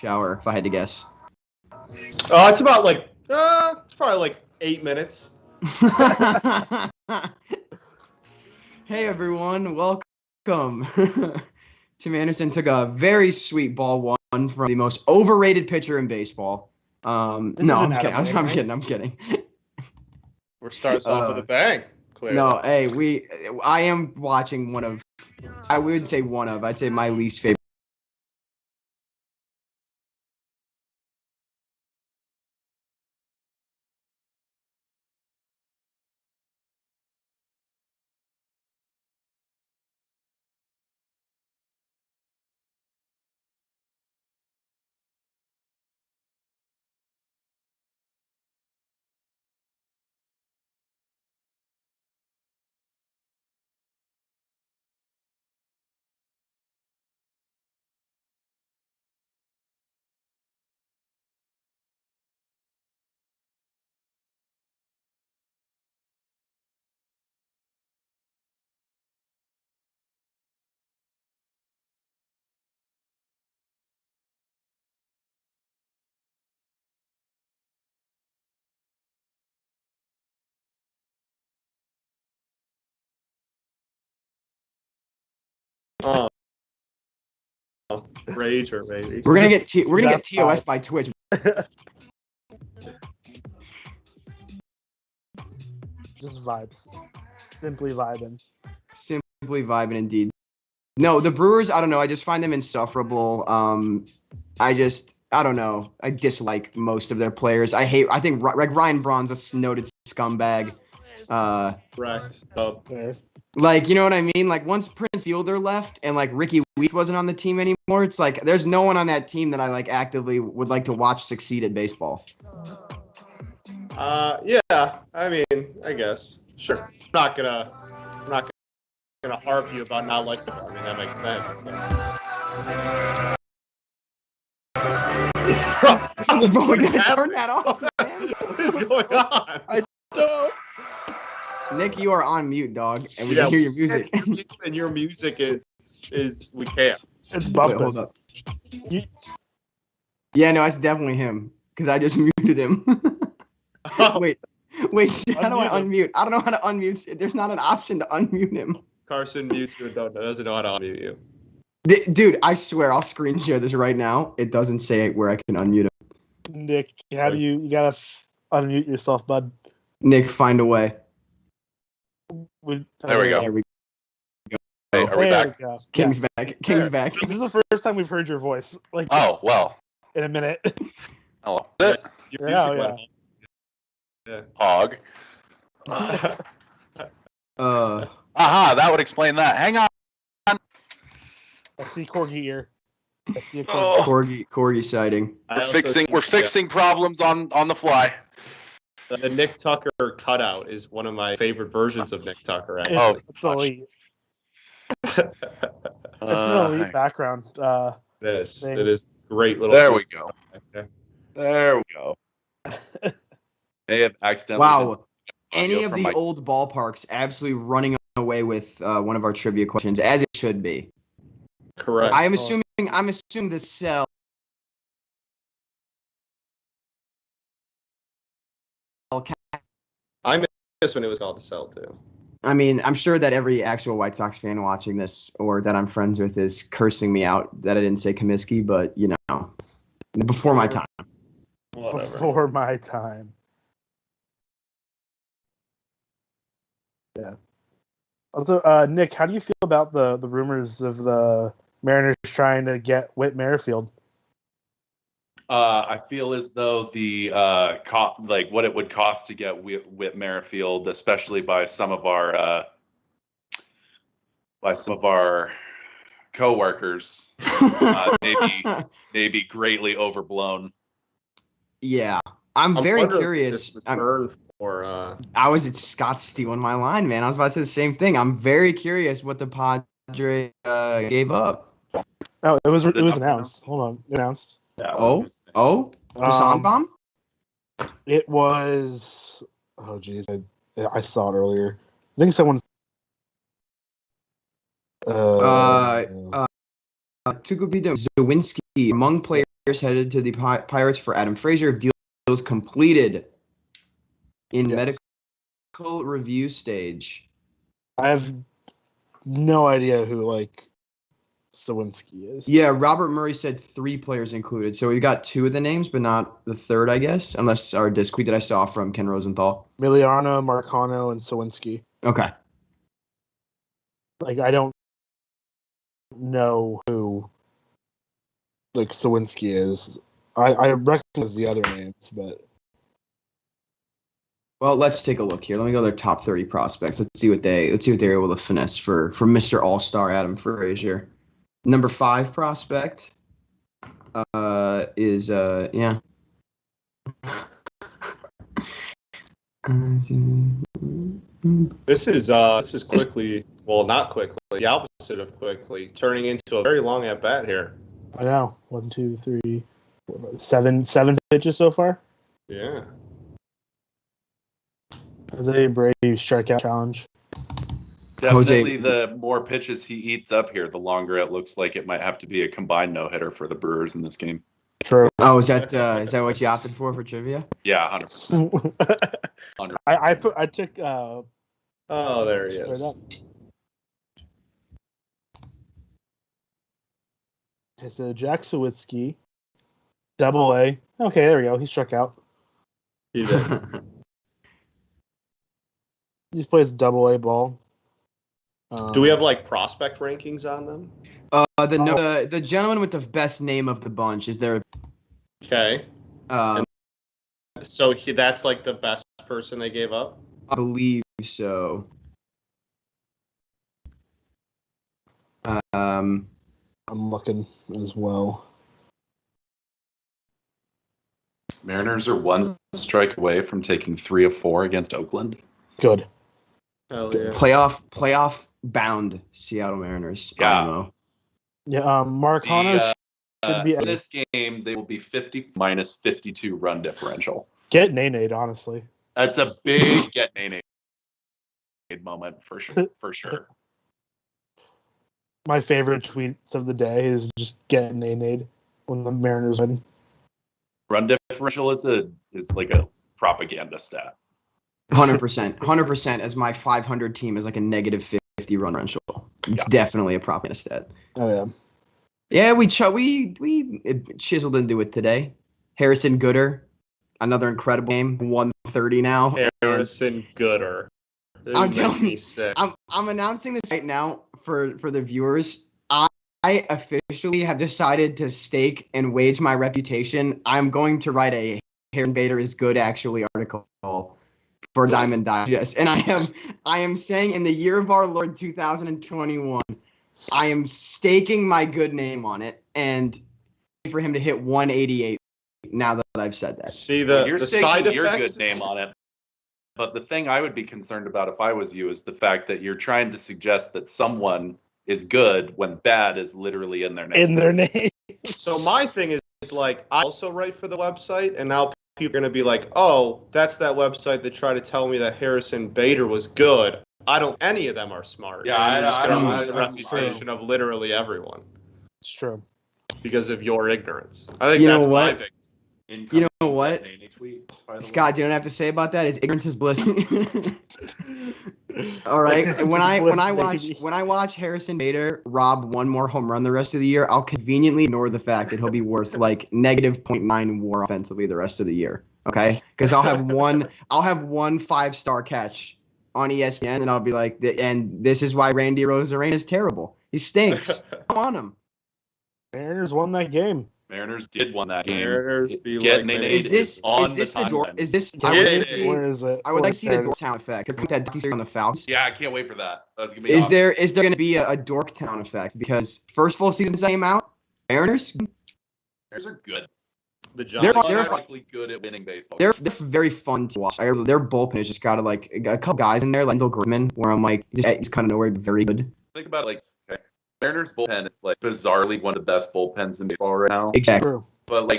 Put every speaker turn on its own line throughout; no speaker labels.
hour, if I had to guess?
It's about it's probably like 8 minutes.
Hey everyone, welcome. Tim Anderson took a very sweet ball one from the most overrated pitcher in baseball. No, I'm kidding. I'm kidding.
We're starting off with a bang. Clearly.
No, hey, I am watching I'd say my least favorite.
Rager, baby.
We're gonna get TOS by Twitch.
Just vibes. Simply vibing.
Simply vibing indeed. No, the Brewers, I don't know. I just find them insufferable. I don't know. I dislike most of their players. I think Ryan Braun's a noted scumbag.
Correct.
Like, you know what I mean? Like, once Prince Fielder left and, like, Ricky Weeks wasn't on the team anymore, it's like there's no one on that team that I, like, actively would like to watch succeed at baseball.
Yeah. I mean, I guess. Sure. I'm not gonna argue about not liking them. I mean, that makes sense. So.
Bro, we gotta turn that off, man.
What is going on? I don't.
Nick, you are on mute, dog, and we can hear your music.
And your music is we can't.
It's bumping.
Wait, hold up. Yeah, no, it's definitely him because I just muted him. Wait, how do I unmute? I don't know how to unmute. There's not an option to unmute him.
Carson mutes you and doesn't know how to unmute you.
Dude, I swear I'll screen share this right now. It doesn't say where I can unmute him.
Nick, how do you gotta unmute yourself, bud?
Nick, find a way.
There we go.
There we
go. Hey, are we back?
We
King's back. King's back.
This is the first time we've heard your voice. Like,
oh, well.
In a minute.
Hello.
Yeah.
Hog. Aha, that would explain that. Hang on.
I see Corgi ear. I see a Corgi.
Corgi sighting.
We're fixing problems on the fly.
The Nick Tucker cutout is one of my favorite versions of Nick Tucker.
It's elite. It's an elite background.
It is great little.
There we go. There we go. They have accidentally.
Wow. Any of the old ballparks absolutely running away with one of our trivia questions, as it should be.
Correct.
I'm assuming the cell.
I miss when it was called the Cell too.
I mean, I'm sure that every actual White Sox fan watching this or that I'm friends with is cursing me out that I didn't say Comiskey, but you know, before my time.
Whatever.
Before my time. Yeah. Also, Nick, how do you feel about the rumors of the Mariners trying to get Whit Merrifield?
I feel as though the what it would cost to get Whit Merrifield, especially by some of our coworkers, maybe greatly overblown.
Yeah, I'm very curious. I was at Scott stealing my line, man. I was about to say the same thing. I'm very curious what the Padres gave up.
Oh, it was announced. Hold on, announced.
Yeah, the song bomb?
It was. Oh, geez, I saw it earlier. I think someone's.
Tukubito Zawinski among players headed to the Pirates for Adam Frazier. Deals completed in medical review stage.
I have no idea who Sawinski is.
Yeah, Robert Murray said 3 players included. So we got 2 of the names, but not the third, I guess, unless our disc tweet that I saw from Ken Rosenthal.
Miliano, Marcano, and Sawinski.
Okay.
I don't know who Sawinski is. I recognize the other names, but
Well, let's take a look here. Let me go to their top 30 prospects. Let's see what they're able to finesse for Mr. All-Star Adam Frazier. Number 5 prospect is yeah.
This is quickly, well, not quickly, the opposite of quickly, turning into a very long at bat here.
I know 1, 2, 3, 4, 5, 7 pitches so far.
Yeah.
Jose Brave strikeout challenge.
Definitely, the more pitches he eats up here, the longer it looks like it might have to be a combined no-hitter for the Brewers in this game.
True.
Oh, is that what you opted for trivia?
Yeah, 100%.
I took.
Oh, there he is.
Okay, so Jack Sawinski, Double-A. Okay, there we go. He struck out.
He did.
He just plays Double-A ball.
Do we have prospect rankings on them?
The gentleman with the best name of the bunch is there.
Okay. So that's the best person they gave up?
I believe so.
I'm looking as well.
Mariners are 1 strike away from taking 3 of 4 against Oakland.
Good.
Hell yeah.
Playoff bound Seattle Mariners.
Yeah.
I don't know.
Yeah, Marcano should be
in this game. They will be 50 minus 52 run differential.
Get Nene, honestly.
That's a big get Nene moment for sure. For sure.
My favorite tweets of the day is just get Nene when the Mariners win.
Run differential is like a propaganda stat.
100%. As my 500 team is a negative 50 run differential. It's definitely a propaganda stat.
Oh yeah.
Yeah, we chiseled into it today. Harrison Gooder, another incredible game. 130 now.
Harrison Gooder.
I'm telling you, I'm announcing this right now for the viewers. I officially have decided to stake and wage my reputation. I'm going to write a Harrison Bader is good actually article for Diamond Digest, and I am saying in the year of our Lord 2021, I am staking my good name on it, and for him to hit 188. Now that I've said that,
see
you're
the
staking
side
your
effect?
good name on it. But the thing I would be concerned about if I was you is the fact that you're trying to suggest that someone is good when bad is literally in their name.
In their name.
So my thing is I also write for the website, and now people are going to be like, oh, that's that website that tried to tell me that Harrison Bader was good. Any of them are smart.
Yeah,
and
I don't know.
the reputation of literally everyone
It's true.
because of your ignorance. I think
You
that's
know
my
what?
biggest.
You know what?
Tweet,
Scott, you don't have to say about that. Is ignorance is bliss. All right. When I watch Harrison Bader rob one more home run the rest of the year, I'll conveniently ignore the fact that he'll be worth negative 0.9 WAR offensively the rest of the year. Okay, because I'll have one 5-star catch on ESPN, and I'll be like, and this is why Randy Rosarena is terrible. He stinks. Come on him.
Mariners won that game.
Mariners did win that game.
Mariners be
Get
like,
Nene
Is this the door? Is this? I would like to see.
Where is it?
I would like to see the Dorktown effect. Could put that docuseries on the Falcons.
Yeah, I can't wait for that. That's gonna be
Is
awesome.
there going to be a Dorktown effect? Because first full season came out, Mariners,
Mariners are good.
the
They're
Giants.
Unironically good at winning baseball.
they're very fun to watch. Their bullpen has just got a couple guys in there, Lendl Griffin, where I'm he's kind of nowhere very good.
Think about okay, Mariners bullpen is bizarrely one of the best bullpens in baseball right now.
Exactly.
True.
But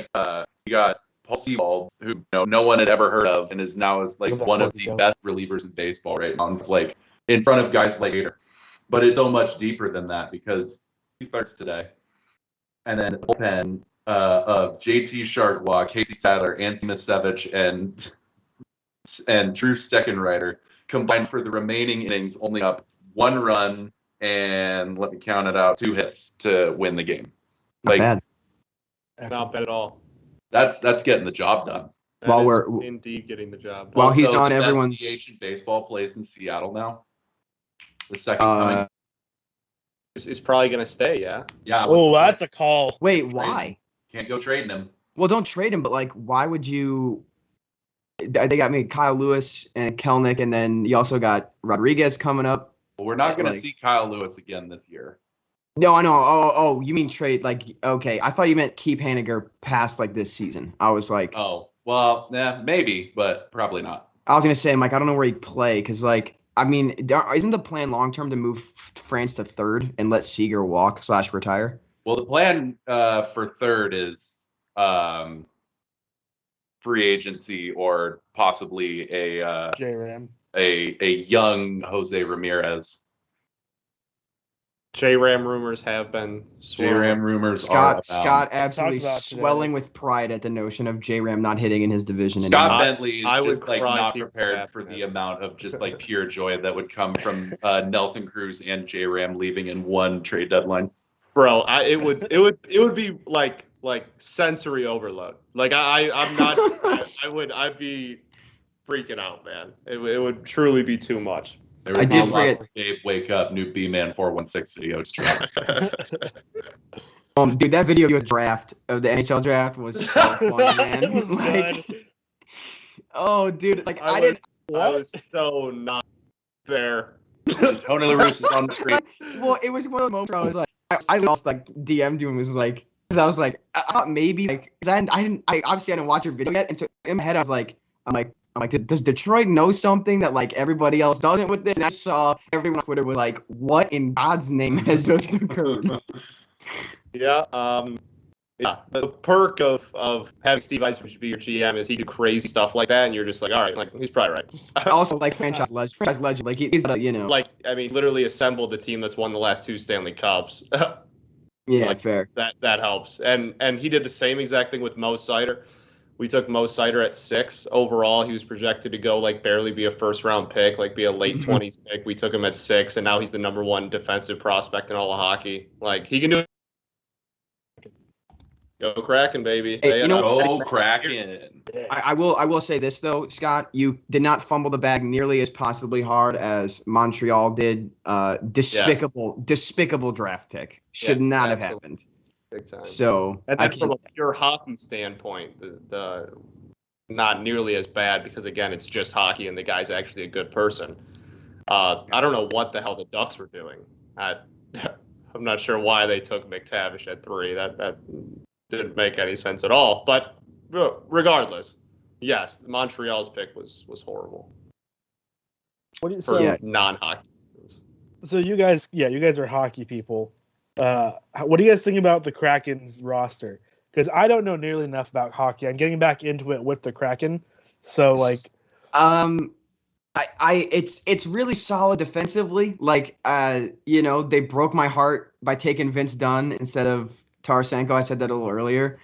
you got Paul Seawald, who no one had ever heard of, and is now one of the best relievers in baseball right now, in front of guys like Hader. But it's so much deeper than that because 2/3 today, and then bullpen of JT Chargois, Casey Sadler, Anthony Misevich, and Drew Steckenrider combined for the remaining innings, only up 1 run and let me count it out, 2 hits to win the game.
Not bad.
Not bad at all.
That's getting the job done.
That
While
is
we're-
indeed getting the job done.
While he's
Also,
on
the best
everyone's-
DH in baseball plays in Seattle now. The second coming.
Is probably going to stay, yeah.
Yeah.
Oh,
what's the
that's a call.
Wait,
Trade
why?
him. Can't go trading him.
Well, don't trade him, but like, why would you? They got me Kyle Lewis and Kelnick, and then you also got Rodriguez coming up.
Well, we're not going to
Like-
see Kyle Lewis again this year.
No, I know. Oh, you mean trade? Like, okay, I thought you meant keep Haniger past like this season. I was like,
Oh, well, yeah, maybe, but probably not.
I was gonna say, Mike, I don't know where he'd play because, like, I mean, isn't the plan long term to move France to third and let Seager walk / retire?
Well, the plan for third is free agency or possibly
J-Ram.
a young Jose Ramirez.
J-Ram rumors have been swirling.
J-Ram rumors are
Scott absolutely
Talked about today.
swelling with pride at the notion of J-Ram not hitting in his division
Scott
anymore.
Bentley is
I would
just like
cry
not
if he was
prepared for the
happiness.
amount of just like pure joy that would come from Nelson Cruz and J-Ram leaving in one trade deadline.
Bro, it would be like sensory overload. Like I'm not. I'd be freaking out, man. It would truly be too much.
There
I
would
did
be a lot
forget-
of Gabe Wake Up, New B-Man 416 videos.
Dude, that video of the draft of the NHL draft was so funny, man.
It was
Like,
good.
oh, dude, like
I
I didn't.
I was so not there.
Tony La Russe is on the screen.
Well, it was one of the moments where I was like, I lost like DM'd you and was like, because I was like, I thought maybe like, because I obviously I didn't watch your video yet, and so in my head I was like, I'm like, does Detroit know something that like everybody else doesn't with this? And I saw everyone on Twitter was like, what in God's name has just occurred?
Yeah. Yeah. The perk of having Steve Eisman be your GM is he do crazy stuff like that, and you're just like, all right, like he's probably right.
Also, like franchise legend, like he's you know,
Like, I mean, literally assembled the team that's won the last 2 Stanley Cups.
yeah,
like,
fair.
that helps. And he did the same exact thing with Mo Sider. We took Mo Sider at 6 overall. He was projected to go like barely be a first round pick, like be a late 20s pick. We took him at 6, and now he's the #1 defensive prospect in all of hockey. Like he can do it. Go Kraken, baby.
Hey, you know
Oh, Kraken.
I will say this though, Scott, you did not fumble the bag nearly as possibly hard as Montreal did. Despicable draft pick. Should
Yes,
not have
absolutely.
happened.
Big time.
So
And
I
then from
can,
a pure hockey standpoint, the not nearly as bad because again, it's just hockey and the guy's actually a good person. I don't know what the hell the Ducks were doing. I'm not sure why they took McTavish at 3. That didn't make any sense at all. But regardless, yes, Montreal's pick was horrible
What do you,
for
so,
non-hockey reasons.
so you guys are hockey people. What do you guys think about the Kraken's roster? Because I don't know nearly enough about hockey. I'm getting back into it with the Kraken. So like,
it's really solid defensively. Like you know, they broke my heart by taking Vince Dunn instead of Tarasenko. I said that a little earlier.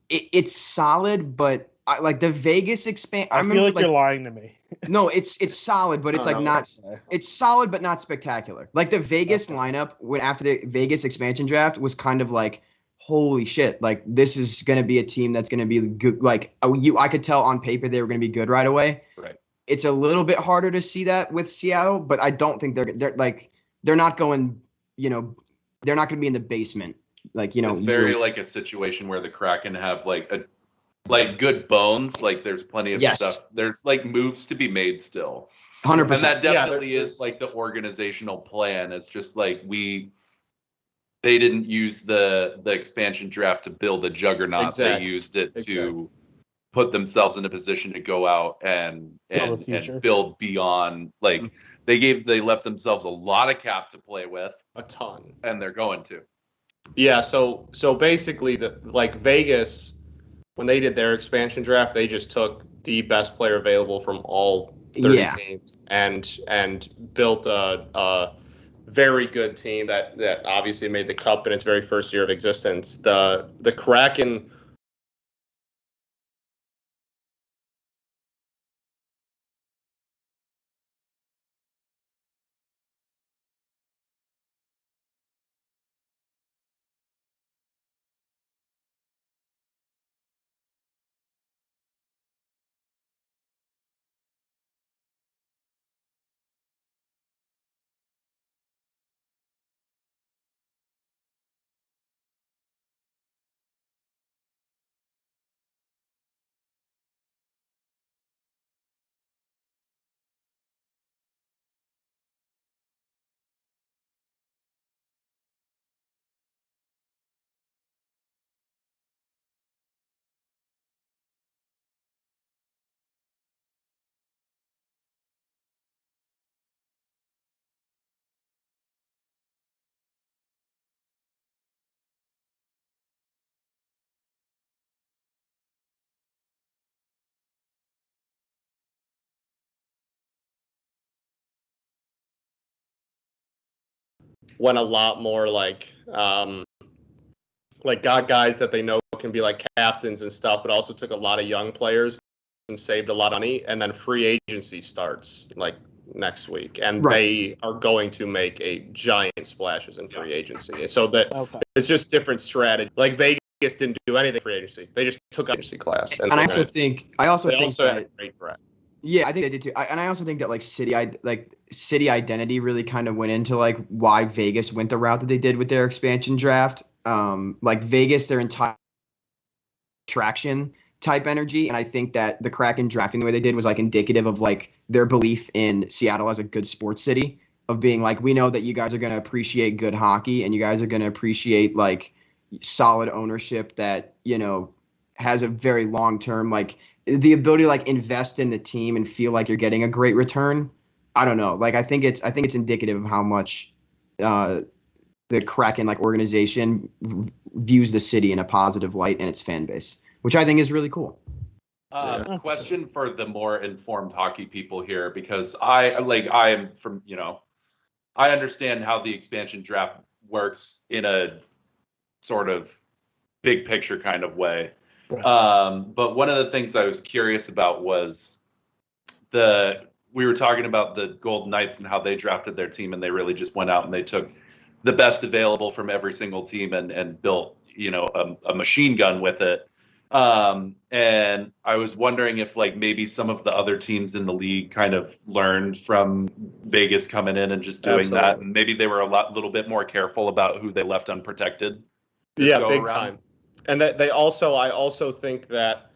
It's solid, but like the Vegas expand.
I feel like you're lying to me.
No, it's solid, but it's
Oh,
like
no,
not. It's solid, but not spectacular. Like the Vegas lineup when after the Vegas expansion draft was kind of like, holy shit! Like this is gonna be a team that's gonna be good. Like I could tell on paper they were gonna be good right away.
Right.
It's a little bit harder to see that with Seattle, but I don't think they're not going. You know, they're not gonna be in the basement. Like you know,
It's very like a situation where the Kraken have like good bones. Like there's plenty of
Yes.
stuff. There's like moves to be made still.
100%.
And that definitely
there's-
is like the organizational plan. It's just like they didn't use the expansion draft to build a juggernaut.
Exactly.
They used it
Exactly.
to put themselves in a position to go out and
Build a future.
and build beyond. Like they left themselves a lot of cap to play with,
A ton.
and they're going to.
Yeah, so basically like Vegas, when they did their expansion draft, they just took the best player available from all 30
Yeah.
teams and built a very good team that obviously made the Cup in its very first year of existence. The Kraken. Went a lot more like got guys that they know can be like captains and stuff, but also took a lot of young players and saved a lot of money. And then free agency starts like next week, and they are going to make a giant splashes in free agency. So that it's just different strategy. Like Vegas didn't do anything free agency; they just took agency class.
And I also think
had a great draft.
Yeah, I think they did too. And I also think that like city identity really kind of went into like why Vegas went the route that they did with their expansion draft. Like Vegas, their entire traction type energy, and I think that the Kraken drafting the way they did was like indicative of like their belief in Seattle as a good sports city, of being like, we know that you guys are going to appreciate good hockey and you guys are going to appreciate like solid ownership that, you know, has a very long term, like the ability to like invest in the team and feel like you're getting a great return. I don't know. Like I think it's indicative of how much the Kraken like organization views the city in a positive light and its fan base, which I think is really cool.
Question for the more informed hockey people here, because I am from, you know, I understand how the expansion draft works in a sort of big picture kind of way. Right. But one of the things I was curious about was we were talking about the Golden Knights and how they drafted their team, and they really just went out and they took the best available from every single team and built, you know, a machine gun with it. And I was wondering if like maybe some of the other teams in the league kind of learned from Vegas coming in and just doing that, and maybe they were little bit more careful about who they left unprotected.
Yeah, big time. And that I also think that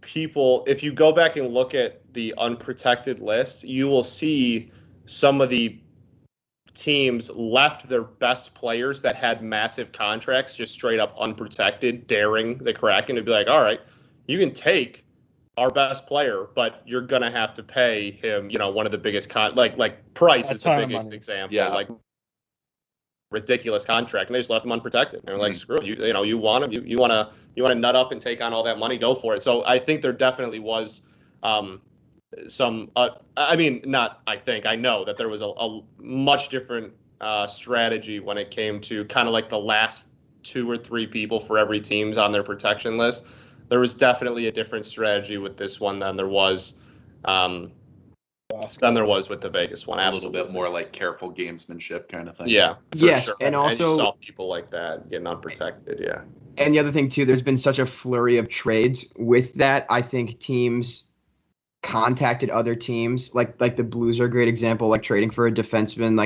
people, if you go back and look at the unprotected list, you will see some of the teams left their best players that had massive contracts just straight up unprotected, daring the Kraken to be like, all right, you can take our best player, but you're gonna have to pay him, you know, one of the biggest like Price is the biggest example. Yeah. Like ridiculous contract, and they just left him unprotected. And they're like, screw it, you know, you want him, you want to nut up and take on all that money, go for it. So I think there definitely was some I know that there was a much different strategy when it came to kind of like the last 2 or 3 people for every team's on their protection list. There was definitely a different strategy with this one than there was with the Vegas one. Absolutely.
A little bit more like careful gamesmanship kind of thing.
Yeah.
Yes,
sure.
and also
you saw people like that getting unprotected. Yeah.
And the other thing too, there's been such a flurry of trades with that. I think teams contacted other teams, like the Blues are a great example, like trading for a defenseman,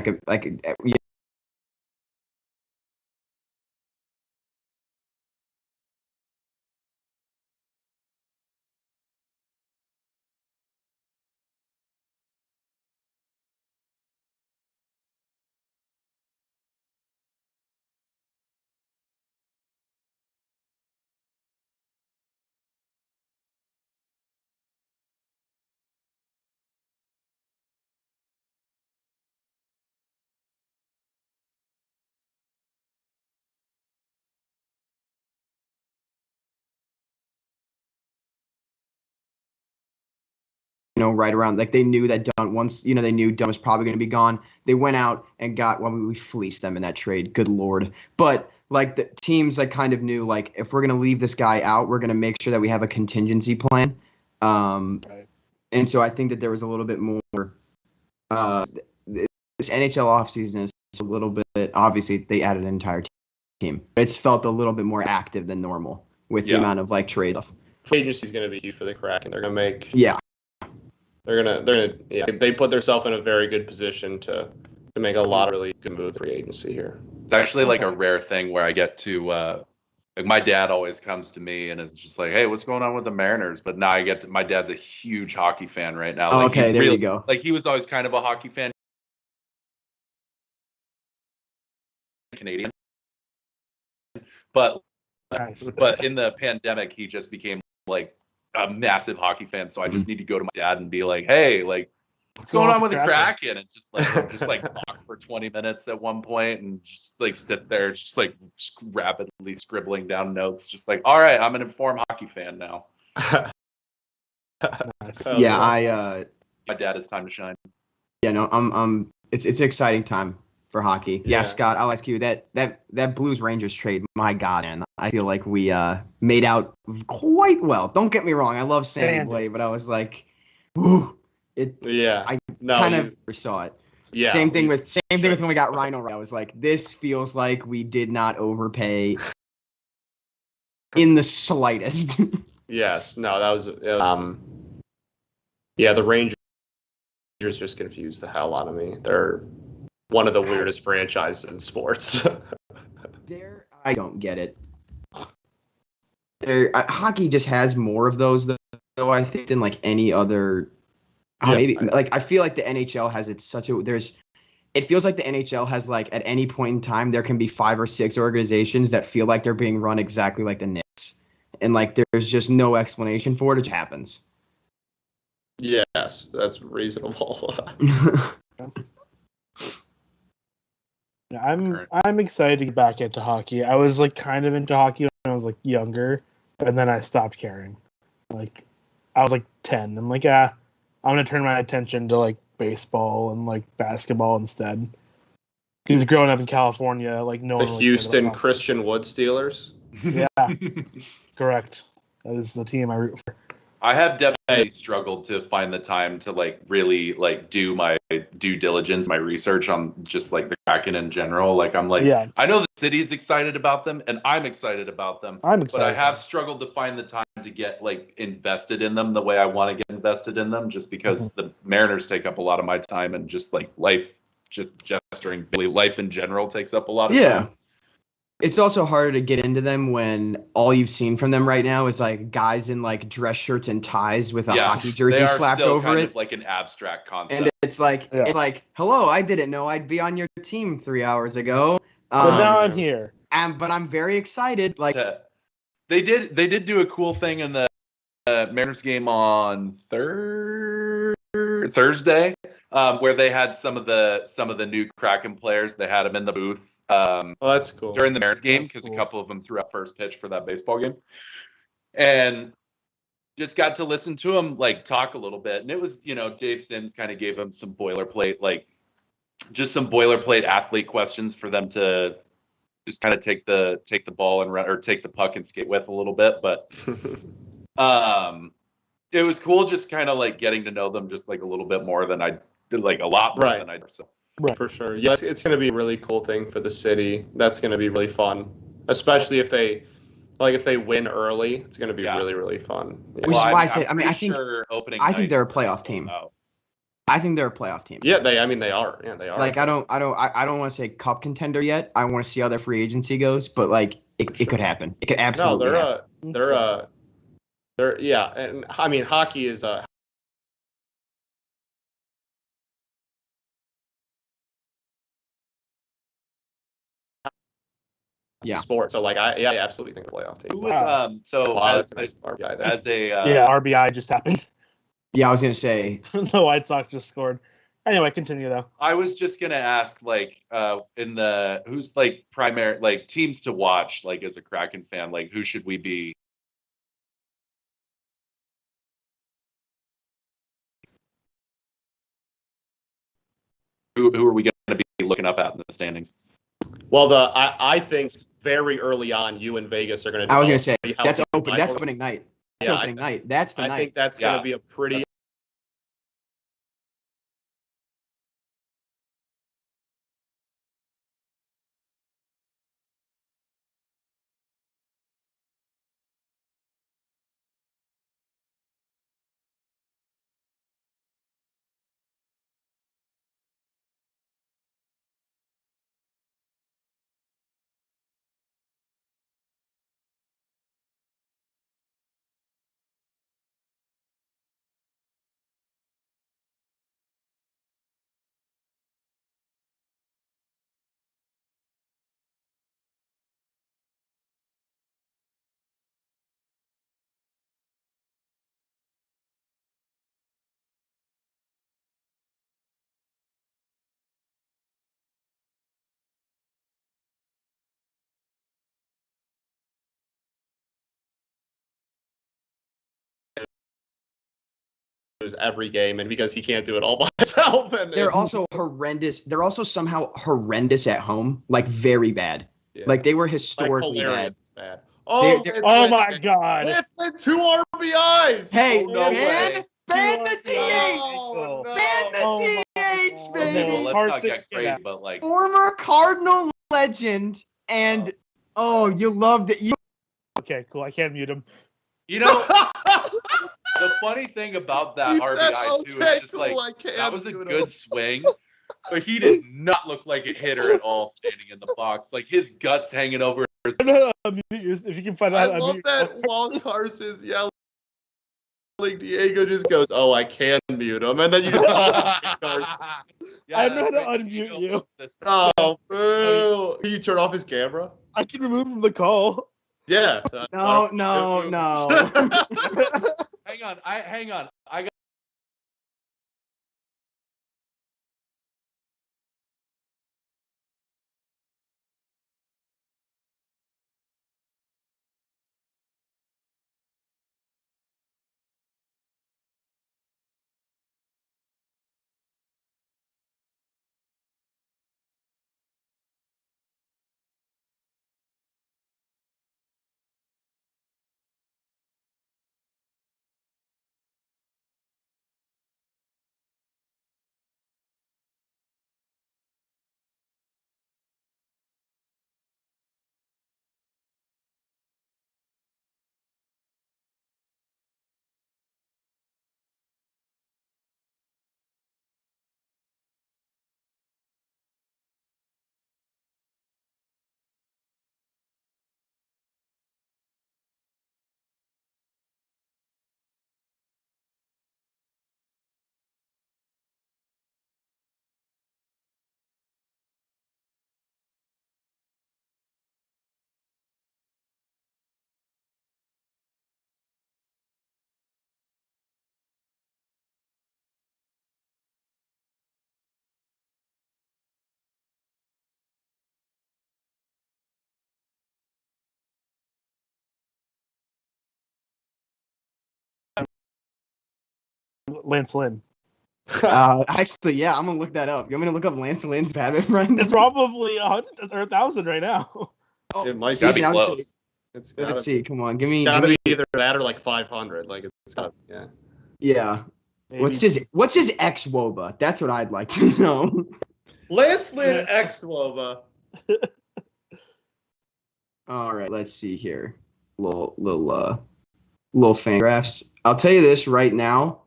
right around, like they knew that Dunn, once, they knew Dunn was probably going to be gone. They went out and we fleeced them in that trade. Good Lord. But like the teams like kind of knew, like, if we're going to leave this guy out, we're going to make sure that we have a contingency plan.
Right.
And so I think that there was a little bit more, this NHL offseason is a little bit, obviously they added an entire team. It's felt a little bit more active than normal with the amount of like trade stuff.
Free agency is going to be huge for the Kraken. They're going to make.
Yeah.
They're gonna. Yeah. They put themselves in a very good position to make a lot of really good moves free agency here.
It's actually like a rare thing where I get to. Like my dad always comes to me and is just like, "Hey, what's going on with the Mariners?" But now I get to. My dad's a huge hockey fan right now. Like,
okay, there you go.
Like he was always kind of a hockey fan. Canadian. But in the pandemic, he just became like a massive hockey fan. So I just need to go to my dad and be like, "Hey, like, what's going on with the Kraken?" And just like talk for 20 minutes at one point and just like sit there, just like rapidly scribbling down notes, just like, "All right, I'm an informed hockey fan now."
Yeah,
my dad, it's time to shine.
Yeah, no, it's an exciting time for hockey. Yeah, Scott, I'll ask you that Blues Rangers trade. My God, man, I feel like we made out quite well. Don't get me wrong, I love Sandy Blade, but I was like, ooh, I kind of saw it. Yeah. Same thing with when we got Rhino. I was like, this feels like we did not overpay in the slightest.
Yes, no, that was the Rangers just confused the hell out of me. They're one of the weirdest franchises in sports.
I don't get it. Hockey just has more of those, though, I think, than like any other. Maybe like I feel like the NHL has it feels like the NHL has, like, at any point in time there can be 5 or 6 organizations that feel like they're being run exactly like the Knicks, and like there's just no explanation for it. It just happens.
Yes, that's reasonable.
I'm excited to get back into hockey. I was like kind of into hockey when I was like younger, and then I stopped caring. Like I was like 10. I'm like, I'm gonna turn my attention to like baseball and like basketball instead. Because growing up in California, like no one.
The Houston Christian Wood Steelers.
Yeah, correct. That is the team I root for.
I have definitely struggled to find the time to like really like do my due diligence, my research on just like the Kraken in general. Like I'm like, I know the city's excited about them and I'm excited about them. But I have struggled to find the time to get like invested in them the way I want to get invested in them, just because the Mariners take up a lot of my time, and just like life in general takes up a lot of time.
It's also harder to get into them when all you've seen from them right now is like guys in like dress shirts and ties with a hockey jersey slapped over it.
Of like an abstract concept.
And it's like, hello, I didn't know I'd be on your team 3 hours ago.
But now I'm here.
But I'm very excited. Like
they did do a cool thing in the Mariners game on Thursday, where they had some of the new Kraken players. They had them in the booth.
That's cool.
During the Mariners game, because a couple of them threw out first pitch for that baseball game, and just got to listen to him like talk a little bit. And it was, Dave Sims kind of gave him some boilerplate athlete questions for them to just kind of take the ball and run, or take the puck and skate with a little bit. But it was cool just kind of like getting to know them just like a little bit more than I did, like a lot more than I did. So.
Right. For sure. Yes, it's going to be a really cool thing for the city. That's going to be really fun, especially if they win early. It's going to be really, really fun.
Yeah. Which is why I say, I think they're a playoff team. I think they're a playoff team.
Yeah, they are. Yeah, they are.
Like I don't want to say cup contender yet. I want to see how their free agency goes, but like it could happen. It could absolutely happen.
And I mean, hockey is a sport. So like I absolutely think the playoff team.
Who was
that's a nice RBI there.
RBI just happened.
Yeah, I was gonna say
the White Sox just scored. Anyway, continue though.
I was just gonna ask, like, who's like primary, like, teams to watch, like, as a Kraken fan, like, who should we be? who are we going to be looking up at in the standings?
Well, I think very early on, you and Vegas are going to.
I was going to say
that's
opening night. That's opening night. That's the night.
I think that's going to be a pretty. Every game, and because he can't do it all by himself, and
they're also horrendous. They're also somehow horrendous at home, like very bad. Yeah. Like they were historically
bad.
Oh, oh my God!
It's the 2 RBIs.
Hey,
ban
the DH. Ban the DH, baby.
Well, let's not get crazy, but like
former Cardinal legend, and you loved it.
Okay, cool. I can't mute him.
You know. The funny thing about that RBI too is just that was a good swing, but he did not look like a hitter at all standing in the box. Like his guts hanging over.
If you can find out,
I love that while Carson's yelling, Diego just goes, "Oh, I can mute him," and then you just Carson.
Yeah, I know how to unmute you.
Oh, boo! Can you turn off his camera?
I can remove him from the call.
Yeah.
No.
Hang on. I got.
Lance Lynn.
Actually, yeah, I'm gonna look that up. You want me to look up Lance Lynn's BABIP right now?
It's probably 100 or 1,000 right now.
It might
be close.
Let's see. Come on, give me
either that or like 500. Like it's tough. Yeah.
Yeah. Maybe. What's his ex WOBA? That's what I'd like to know.
Lance Lynn ex WOBA.
All right, let's see here. Little fan graphs. I'll tell you this right now.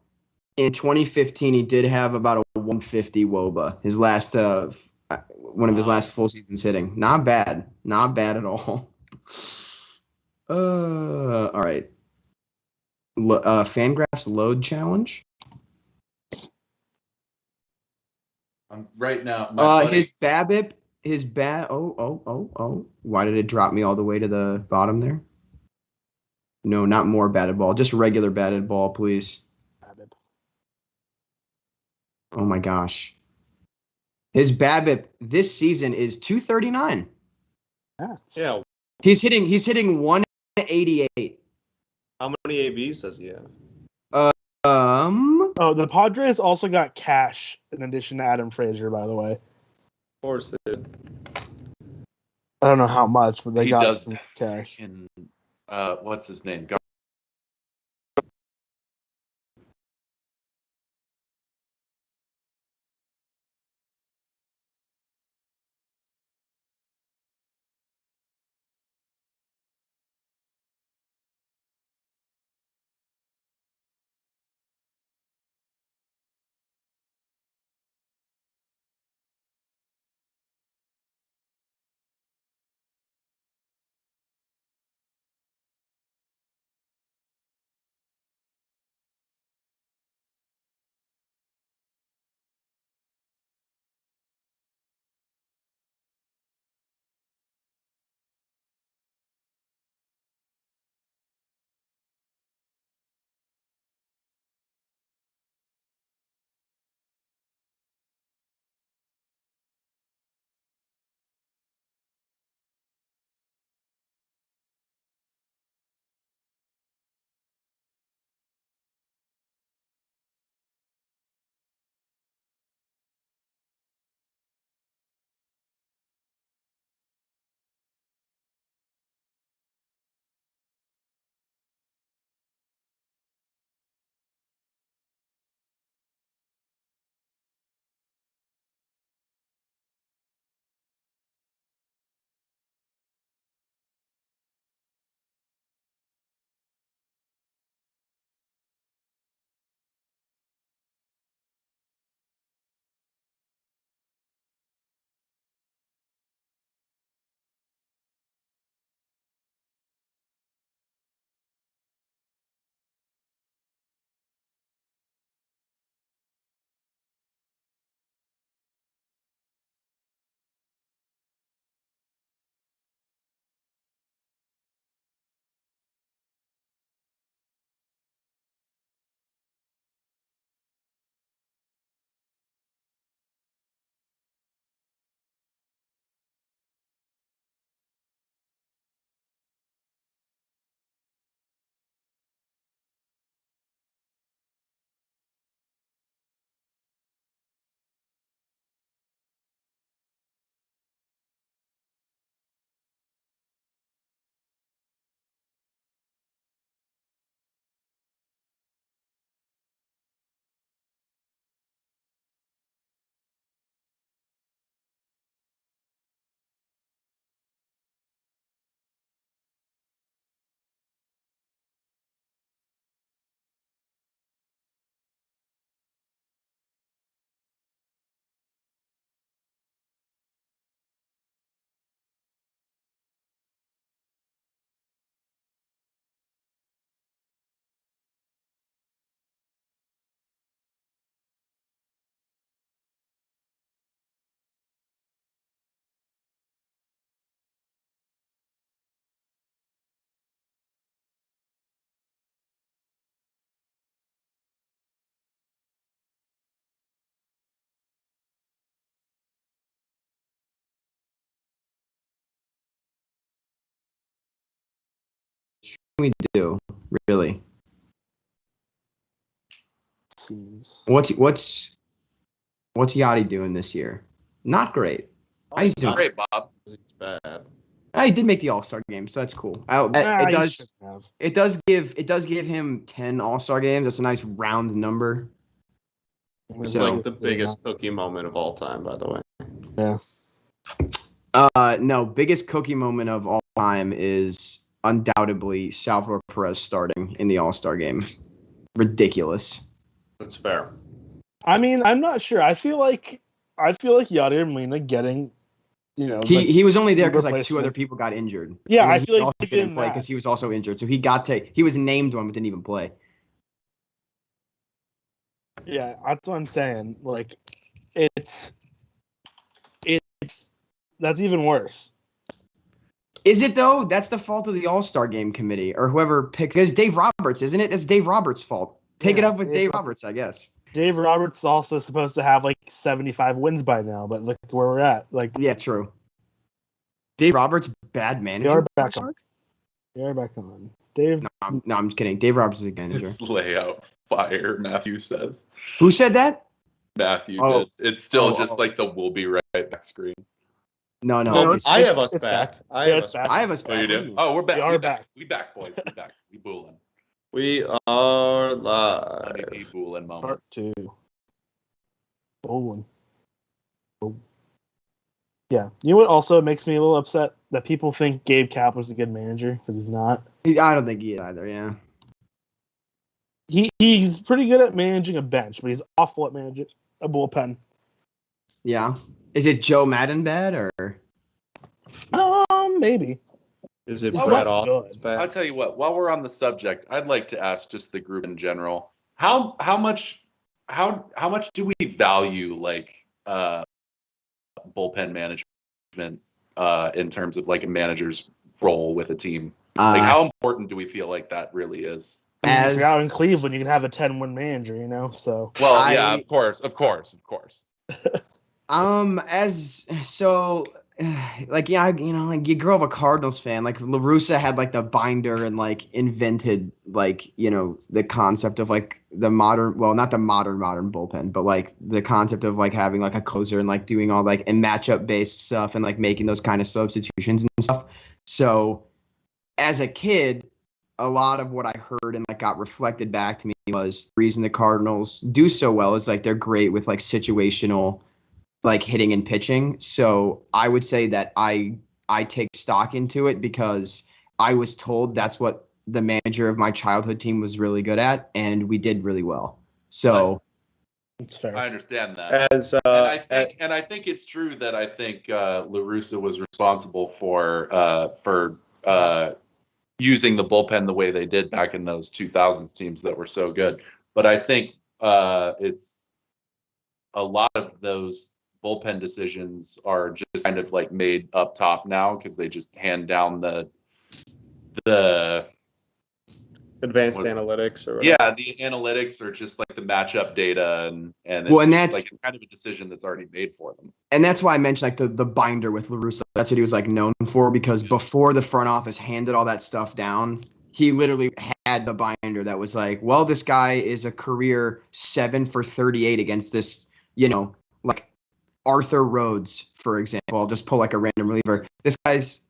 In 2015, he did have about a 150 WOBA. His last one of his last full seasons hitting. Not bad at all. All right. Fangraphs load challenge.
Right now.
His BABIP. Why did it drop me all the way to the bottom there? No, not more batted ball. Just regular batted ball, please. Oh my gosh. His BABIP this season is 239.
Yeah.
He's hitting 188.
How many ABs does he have?
Oh, the Padres also got cash in addition to Adam Frazier, by the way.
Of course they did.
I don't know how much, but they
He
got
does
some cash.
freaking, what's his name?
We do, really.
Scenes.
What's Yachty doing this year? Not great. He's doing
Not great, Bob.
It's bad.
He did make the All-Star game, so that's cool.
Nah, he shouldn't have.
It does give him 10 All-Star games. That's a nice round number.
It's
So-
like the biggest cookie moment of all time, by the way.
Yeah.
No, biggest cookie moment of all time is undoubtedly Salvador Perez starting in the All-Star game. Ridiculous.
That's fair.
I mean, I'm not sure. I feel like Yadier Molina getting,
He was only there because like two
replacement.
other people got injured.
Yeah,
And then
I
he
feel like
also
given
didn't play
that-
because he was also injured. So he was named one but didn't even play.
Yeah, that's what I'm saying. Like, it's that's even worse.
Is it though? That's the fault of the All-Star game committee or whoever picks. It's Dave Roberts, isn't it? It's Dave Roberts' fault. Take it
Yeah,
up with Dave Roberts, I guess.
Dave Roberts is also supposed to have like 75 wins by now, but look where we're at. Like,
Yeah, true. Dave Roberts, bad
they
manager.
are back on. We are back on. Dave.
No, I'm kidding. Dave Roberts is a manager.
It's layout fire, Matthew says.
Who said that?
Matthew
Oh.
did. It's still
Oh,
just
oh.
like the we'll be right back screen.
No.
I have us
it's
back.
back.
I
Yeah,
have
it's
us
back.
I have us
Oh,
back.
you do? Oh, we're back.
We are back.
We back, boys. We back. We booling.
We are live.
MVP booling moment.
Part 2. Bowling. Yeah. You know what also makes me a little upset? That people think Gabe Kapler's a good manager, because he's not.
I don't think he is either, yeah.
He's pretty good at managing a bench, but he's awful at managing a bullpen.
Yeah. Is it Joe Madden bad or?
Maybe.
Is it
It's
Brett
not
Austin's
good.
I'll
back?
tell you what. While we're on the subject, I'd like to ask just the group in general. How much do we value like bullpen management in terms of like a manager's role with a team? Like how important do we feel like that really is?
If you're out in Cleveland, you can have a 10-win manager, you know. So
Well, yeah, of course.
Like you grow up a Cardinals fan. Like La Russa had like the binder and like invented like the concept of like the modern, well, not the modern bullpen, but like the concept of like having like a closer and like doing all like and matchup based stuff and like making those kind of substitutions and stuff. So as a kid, a lot of what I heard and like got reflected back to me was the reason the Cardinals do so well is like they're great with like situational like hitting and pitching. So I would say that I take stock into it because I was told that's what the manager of my childhood team was really good at, and we did really well. So
it's fair.
I understand that. And I think it's true that I think La Russa was responsible for using the bullpen the way they did back in those 2000s teams that were so good. But I think it's a lot of those bullpen decisions are just kind of like made up top now because they just hand down the
Advanced analytics or whatever.
Yeah, the analytics are just like the matchup data and it's kind of a decision that's already made for them.
And that's why I mentioned like the binder with La Russa. That's what he was like known for, because before the front office handed all that stuff down, he literally had the binder that was like, well, this guy is a career 7 for 38 against this, like Arthur Rhodes, for example. I'll just pull like a random reliever. This guy's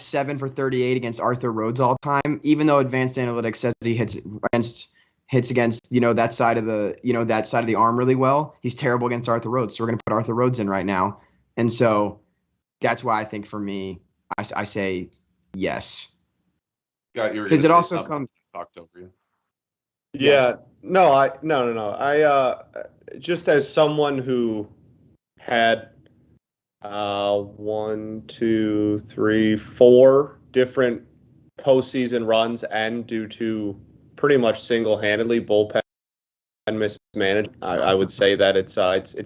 7 for 38 against Arthur Rhodes all time, even though advanced analytics says he hits against that side of the arm really well. He's terrible against Arthur Rhodes, so we're gonna put Arthur Rhodes in right now. And so that's why I think for me, I say yes.
Because
it also comes
talked over you.
Yeah. No. I just as someone who had 1, 2, 3, 4 different postseason runs and due to pretty much single-handedly bullpen mismanagement, I would say that it's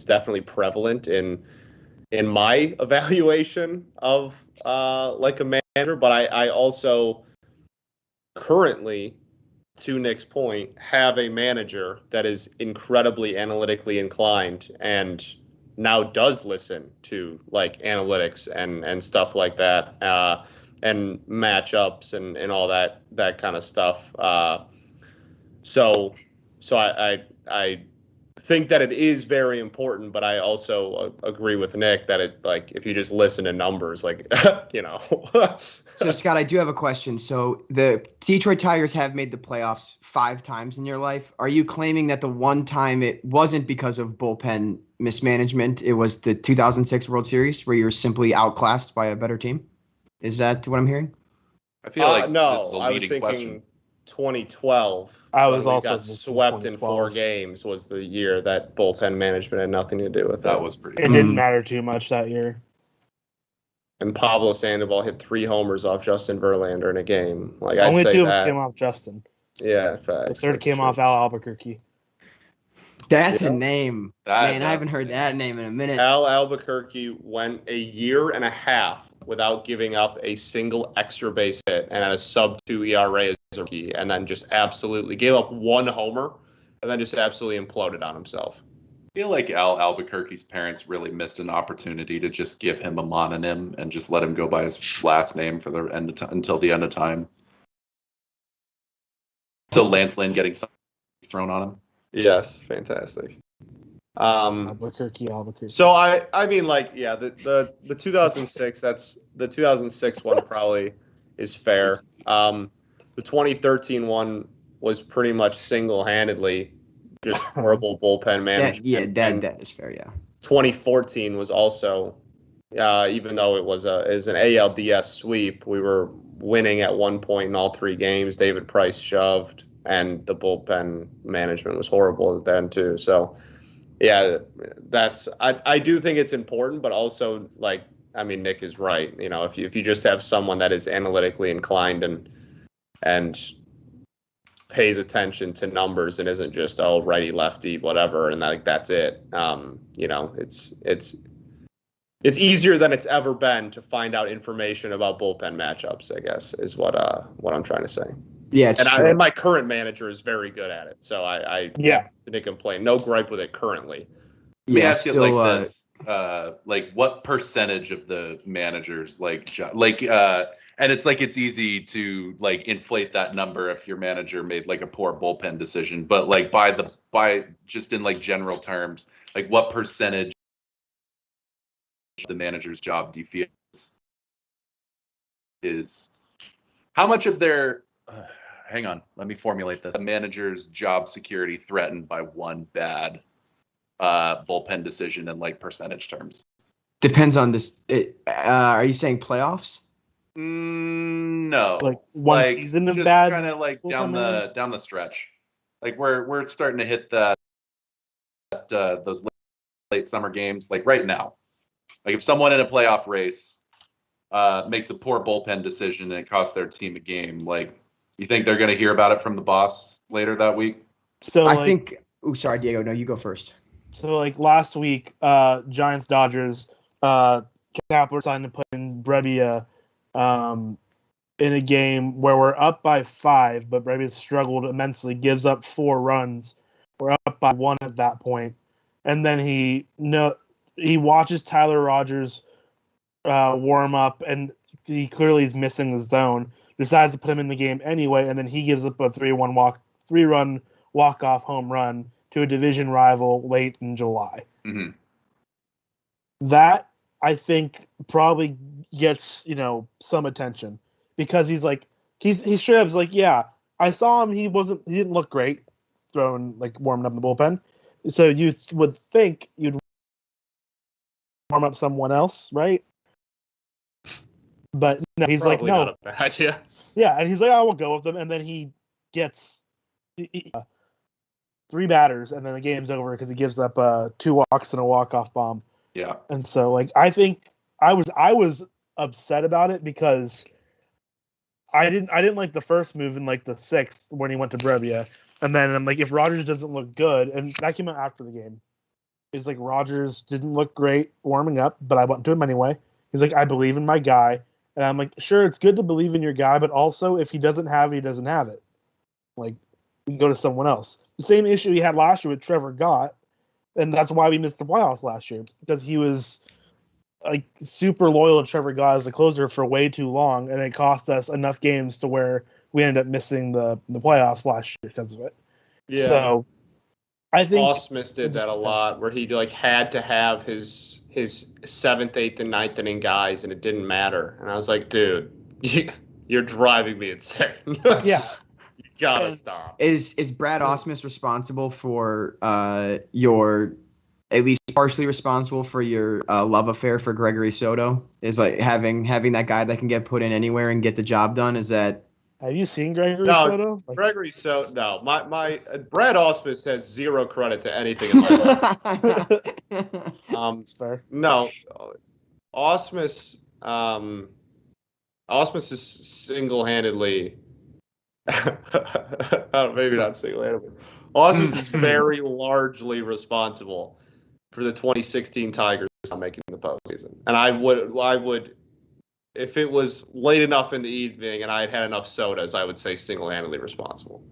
definitely prevalent in my evaluation of like a manager. But I also currently, to Nick's point, have a manager that is incredibly analytically inclined and now does listen to like analytics and stuff like that, and matchups and all that kind of stuff. So I think that it is very important, but I also agree with Nick that it, like, if you just listen to numbers, like,
So Scott, I do have a question. So the Detroit Tigers have made the playoffs 5 times in your life. Are you claiming that the one time it wasn't because of bullpen mismanagement? It was the 2006 World Series where you were simply outclassed by a better team? Is that what I'm hearing?
I feel like
no,
this is a
I was
leading
thinking
question.
2012.
I was
when we
also
got swept in 4 games was the year that bullpen management had nothing to do with it.
That was pretty.
It didn't matter too much that year.
And Pablo Sandoval hit 3 homers off Justin Verlander in a game. Like,
Only
I'd say
2 of
that.
them came off Justin.
Yeah, facts.
The third came off Al Albuquerque.
That's a name.
That-
Man, I haven't heard that name in a minute.
Al Albuquerque went a year and a half without giving up a single extra base hit and had a sub-2 ERA as a rookie, and then just absolutely gave up 1 homer and then just absolutely imploded on himself.
feel like Al Albuquerque's parents really missed an opportunity to just give him a mononym and just let him go by his last name for the end of until the end of time. So Lance Lynn getting something thrown on him.
Yes, fantastic.
Albuquerque.
So I mean, like, yeah, the 2006, that's the 2006 one probably is fair. The 2013 one was pretty much single-handedly just horrible bullpen management.
That is fair. Yeah.
2014 was also, even though it was an ALDS sweep, we were winning at one point in all 3 games. David Price shoved, and the bullpen management was horrible then too. So, yeah, I do think it's important, but also, like, I mean, Nick is right. You know, if you just have someone that is analytically inclined and pays attention to numbers and isn't just righty lefty whatever and like that's it. You know, it's easier than it's ever been to find out information about bullpen matchups, I guess, is what I'm trying to say.
Yeah, it's true.
And my current manager is very good at it, so I didn't complain. No gripe with it currently.
Let me ask you like this: like, what percentage of the managers and it's like it's easy to like inflate that number if your manager made like a poor bullpen decision, but like by just in like general terms, like what percentage of the manager's job do you feel is how much of their hang on, let me formulate this. The manager's job security threatened by one bad bullpen decision in like percentage terms?
Depends on this. Are you saying playoffs?
No,
like one season of
just
bad.
Kind of like down the stretch. Like we're starting to hit those late summer games. Like right now, like if someone in a playoff race makes a poor bullpen decision and it costs their team a game, like you think they're going to hear about it from the boss later that week?
So
I think. Oh, sorry, Diego. No, you go first.
So like last week, Giants Dodgers, Kapler signed to put in Brebbia in a game where we're up by 5, but Brebbia struggled immensely, gives up 4 runs. We're up by 1 at that point, and then he watches Tyler Rogers warm up, and he clearly is missing the zone. Decides to put him in the game anyway, and then he gives up a 3-run walk-off home run to a division rival late in July.
Mm-hmm.
That, I think, probably gets, some attention because he's straight up like, yeah, I saw him. He didn't look great warming up in the bullpen. So you would think you'd warm up someone else, right? But no, he's
Probably
like, no.
not a bad idea.
Yeah, and he's like, I will go with them. And then he gets 3 batters, and then the game's over because he gives up 2 walks and a walk-off bomb.
Yeah.
And so, I think I was upset about it because I didn't like the first move in the 6th when he went to Brebbia, and then I'm like, if Rogers doesn't look good, and that came out after the game, it's like Rogers didn't look great warming up, but I went to him anyway. He's like, I believe in my guy, and I'm like, sure, it's good to believe in your guy, but also if he doesn't have it, he doesn't have it. Like, you can go to someone else. The same issue he had last year with Trevor Gott, and that's why we missed the playoffs last year, because he was super loyal to Trevor Gott as a closer for way too long, and it cost us enough games to where we ended up missing the playoffs last year because of it.
Yeah.
So I think
Ausmus did that a lot, where he had to have his 7th, 8th, and 9th inning guys, and it didn't matter. And I was like, dude, you're driving me insane.
Yeah.
You gotta stop.
Is Brad Ausmus responsible for at least partially responsible for your love affair for Gregory Soto? Is having that guy that can get put in anywhere and get the job done? Is that?
Have you seen Gregory Soto?
Gregory Soto. No, my Brad Ausmus has 0 credit to anything in my life.
That's fair.
No, Ausmus. Ausmus is single-handedly. Maybe not single-handedly. Ausmus is very largely responsible for the 2016 Tigers not making the postseason. And I would, if it was late enough in the evening and I had enough sodas, I would say single-handedly responsible.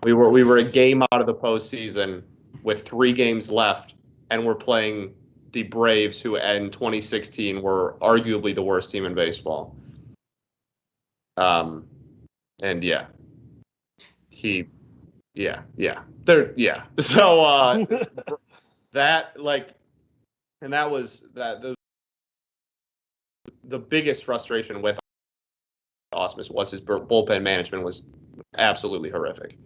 We were a game out of the postseason, with 3 games left, and we're playing the Braves, who in 2016 were arguably the worst team in baseball. And yeah. So that and that was the biggest frustration with Ausmus was his bullpen management was absolutely horrific.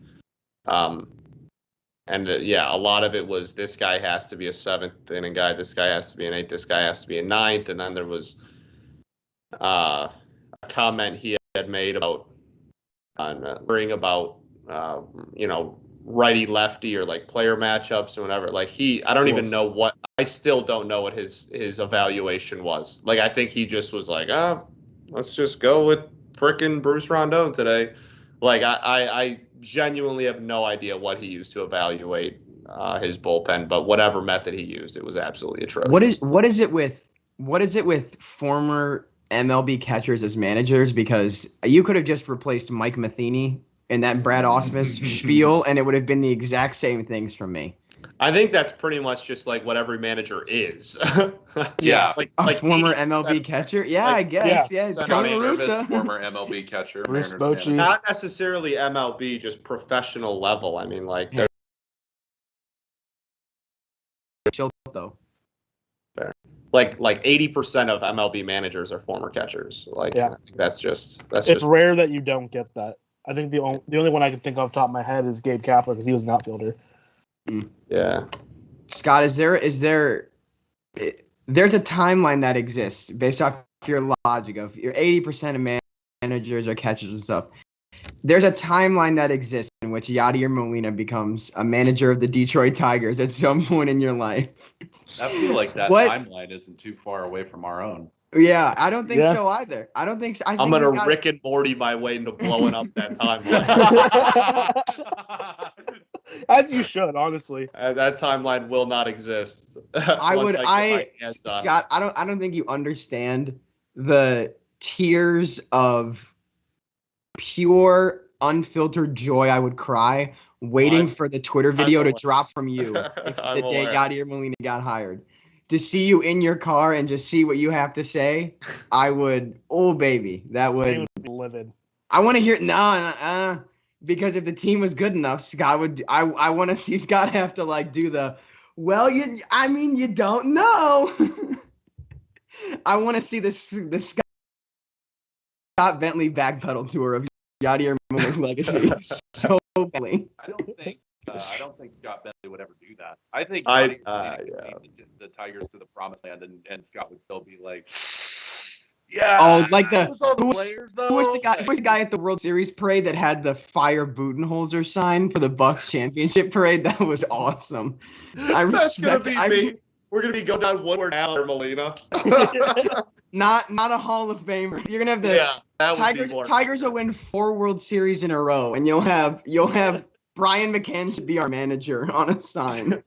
And a lot of it was this guy has to be a 7th inning guy, this guy has to be an 8th, this guy has to be a 9th, and then there was a comment he had made about worrying about righty lefty or like player matchups or whatever. Like I don't even know I still don't know what his evaluation was. Like I think he just was like, let's just go with frickin' Bruce Rondon today. Like I genuinely have no idea what he used to evaluate his bullpen, but whatever method he used, it was absolutely atrocious.
What is it with former MLB catchers as managers? Because you could have just replaced Mike Matheny in that Brad Ausmus spiel, and it would have been the exact same things from me.
I think that's pretty much just like what every manager is.
Yeah.
like
former MLB catcher? Yeah, I guess. Yeah.
Tony Service, former MLB catcher.
Bruce Bochy.
Not necessarily MLB, just professional level. I mean, like, they're
chill though.
Fair. Like 80% of MLB managers are former catchers. Like,
yeah.
that's just.
It's rare that you don't get that. I think the only one I can think off the top of my head is Gabe Kapler because he was an outfielder.
Yeah.
Scott, there's a timeline that exists based off your logic of your 80% of managers or catchers and stuff. There's a timeline that exists in which Yadier Molina becomes a manager of the Detroit Tigers at some point in your life.
I feel like that timeline isn't too far away from our own.
Yeah, I don't think so either. I don't think so.
I'm going to Rick and Morty my way into blowing up that timeline.
As you should, honestly.
That timeline will not exist.
Scott, I don't think you understand the tears of pure, unfiltered joy I would cry waiting for the Twitter video to drop from you if the day Yadier Molina got hired. To see you in your car and just see what you have to say, I would. Oh, baby, that would
be livid. I
want to hear because if the team was good enough, Scott would. I want to see Scott have to like do the. Well, you don't know. I want to see the Scott Bentley backpedal tour of Yadier Molina's legacy. So badly.
I don't think Scott Bentley would ever do that. I think
the
Tigers to the promised land, and Scott would still be like,
who was the guy at the World Series parade that had the Fire Budenholzer sign for the Bucks championship parade? That was awesome. I respect.
We're gonna be going down one word now, Molina.
Not a Hall of Famer. You're gonna have the Tigers will win 4 World Series in a row, and you'll have Brian McCann should be our manager on a sign.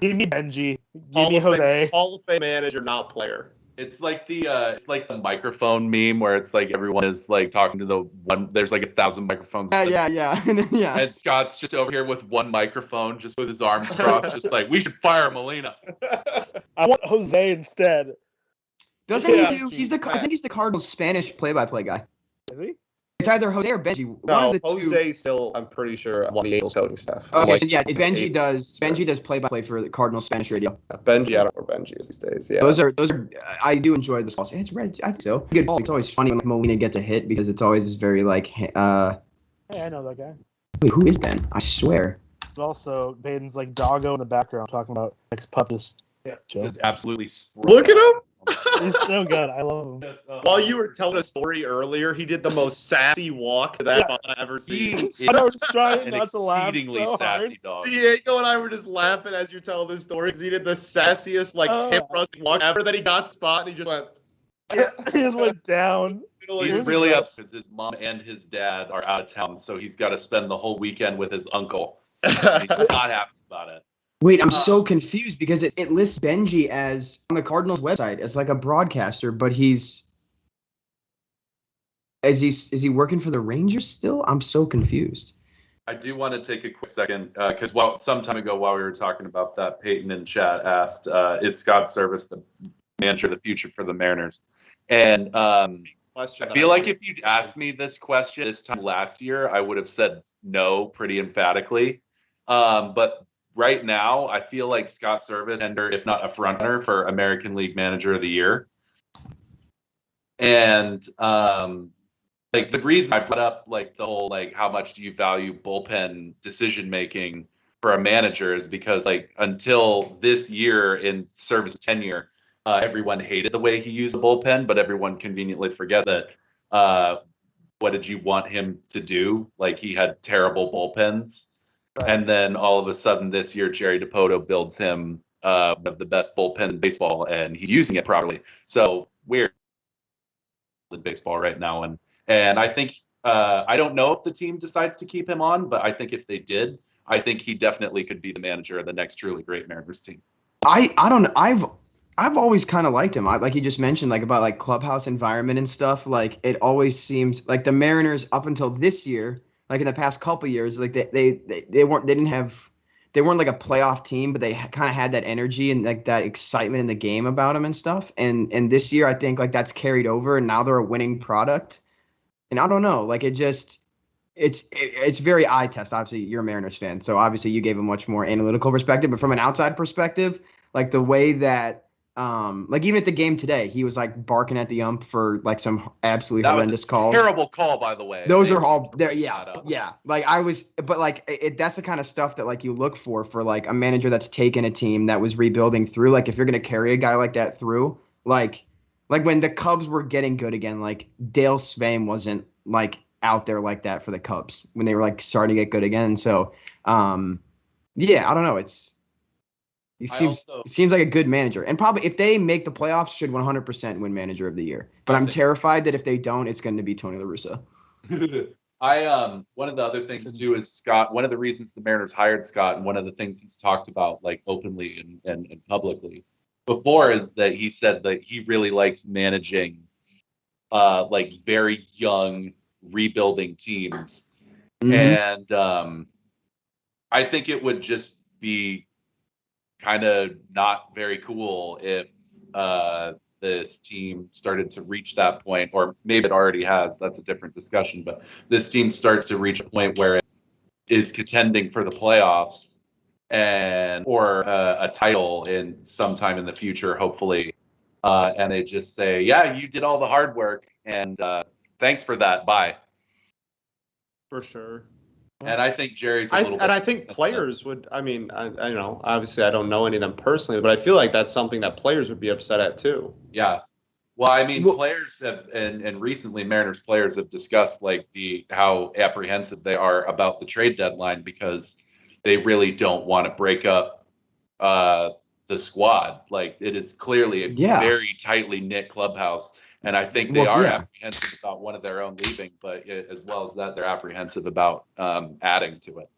Give me Benji. Give me Jose.
Hall of Fame manager, not player.
It's like the microphone meme where it's like everyone is like talking to the one. There's like 1,000 microphones.
Yeah.
And Scott's just over here with one microphone, just with his arms crossed, just like we should fire Molina.
I want Jose instead.
Doesn't he do? I think he's the Cardinals' Spanish play-by-play guy.
Is he?
It's either Jose or Benji.
No, Jose still, I'm pretty sure, on the Angels coaching staff.
Okay, so yeah, Benji does play-by-play for the Cardinals Spanish radio.
Benji, I don't know where Benji is these days. Yeah,
those are. I do enjoy this. It's red. I think so. Good ball. It's always funny when Molina gets a hit because it's always very like. Hey,
I know that guy.
Wait, who is Ben? I swear.
But also, Baden's like doggo in the background talking about next pup just
absolutely.
Look at him.
He's so good. I love him.
While you were telling a story earlier, he did the most sassy walk that I've ever seen.
I was trying not to laugh.
Exceedingly
so
sassy dog.
Diego and I were just laughing as you're telling this story because he did the sassiest hip thrusting walk ever. That he got spot and he just went.
He just went down.
He's really upset because his mom and his dad are out of town, so he's got to spend the whole weekend with his uncle. He's not happy about it.
Wait, I'm so confused because it lists Benji as on the Cardinals website as like a broadcaster, but is he working for the Rangers still? I'm so confused.
I do want to take a quick second because some time ago while we were talking about that, Peyton in chat asked, "Is Scott Service the manager of the future for the Mariners?" And I feel like if you'd asked me this question this time last year, I would have said no pretty emphatically. But right now, I feel like Scott Service, if not a frontrunner for American League Manager of the Year. And like the reason I brought up like the whole like how much do you value bullpen decision making for a manager is because like until this year in Service tenure, everyone hated the way he used the bullpen, but everyone conveniently forget that what did you want him to do? Like he had terrible bullpens. Right. And then all of a sudden this year, Jerry Dipoto builds him one of the best bullpen in baseball, and he's using it properly. So we're in baseball right now. And I think, I don't know if the team decides to keep him on, but I think if they did, I think he definitely could be the manager of the next truly great Mariners team.
I don't know. I've always kind of liked him. Like you just mentioned, like about like clubhouse environment and stuff. Like it always seems like the Mariners up until this year, like in the past couple years, like they weren't like a playoff team, but they kind of had that energy and like that excitement in the game about them and stuff. And this year, I think like that's carried over, and now they're a winning product. And I don't know, like it's very eye test. Obviously, you're a Mariners fan, so obviously you gave a much more analytical perspective. But from an outside perspective, like the way that, like even at the game today, he was like barking at the ump for like some absolutely horrendous calls.
Terrible call, by the way.
Those are all there. Yeah. Like but like that's the kind of stuff that like you look for like a manager that's taken a team that was rebuilding through. Like if you're gonna carry a guy like that through, like when the Cubs were getting good again, like Dale Sveum wasn't like out there like that for the Cubs when they were like starting to get good again. So, yeah, I don't know. It seems like a good manager, and probably if they make the playoffs, should 100% win Manager of the Year. But I'm terrified that if they don't, it's going to be Tony La Russa.
One of the other things too is Scott. One of the reasons the Mariners hired Scott, and one of the things he's talked about like openly and publicly before, is that he said that he really likes managing like very young rebuilding teams. Mm-hmm. And I think it would just be kind of not very cool if this team started to reach that point, or maybe it already has, that's a different discussion, but this team starts to reach a point where it is contending for the playoffs or a title in sometime in the future, hopefully. And they just say, yeah, you did all the hard work, and thanks for that. Bye.
For sure.
And I think Jerry's I
think players would, I mean, I know, obviously I don't know any of them personally, but I feel like that's something that players would be upset at too.
Yeah. Well, I mean, players have, and recently Mariners players have discussed like how apprehensive they are about the trade deadline, because they really don't want to break up the squad. Like it is clearly a very tightly knit clubhouse. And I think they are apprehensive about one of their own leaving, but as well as that, they're apprehensive about adding to it.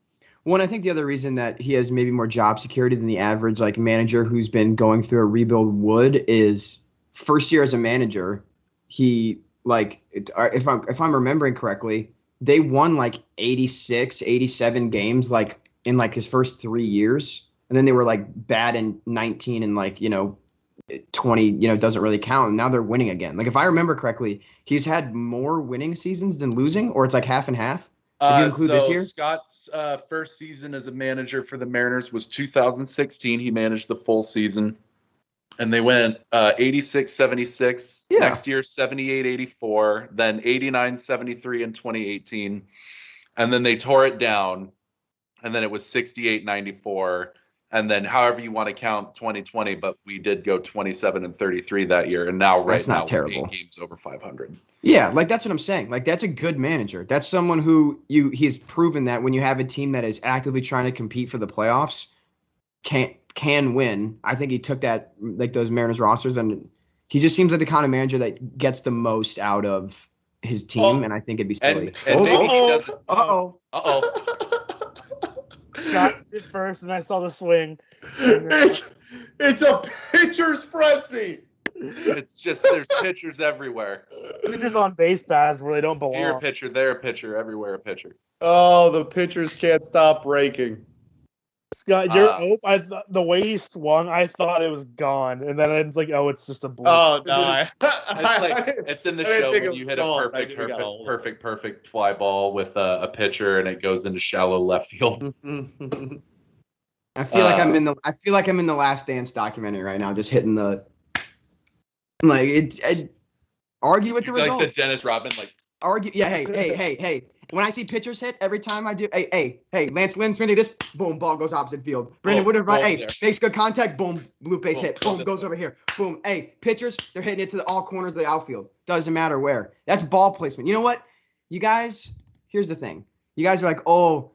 Well, and I think the other reason that he has maybe more job security than the average like manager who's been going through a rebuild would is first year as a manager. He like if I'm remembering correctly, they won like 86, 87 games like in like his first 3 years, and then they were like bad in 19 and like 20 doesn't really count, and now they're winning again. Like if I remember correctly, he's had more winning seasons than losing, or it's like half and half if you include this year.
Scott's first season as a manager for the Mariners was 2016. He managed the full season, and they went 86-76 next year, 78-84, then 89-73 in 2018, and then they tore it down, and then it was 68-94. And then however you want to count 2020, but we did go 27-33 that year. And now
that's not terrible.
8 games over 500.
Yeah, like that's what I'm saying. Like that's a good manager. That's someone who he's proven that when you have a team that is actively trying to compete for the playoffs, can win. I think he took that, like those Mariners rosters, and he just seems like the kind of manager that gets the most out of his team. And I think it'd be silly.
And maybe he doesn't.
Scott did first, and I saw the swing.
It's a pitcher's frenzy.
It's just there's pitchers everywhere.
Pitchers on base paths where they don't belong.
Here a pitcher, there a pitcher, everywhere a pitcher.
Oh, the pitchers can't stop breaking.
Scott, your I thought the way he swung, I thought it was gone, and then it's like, oh, it's just a blue.
Oh no!
It's in the show when you hit a perfect fly ball with a pitcher and it goes into shallow left field.
I feel like I'm in the Last Dance documentary right now, just hitting the argue with the results.
Like the Dennis Rodman,
argue. Yeah. Hey. When I see pitchers hit, every time I do, hey, Lance Lynn's gonna do this, boom, ball goes opposite field. Brandon Woodard, makes good contact, boom, blue base hit, boom, goes over here, boom. Hey, pitchers, they're hitting it to all corners of the outfield. Doesn't matter where. That's ball placement. You know what? You guys, here's the thing. You guys are like, oh.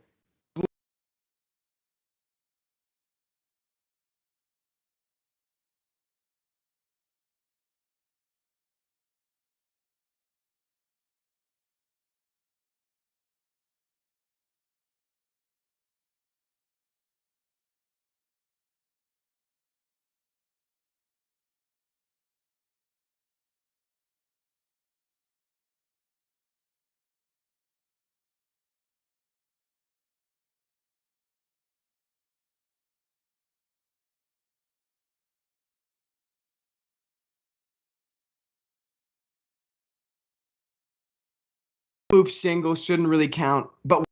Loop single shouldn't really count, but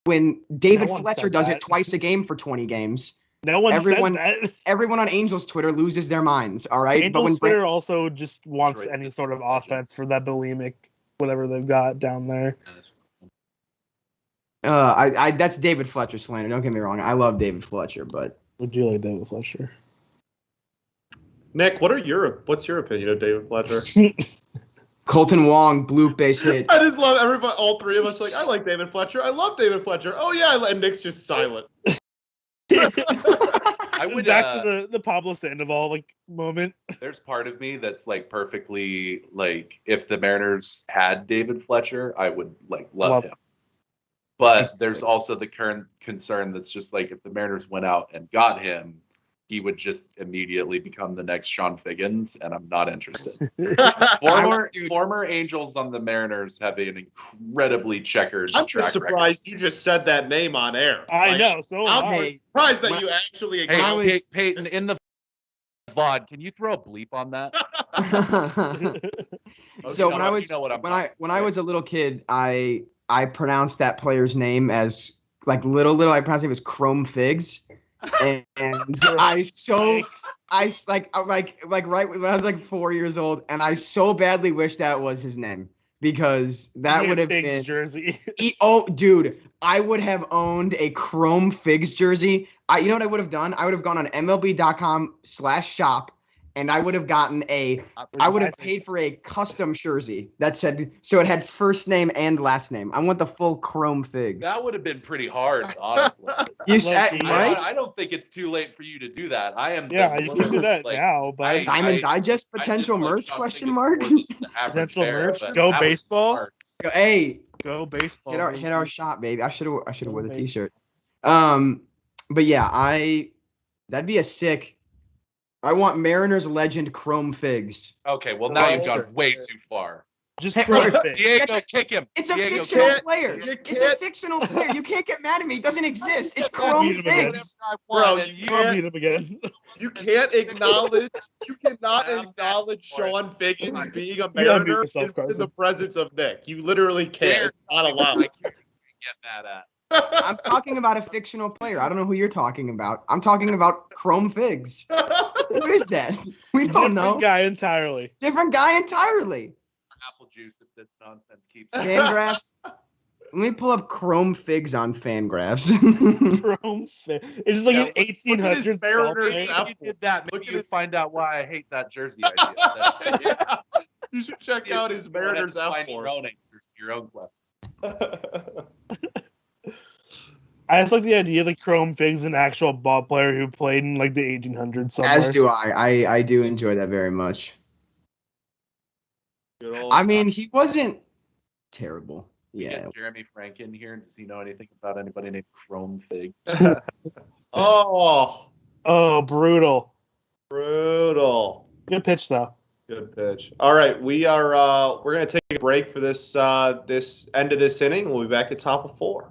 when David Fletcher does it twice a game for 20 games, everyone on Angels Twitter loses their minds. All right,
Angels Twitter also just wants any sort of offense for that bulimic, whatever they've got down there.
That's David Fletcher slander. Don't get me wrong. I love David Fletcher, but
would you like David Fletcher?
Nick, what's your opinion of David Fletcher?
Colton Wong, blue base hit.
I just love everybody, all three of us, like, I like David Fletcher. I love David Fletcher. Oh, yeah. And Nick's just silent.
I would
back to the Pablo Sandoval moment.
There's part of me that's perfectly if the Mariners had David Fletcher, I would love him. But there's also the current concern that's just if the Mariners went out and got him, he would just immediately become the next Sean Figgins, and I'm not interested. Former Angels on the Mariners have an incredibly checkered
I'm just surprised you just said that name on air.
I know. So
I'm surprised that you actually acknowledged.
Hey, Peyton, in the VOD, can you throw a bleep on that?
So when I was a little kid, I pronounced that player's name as little. I pronounced it as Chrome Figs. And right when I was 4 years old, and I so badly wish that was his name, because that would have been
jersey.
Dude, I would have owned a Chrome Figs jersey. You know what I would have done? I would have gone on MLB.com/shop, and I would have gotten I would have paid for a custom jersey that said, so it had first name and last name. I want the full Chrome Figs.
That would have been pretty hard, honestly.
You said, right?
I don't think it's too late for you to do that. I am.
Yeah, you can do that now. But
Diamond Digest potential merch? Question mark.
Potential merch. Go baseball.
Go
baseball.
Hit our shop, baby. I should have wore the T-shirt. But yeah, that'd be a sick. I want Mariners legend Chrome Figs.
Okay, well now you've gone way too far.
Just Chrome Figs.
Diego, kick him.
It's a fictional player. It's a fictional player. You can't get mad at me. It doesn't exist. It's Chrome Figs.
Bro,
you
can't acknowledge. You cannot acknowledge Sean Figgins being a Mariner in the presence of Nick. You literally can't. It's not allowed.
I can't get mad at.
I'm talking about a fictional player. I don't know who you're talking about. I'm talking about Chrome Figs. Who is that? We don't know. Different guy entirely.
Apple juice if this nonsense keeps.
Fangraphs. Let me pull up Chrome Figs on Fangraphs.
Chrome Figs. It's just an 1800s
Mariners.
If you did that, maybe you'd find out why I hate that jersey idea.
Yeah. You should check out his Mariners outboard.
Your own question.
I just like the idea that Chrome Figs is an actual ball player who played in the 1800s somewhere.
As do I. I do enjoy that very much. I mean, he wasn't terrible. Yeah.
Get Jeremy Frank in here. Does he know anything about anybody named Chrome Figs?
Oh,
brutal.
Brutal.
Good pitch though.
Good pitch. All right, we're gonna take a break for this this end of this inning. We'll be back at top of 4.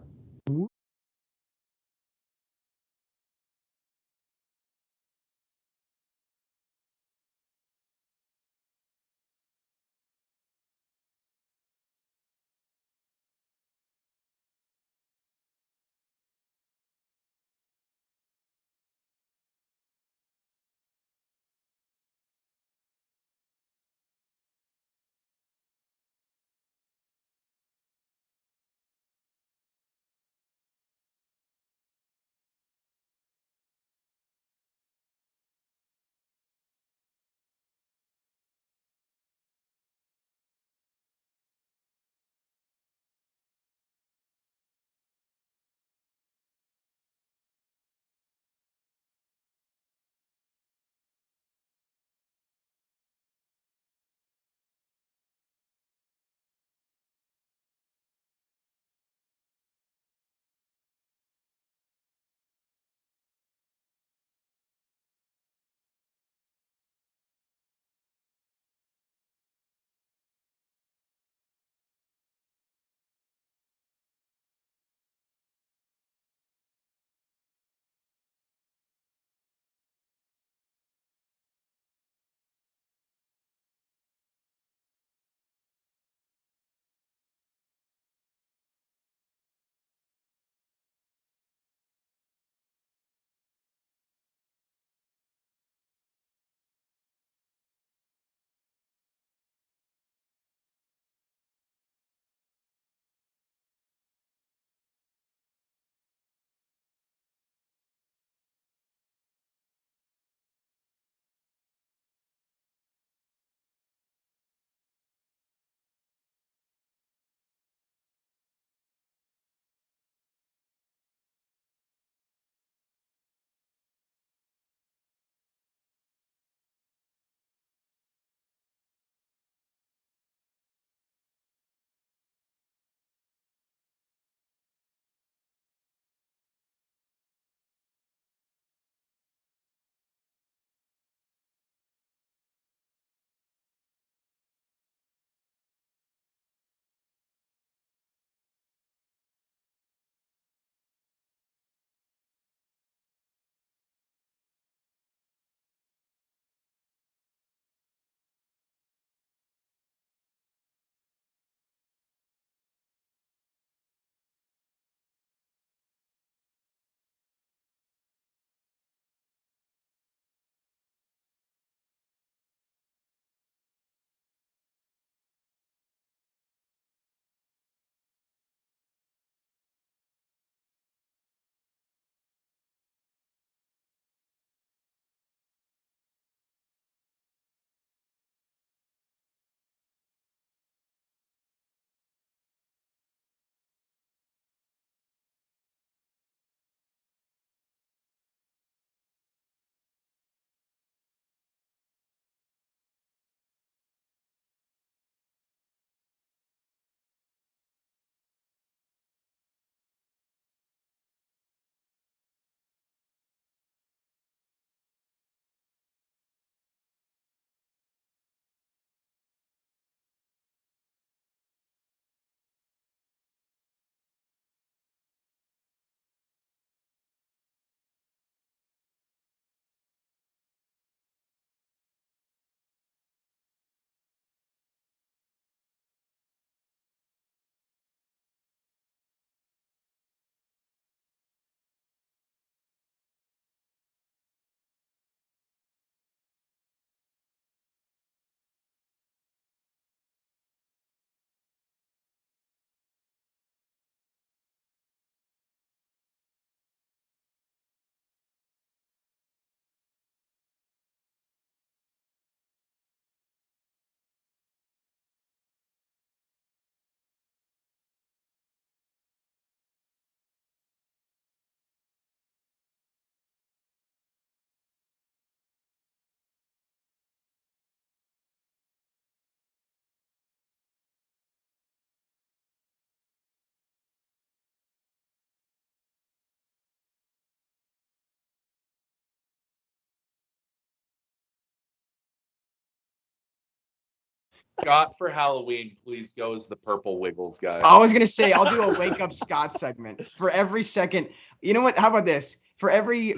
Scott for Halloween, please go as the purple Wiggles guy.
I was gonna say I'll do a wake up Scott segment for every second. You know what? How about this? For every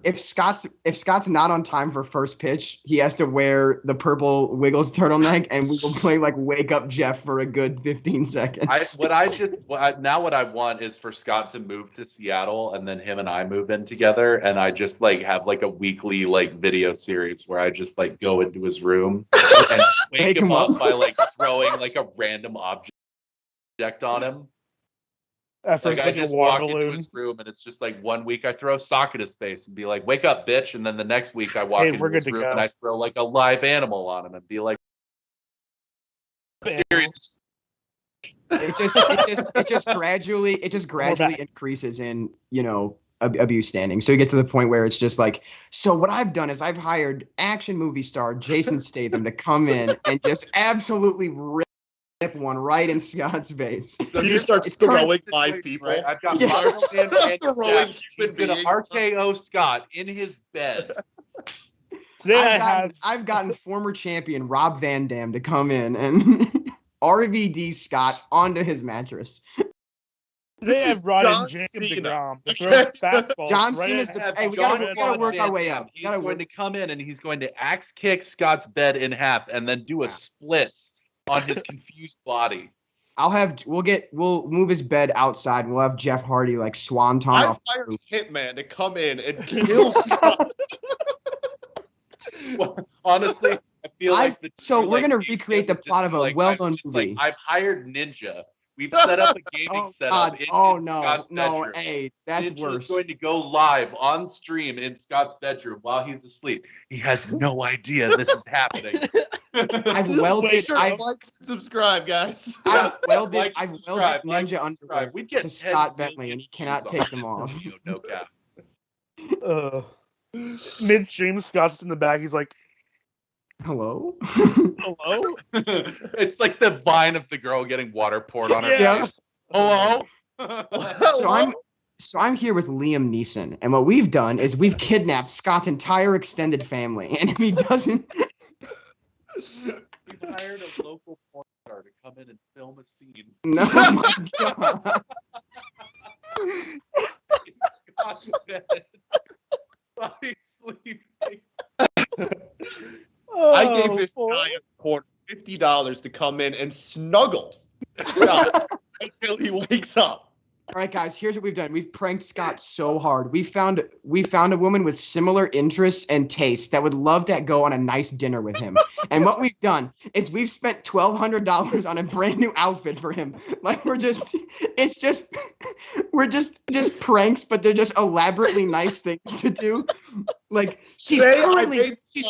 if Scott's not on time for first pitch, he has to wear the purple Wiggles turtleneck, and we will play like Wake Up Jeff for a good 15 seconds.
What I want is for Scott to move to Seattle, and then him and I move in together, and I just like have like a weekly like video series where I just like go into his room and wake him up by like throwing like a random object on him. Like I just walk into his room, and it's just like 1 week I throw a sock at his face and be like, "Wake up, bitch!" And then the next week I walk into his room and I throw like a live animal on him and be like, "Serious."
It just gradually increases in abuse standing. So you get to the point where it's just like, so what I've done is I've hired action movie star Jason Statham to come in and just absolutely rip one right in Scott's face.
So you start throwing 5 people.
Right? I've got Marshall and he's gonna RKO Scott in his bed.
Today I've gotten former champion Rob Van Dam to come in and RVD Scott onto his mattress.
Today I've brought in Jacob DeGrom to throw fastballs.
John Cena's hey, we gotta work our way up.
He's going to come in and he's going to axe kick Scott's bed in half and then do a splits on his confused body.
We'll move his bed outside and we'll have Jeff Hardy like swanton off.
I hired a hitman to come in and kill Scott.
Well, honestly, I feel like
we're gonna recreate the plot of a well-known movie.
I've hired Ninja. We've set up a gaming setup in Scott's bedroom.
Hey, that's
Ninja's
worse.
Going to go live on stream in Scott's bedroom while he's asleep. He has no idea this is happening.
I've welded.
Like and subscribe, guys.
I've welded Ninja underwear to Scott Bentley, and he cannot take them off.
No cap.
Midstream, Scott's in the back. He's like,
"Hello,
hello."
It's like the vine of the girl getting water poured on her face. Hello.
So I'm here with Liam Neeson, and what we've done is we've kidnapped Scott's entire extended family, and if he doesn't.
We've hired a local porn star to come in and film a scene.
No, my God.
Gosh, while he's sleeping.
I gave this guy a court $50 to come in and snuggle Scott until he wakes up.
All right, guys, here's what we've done. We've pranked Scott so hard. We found a woman with similar interests and tastes that would love to go on a nice dinner with him. And what we've done is we've spent $1,200 on a brand new outfit for him. Like we're just pranks, but they're just elaborately nice things to do. Like she's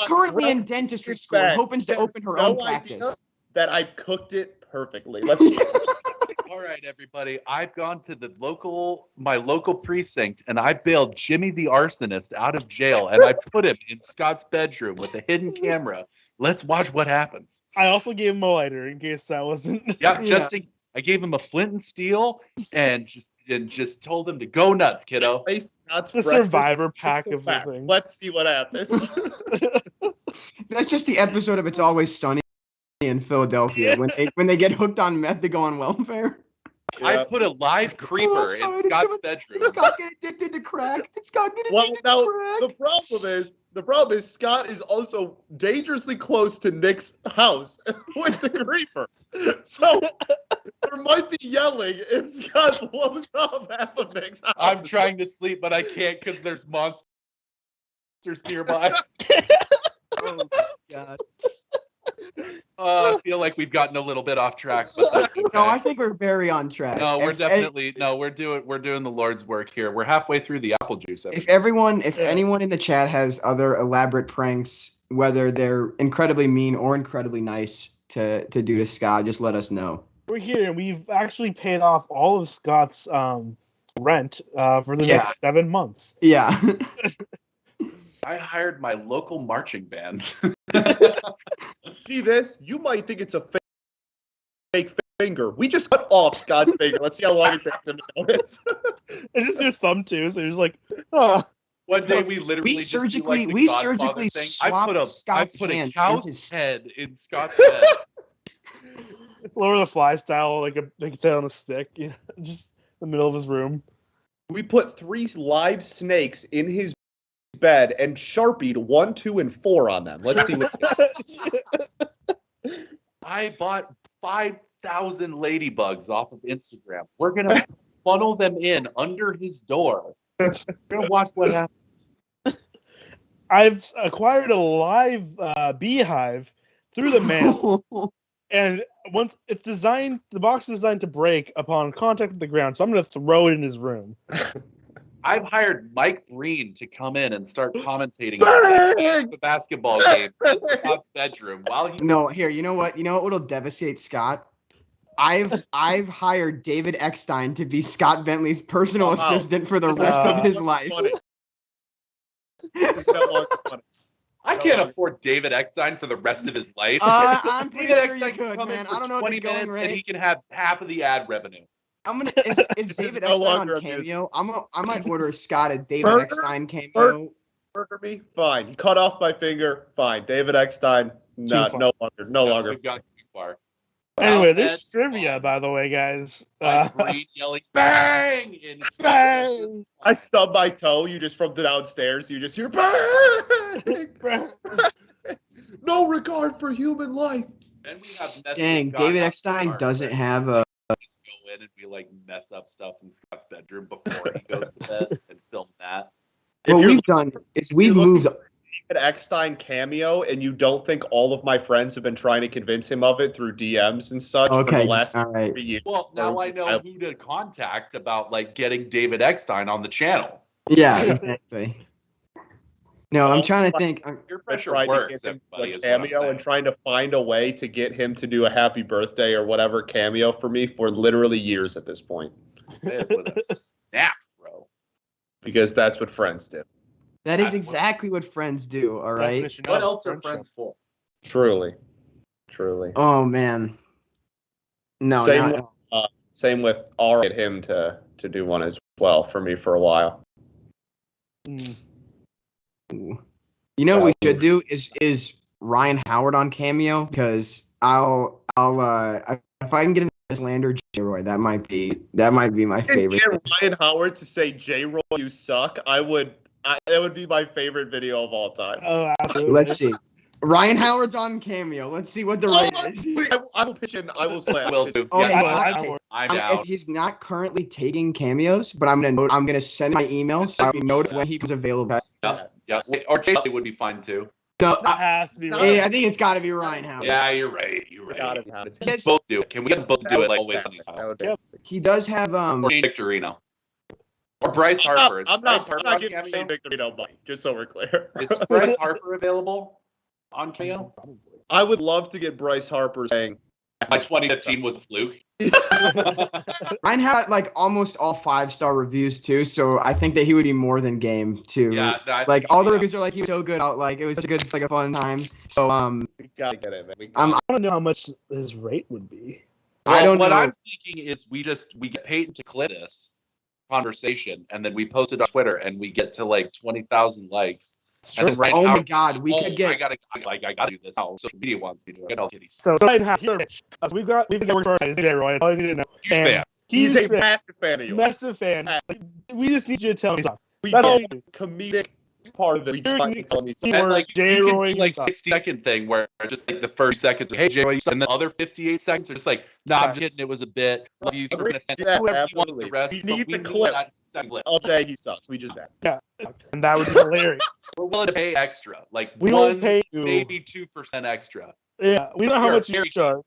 currently in dentistry school, hoping to open her own practice.
That I cooked it perfectly.
All right, everybody. I've gone to my local precinct, and I bailed Jimmy the arsonist out of jail, and I put him in Scott's bedroom with a hidden camera. Let's watch what happens.
I also gave him a lighter in case that wasn't.
Yeah, I gave him a flint and steel, and just told him to go nuts, kiddo.
The survivor pack of the thing.
Let's see what happens.
That's just the episode of It's Always Sunny in Philadelphia when they get hooked on meth, they go on welfare.
I put a live creeper in Scott's bedroom.
Did Scott get addicted to crack?
The problem is Scott is also dangerously close to Nick's house with the creeper. So there might be yelling if Scott blows up half of Nick's house.
I'm trying to sleep, but I can't because there's monsters nearby.
Oh my God.
I feel like we've gotten a little bit off track. But okay.
No, I think we're very on track.
No, we're doing the Lord's work here. We're halfway through the apple juice episode.
If anyone in the chat has other elaborate pranks, whether they're incredibly mean or incredibly nice to do to Scott, just let us know.
We're here. We've actually paid off all of Scott's rent for the next 7 months.
Yeah.
I hired my local marching band.
See this? You might think it's a fake finger. We just cut off Scott's finger. Let's see how long it takes him to notice.
And just your thumb too. So you're just like, oh.
One day we
surgically swapped Scott's
I put a
hand
cow's head in Scott's head.
Lord of the Fly style, like a set on a stick, just in the middle of his room.
We put 3 live snakes in his bed and Sharpied 1, 2, and 4 on them. Let's see what.
I bought 5,000 ladybugs off of Instagram. We're gonna funnel them in under his door. We're gonna watch what happens.
I've acquired a live beehive through the mail, and once it's designed, the box is designed to break upon contact with the ground. So I'm going to throw it in his room.
I've hired Mike Breen to come in and start commentating the basketball game in Scott's bedroom while he's
No, here, you know what? You know what will devastate Scott? I've hired David Eckstein to be Scott Bentley's personal assistant for the rest of his life.
This is no longer funny.
I can't afford David Eckstein for the rest of his life.
I'm pretty
David
sure you
Eckstein can
could,
come in
man.
for
I don't know what
20
the going
minutes
rate.
and he can have half of the ad revenue.
Is
This is
David
no
Eckstein
longer
on
a business.
Cameo? I might order Scott a David
Burger?
Eckstein cameo.
Burger me? Fine. You cut off my finger? Fine. David Eckstein? No longer.
We've gone too far.
Anyway,
Well,
this
that's
trivia,
fun.
by the way, guys.
Mike Breen yelling "bang" in
Bang!
I stubbed my toe. You just from the downstairs. You just hear bang. No regard for human life.
Then we have messed
Dang,
with Scott
David
after
Eckstein
dark,
doesn't
where
have
we
a.
just go in and we like mess up stuff in Scott's bedroom before he goes to bed and film that.
If
What
you're
we've done is we've
looking
moved.
David Eckstein cameo, and you don't think all of my friends have been trying to convince him of it through DMs and such for the
Okay,
last
all right.
3 years.
Well, now I know who to contact about like getting David Eckstein on the channel.
Yeah, exactly. No, I'm
Well,
trying to think.
Your pressure
trying to
works,
get him to
everybody.
a
Is what I'm
cameo
saying.
and trying to find a way to get him to do a happy birthday or whatever cameo for me for literally years at this point,
It's with a snap, bro.
because that's what friends do.
That is exactly what friends do. All right.
Definition
What
of
else are
friendship.
friends for?
Truly.
Oh man. No,
Same
not,
Same with R. Get him to do one as well for me for a while.
Mm.
you know what we should do is Ryan Howard on Cameo, because I'll if I can get into slander J-Roy, that might be my
And
favorite.
get Ryan Howard to say J-Roy, you suck. That would be my favorite video of all time.
Oh, absolutely.
Let's see. Ryan Howard's on Cameo. Let's see what the rate is.
I will pitch in. I will slam.
Will do.
Oh,
Yeah,
hey,
I'm out.
He's not currently taking cameos, but I'm gonna send my email so I know when he was available.
Yeah. Or Jay would be fine too.
No,
That has to be
It's not-
right.
I think it's got to be Ryan Howard.
Yeah, you're right.
Gotta have it.
Yes.
Both do it. Can we get both do it like always sunny
That
style?
would be-
Yep.
He does have
Or Shane Victorino. Or Bryce Harper. Is
I'm
Bryce
not
Harper on
giving
Cameo?
Shane Victorino money, just so we're clear.
Is Bryce Harper available on Cameo?
I would love to get Bryce Harper saying,
My 2015 was a fluke.
Ryan had like almost all 5-star reviews too, so I think that he would be more than game too.
Yeah, no, I
Like
think
all the
yeah.
reviews are like he was so good out, like it was a good, like a fun time. So
we gotta get it, man.
I'm
I want to know how much his rate would be.
Well,
I don't
what
know.
I'm thinking is we get paid to clip this conversation and then we post it on Twitter and we get to like 20,000 likes.
It's
And
true.
then right
Oh
now,
my God, we could get.
I gotta do this now. Social media wants me to do it. I'll get these.
So right now, here, we've got work for J-Roy. All you need to know.
Huge
And
fan.
He's a
fan.
massive fan of yours.
Massive fan. Like, we just need you to tell me something.
We
That's all
get
we do.
comedic part of it. We
You're
try to
gonna
tell me
see
something.
And like you
J-Roy
can do like
and
60-second thing where just like the first seconds, like, hey J-Roy, and the other 58 seconds are just like, nah, I'm just kidding. It was a bit. Love you. You're gonna offend
Yeah,
whoever you want
absolutely.
the rest.
We
but
need the
need
clip.
that second clip.
All day he sucks. We just
Yeah, and that would be hilarious.
We're willing to pay extra, like
We
one,
won't pay you.
maybe 2% extra.
Yeah, we know how
Sure,
much you
very
charge.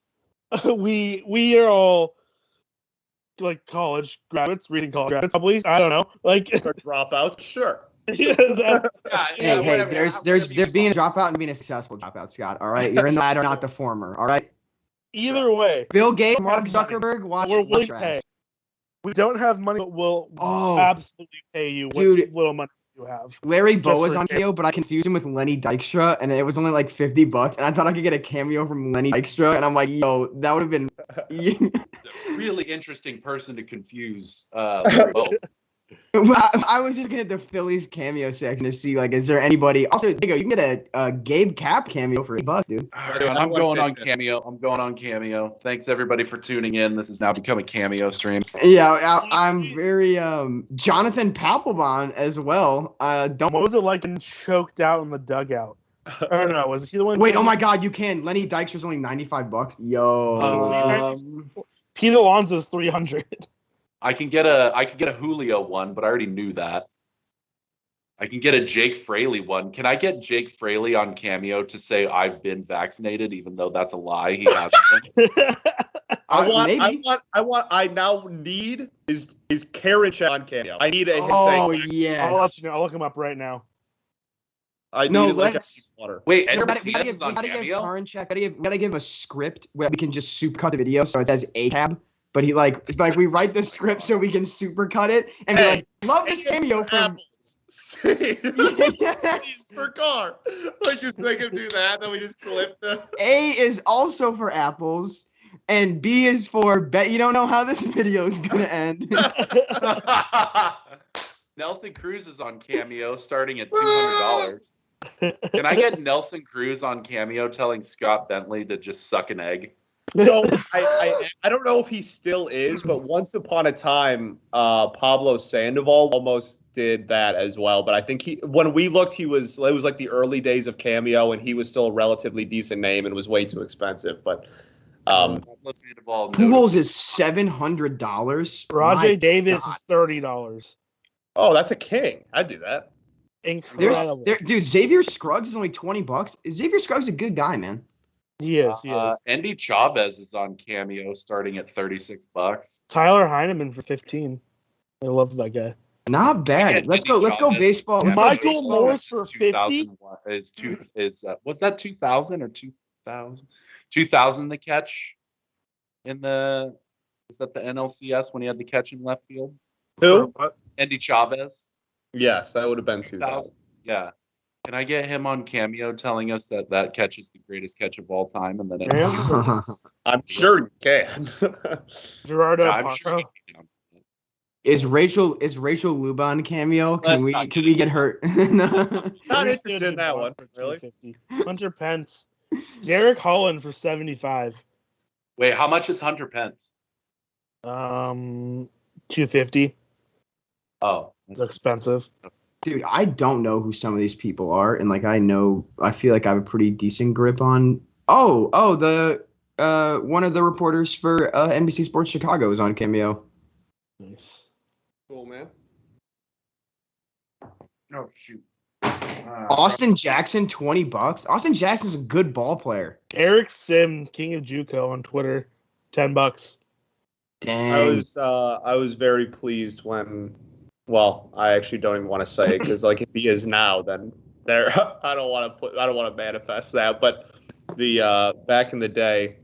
We are all like college graduates, recent college graduates, probably. I don't know. Like,
for dropouts. Sure.
yeah, that-
Yeah,
Hey,
whatever.
there's
Whatever you
being a
want.
dropout and being a successful dropout, Scott. All right, you're in the latter, not the former. All right.
either way,
Bill Gates, Mark
We have money.
Zuckerberg, watch
we're
watch
willing
your
to pay.
ass.
We don't have money, but we'll
Oh,
absolutely pay you what
Dude.
little money you have.
Larry
Just
Bow was
for
on
cameo.
cameo, but I confused him with Lenny Dykstra, and it was only like $50, and I thought I could get a cameo from Lenny Dykstra, and I'm like, yo, that would have been.
A really interesting person to confuse. Larry Bow.
I was just looking at the Phillies cameo section to see, like, is there anybody? Also, you can get a Gabe Cap cameo for $8, dude.
I'm going on Cameo. I'm going on Cameo. Thanks everybody for tuning in. This has now become a Cameo stream.
Yeah, I'm very Jonathan Papelbon as well. Don't.
What was it like and choked out in the dugout? I don't know. Was he the one?
Wait, oh my God, you can. Lenny Dykstra's only $95. Yo.
Pete Alonso's $300.
I can get a Julio one, but I already knew that. I can get a Jake Fraley one. Can I get Jake Fraley on Cameo to say I've been vaccinated, even though that's a lie? He hasn't been.
I now need is Karen Check on Cameo. I need a
Oh
saying,
yes.
I'll look him up right now.
I
No,
need like
let's-
water.
Wait,
We
Edward
gotta
Martinez
give
is on Cameo?
Karinchak, we gotta give a script where we can just super cut the video so it says ACAB. But he like we write the script so we can super cut it and be
Hey,
like, love this cameo from
Yes. For car. Like just make him do that, then we just clip the
A is also for apples, and B is for bet you don't know how this video is gonna end.
Nelson Cruz is on Cameo starting at $200. Can I get Nelson Cruz on Cameo telling Scott Bentley to just suck an egg?
So I don't know if he still is, but once upon a time, Pablo Sandoval almost did that as well. But I think when we looked, it was like the early days of Cameo, and he was still a relatively decent name and was way too expensive. But
Pablo Sandoval,
Pujols is $700.
Rajay Davis is $30.
oh, that's a king. I'd do that.
Incredible.
Dude, Xavier Scruggs is only $20. Xavier Scruggs is a good guy, man.
He is.
Andy Chavez is on Cameo starting at $36.
Tyler Heineman for 15. I love that guy.
Not bad. Let's go baseball. Let's go
Michael
baseball.
Morris for 50?
Was that 2000 or 2000? 2000 the catch in was that the NLCS when he had the catch in left field?
Who?
Andy Chavez.
Yes, that would have been 2000.
Yeah. Can I get him on Cameo telling us that catch is the greatest catch of all time? And then
I'm sure you can.
Gerardo
I'm sure
Parra.
he can.
Is Rachel Luban cameo? Can we get hurt?
Not
Chris
interested in that one.
for
Really?
250. Hunter Pence. Derek Holland for 75.
Wait, how much is Hunter Pence?
250.
Oh,
It's expensive.
Dude, I don't know who some of these people are, and I feel like I have a pretty decent grip on. The one of the reporters for NBC Sports Chicago is on Cameo.
Nice.
Cool, man.
oh shoot.
Austin Jackson, $20. Austin Jackson's a good ball player.
Eric Sim, King of JUCO on Twitter, $10.
Dang.
I was very pleased when. Well, I actually don't even want to say it because, like, if he is now, then there. I don't want to manifest that. But the back in the day,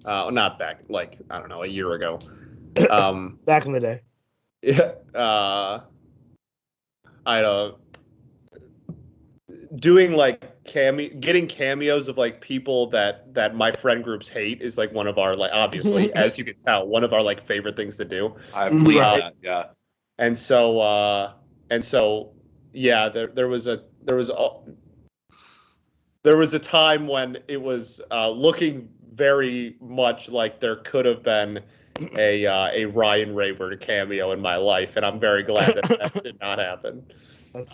not back, like I don't know, a year ago.
Back in the day.
Yeah. I don't. Doing like getting cameos of like people that my friend groups hate is like one of our like obviously as you can tell one of our like favorite things to do.
I believe
Right.
that. Yeah.
And so yeah, there was a time when it was looking very much like there could have been a Ryan Rayburn cameo in my life, and I'm very glad that did not happen.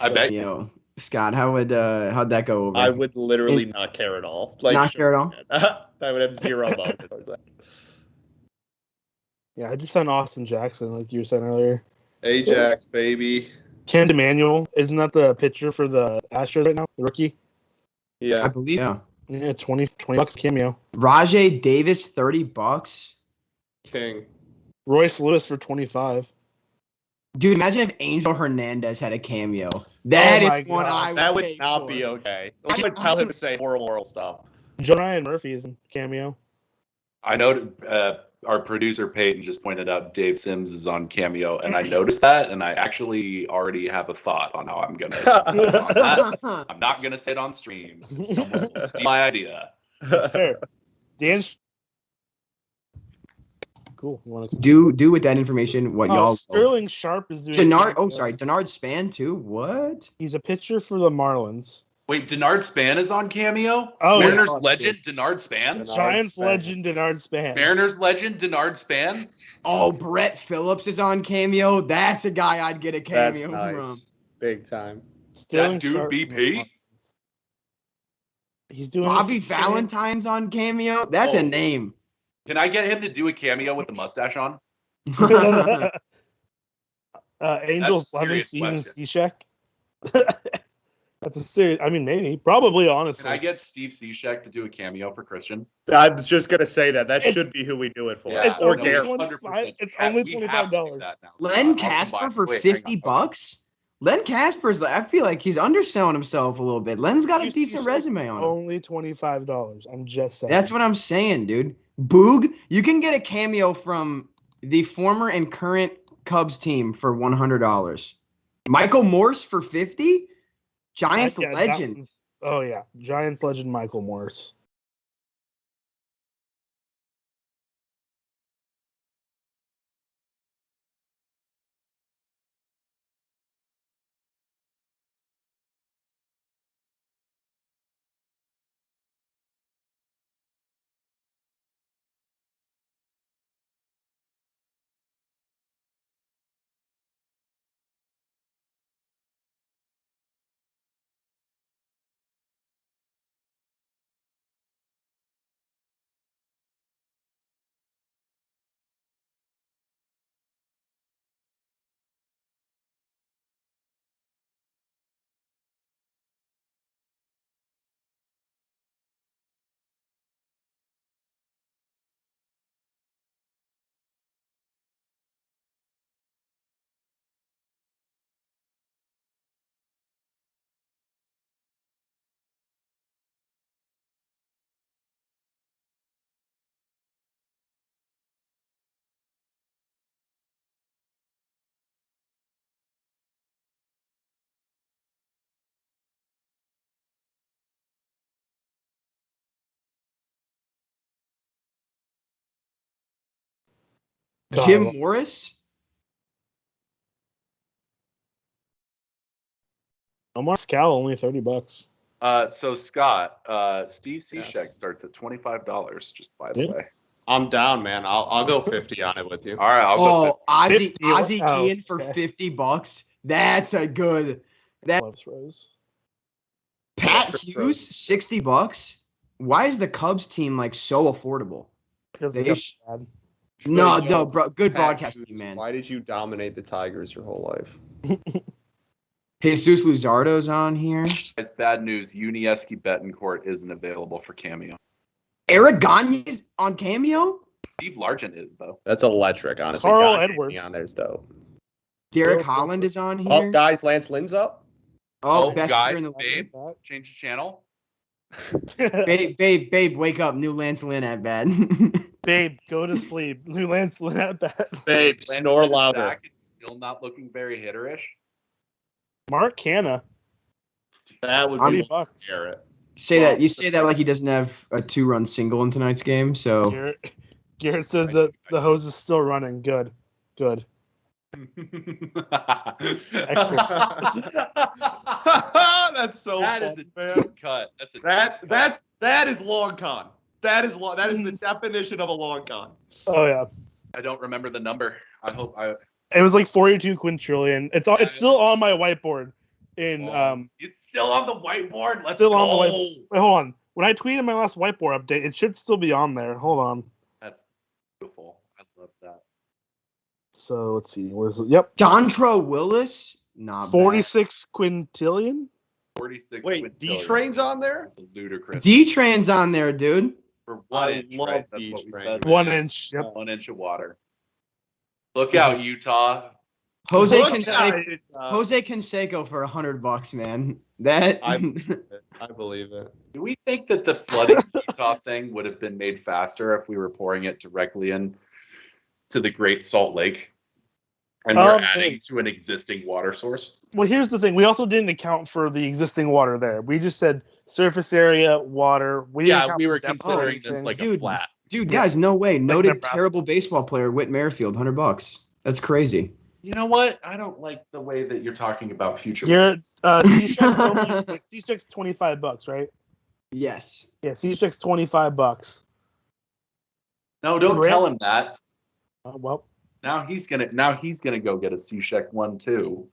I bet.
Yo, Scott, how'd that go over?
I would literally not care at all. Like,
Not care at all?
I would have zero emotion towards that.
Yeah, I just found Austin Jackson, like you were saying earlier.
Ajax, baby.
Ken Emanuel, isn't that the pitcher for the Astros right now? The rookie?
I
Yeah.
believe. Yeah.
Yeah, $20 cameo.
Rajay Davis, $30.
King.
Royce Lewis for 25.
Dude, imagine if Angel Hernandez had a cameo. That
Oh my
is one
God.
I would
That would
pay
not
for.
be okay. I would tell him to say horrible stuff.
John Ryan Murphy is in cameo.
I know our producer Peyton just pointed out Dave Sims is on Cameo, and I noticed that, and I actually already have a thought on how I'm gonna. I'm not gonna say it on stream. Someone will steal my idea.
That's fair. Dan cool. You want to
Do with that information what y'all.
Sterling Sharp is doing.
Denard Span too. What?
He's a pitcher for the Marlins.
Wait, Denard Span is on Cameo?
Oh,
Mariners
yeah.
legend, Denard Span?
Giants legend Denard Span.
Mariners legend, Denard Span?
Oh, Brett Phillips is on Cameo. That's a guy I'd get a
That's
cameo
nice.
from.
Big time.
Sterling
That dude
Sharp
BP?
He's doing
Bobby Valentine's on Cameo. That's a name.
Can I get him to do a cameo with the mustache on?
Angels
That's a
Lemon
serious
Steven
question.
Cishek. That's a serious. I mean, maybe, probably, honestly.
Can I get Steve Cishek to do a cameo for Christian?
I was just gonna say that. That
It's-
should be who we do it for.
Yeah,
It's
or
only
Garrett.
25 It's
We
only
have to do
$25.
that now.
Len
I'll
Casper
combine-
for
wait, hang on.
$50. Len Casper's. I feel like he's underselling himself a little bit. Len's got a
Steve
decent
Cishek
resume
is
on him.
Only $25. I'm just saying.
That's what I'm saying, dude. Boog, you can get a cameo from the former and current Cubs team for $100. Michael Morse for $50. Giants
Yeah, that
legend.
one's- Oh yeah, Giants legend Michael Morse. God,
Jim Morris.
Omar Scal only $30.
So Scott, Steve
Yes.
Cishek starts at $25. Just by the
Yeah.
way.
I'm down, man. I'll go 50 on it with you.
All right, I'll go.
Oh, Ozzy
50.
Ozzy
Oh,
Guillen for
okay.
$50. That's a good.
Loves Rose.
Pat
Chris
Hughes,
Rose.
$60. Why is the Cubs team like so affordable?
Because
They
they got
sh-
bad.
No,
Yo,
no, bro. Good
Pat
broadcasting,
Hughes,
man.
Why did you dominate the Tigers your whole life?
Jesus Luzardo's on here.
It's bad news. Unieski Betancourt isn't available for cameo.
Eric Gagne's on Cameo.
Steve Largent is though.
That's electric, honestly.
Carl
God,
Edwards.
on there's dope.
Derek
Bill
Holland is on
Oh,
here.
guys, Lance Lynn's up.
Oh,
Oh,
best
guy,
year in the
babe. Change the channel.
babe, wake up! New Lance Lynn at bat.
Babe, go to sleep. New Lance Lynn at bat.
Babe,
Lance
snore
Lynn is
louder.
back and still not looking very hitterish.
Mark Hanna,
That was
$30.
Garrett.
You say that like he doesn't have a 2-run single in tonight's game. So
Garrett said that the hose is still running. Good.
That's so
That
fun,
is a
man.
deep cut. That's a deep cut.
That is long con. That is the definition of a long con.
Oh yeah,
I don't remember the number. I hope I.
it was like 42 quintillion. It's still on my whiteboard.
It's still on the whiteboard. Let's
Still
go.
on the whiteboard. Wait, hold on. When I tweeted my last whiteboard update, it should still be on there. Hold on.
That's beautiful. I love that.
So let's see. Where's it? Yep,
Dontre Willis, not
46 quintillion.
46.
Wait,
quintillion.
D-Train's on there?
That's ludicrous.
D-Train's on there, dude.
For 1
I
inch,
love
right? That's what we
D-Train.
said.
1 inch. Yep.
1 inch of water. Look out, Utah.
Jose
Look
Canseco.
at it,
Jose Canseco for $100, man. That
I believe it.
Do we think that the flooding Utah thing would have been made faster if we were pouring it directly in to the Great Salt Lake? And we're adding to an existing water source?
Well, here's the thing. We also didn't account for the existing water there. We just said surface area, water. We didn't
Yeah,
account
we
for
were
depth or
considering this
anything.
like a
Dude,
flat.
Dude,
Yeah.
guys, no way. Noted
Nebraska.
terrible baseball player, Whit Merrifield, $100. That's crazy.
You know what? I don't like the way that you're talking about future.
Garrett, C-check's $25, right?
Yes.
Yeah, C-check's $25.
No, don't
Grant-
tell him that.
Well,
Now he's gonna go get a C-check one too.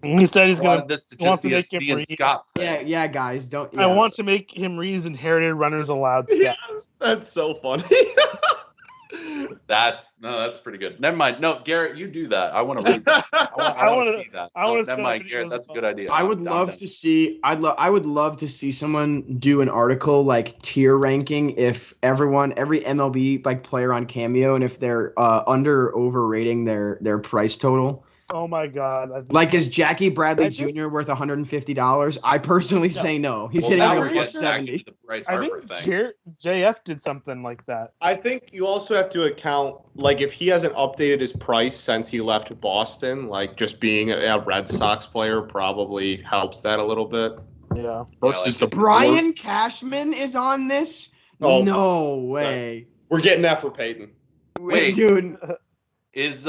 he said he's
I
gonna.
wanted this to
wants
just
to
be a
make him
me and
read.
Scott
Yeah,
thing.
yeah, guys, don't.
I
Yeah.
want to make him read his inherited runners allowed stats.
Yes, that's so funny.
That's pretty good. Never mind. No, Garrett, you do that. I want to read that. I want to see that.
I wanna see
never
that
mind,
video
Garrett.
as
That's a
well.
good idea.
I would love to see. I would love to see someone do an article like tier ranking if every MLB like player on Cameo and if they're under or overrating their price total.
Oh my god!
Like, is Jackie Bradley
I think-
Jr. worth $150? I personally say no. He's
Well,
hitting
now
like
we're
a
getting
buck
back
70.
into the Bryce
I
Harper
think
thing.
JF did something like that.
I think you also have to account, like, if he hasn't updated his price since he left Boston, like, just being a Red Sox player probably helps that a little bit.
Yeah.
Versus
like
the
Brian
Brewers.
Cashman is on this?
Oh.
No way.
We're getting that for Peyton.
Wait.
Dude.
Is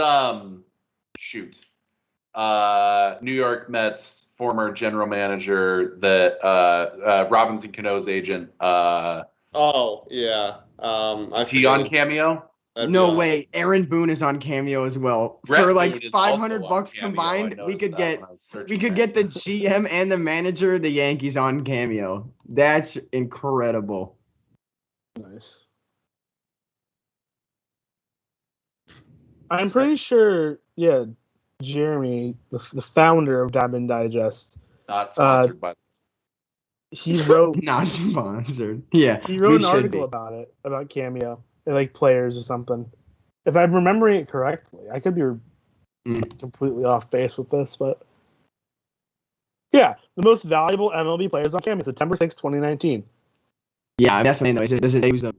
New York Mets former general manager that Robinson Cano's agent.
Oh, yeah.
Is he on Cameo?
No way. Aaron Boone is on Cameo as well.
Brett
For like
Boone is also
$500
on Cameo.
combined,
I
we
noticed
could
that
get
when I was searching
we could
for
get the GM and the manager of the Yankees on Cameo. That's incredible.
Nice. I'm pretty sure, yeah, Jeremy, the founder of Diamond Digest,
Not sponsored by.
he wrote
Not sponsored. Yeah.
he wrote
we
an
should
article
be.
about it, about Cameo, like players or something. If I'm remembering it correctly, I could be completely off base with this, but yeah, the most valuable MLB players on Cameo, September 6, 2019.
Yeah, that's what I know. Does it say he was the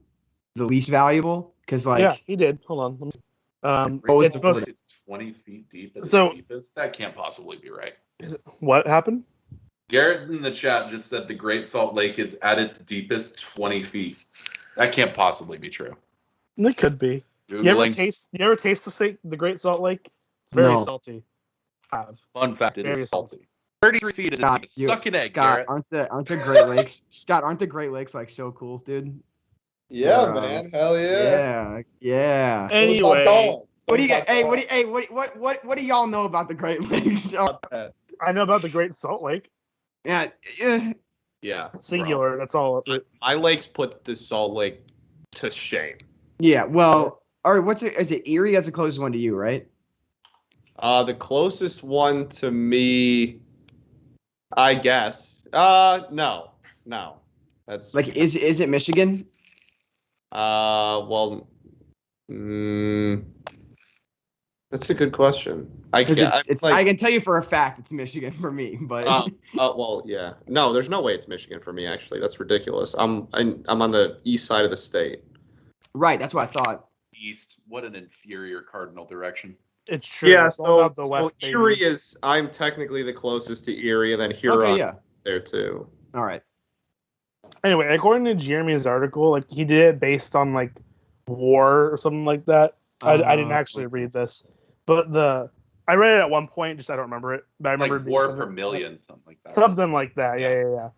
least valuable? Because like
Yeah, he did. Hold on. Let me see.
What was
It's
the
supposed
It's 20 feet deep. At
So-
the deepest. That can't possibly be right.
what happened?
Garrett in the chat just said the Great Salt Lake is at its deepest 20 feet. That can't possibly be true.
It could be. You ever
Googling.
taste the Great Salt Lake? It's very
No.
salty.
Fun fact: it
Very
is salty. 33 feet is
Scott,
deep. Suck an egg,
Scott,
Garrett.
aren't the Great Lakes? Scott, aren't the Great Lakes like so cool, dude?
Yeah,
Or,
man. Hell
Yeah, yeah.
Anyway,
What do you get? Hey, what do y'all know about the Great Lakes? Oh,
I know about the Great Salt Lake.
yeah, yeah.
Yeah.
Singular. That's all.
My lakes put the Salt Lake to shame.
Yeah, well, all right, what's it? Is it Erie? That's the closest one to you, right?
The closest one to me, I guess. No. That's
Like, is it Michigan?
well, that's a good question. I
Because
guess
it's
like,
I can tell you for a fact it's Michigan for me, but
well, yeah. No, there's no way it's Michigan for me. Actually, that's ridiculous. I'm on the east side of the state.
right, that's what I thought.
East. What an inferior cardinal direction.
It's true. It's all about the West. baby.
Erie is. I'm technically the closest to Erie, and then Huron
Okay, yeah.
there too.
All right.
Anyway, according to Jeremy's article, like he did it based on like war or something like that. I didn't actually read this, but I read it at one point. Just I don't remember it, but I remember
Like
it being
war
something-
per million, something like that.
something like that. Yeah.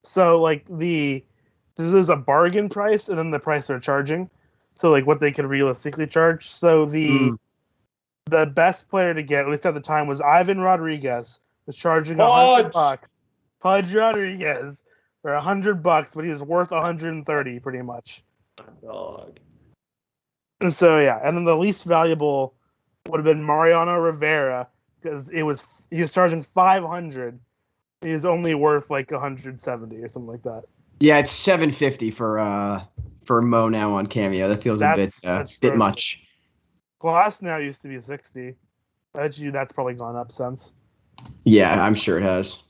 So like there's a bargain price and then the price they're charging. So like what they could realistically charge. So the best player to get, at least at the time, was Ivan Rodriguez, was charging $100. Pudge Rodriguez for $100, but he was worth 130 pretty much.
Dog.
And so yeah, and then the least valuable would have been Mariano Rivera because he was charging 500. He was only worth like 170 or something like that.
Yeah, it's $750 for Mo now on Cameo. That feels a bit much.
Glass now used to be 60. That's probably gone up since.
Yeah, I'm sure it has.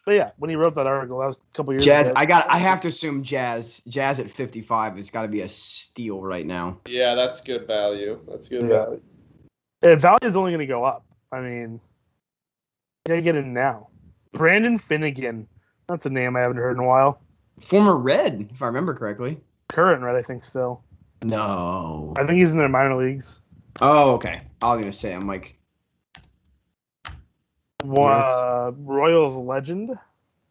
But yeah, when he wrote that article, that was a couple years
Jazz,
ago.
I have to assume Jazz at 55 has got to be a steal right now.
Yeah, that's good value. That's good
Yeah.
value.
And value is only going to go up. I mean, you gotta get in now. Brandon Finnegan. That's a name I haven't heard in a while.
Former Red, if I remember correctly.
Current, right? I think still.
No.
I think he's in their minor leagues.
Oh, okay. I was gonna say, I'm like,
Royals legend,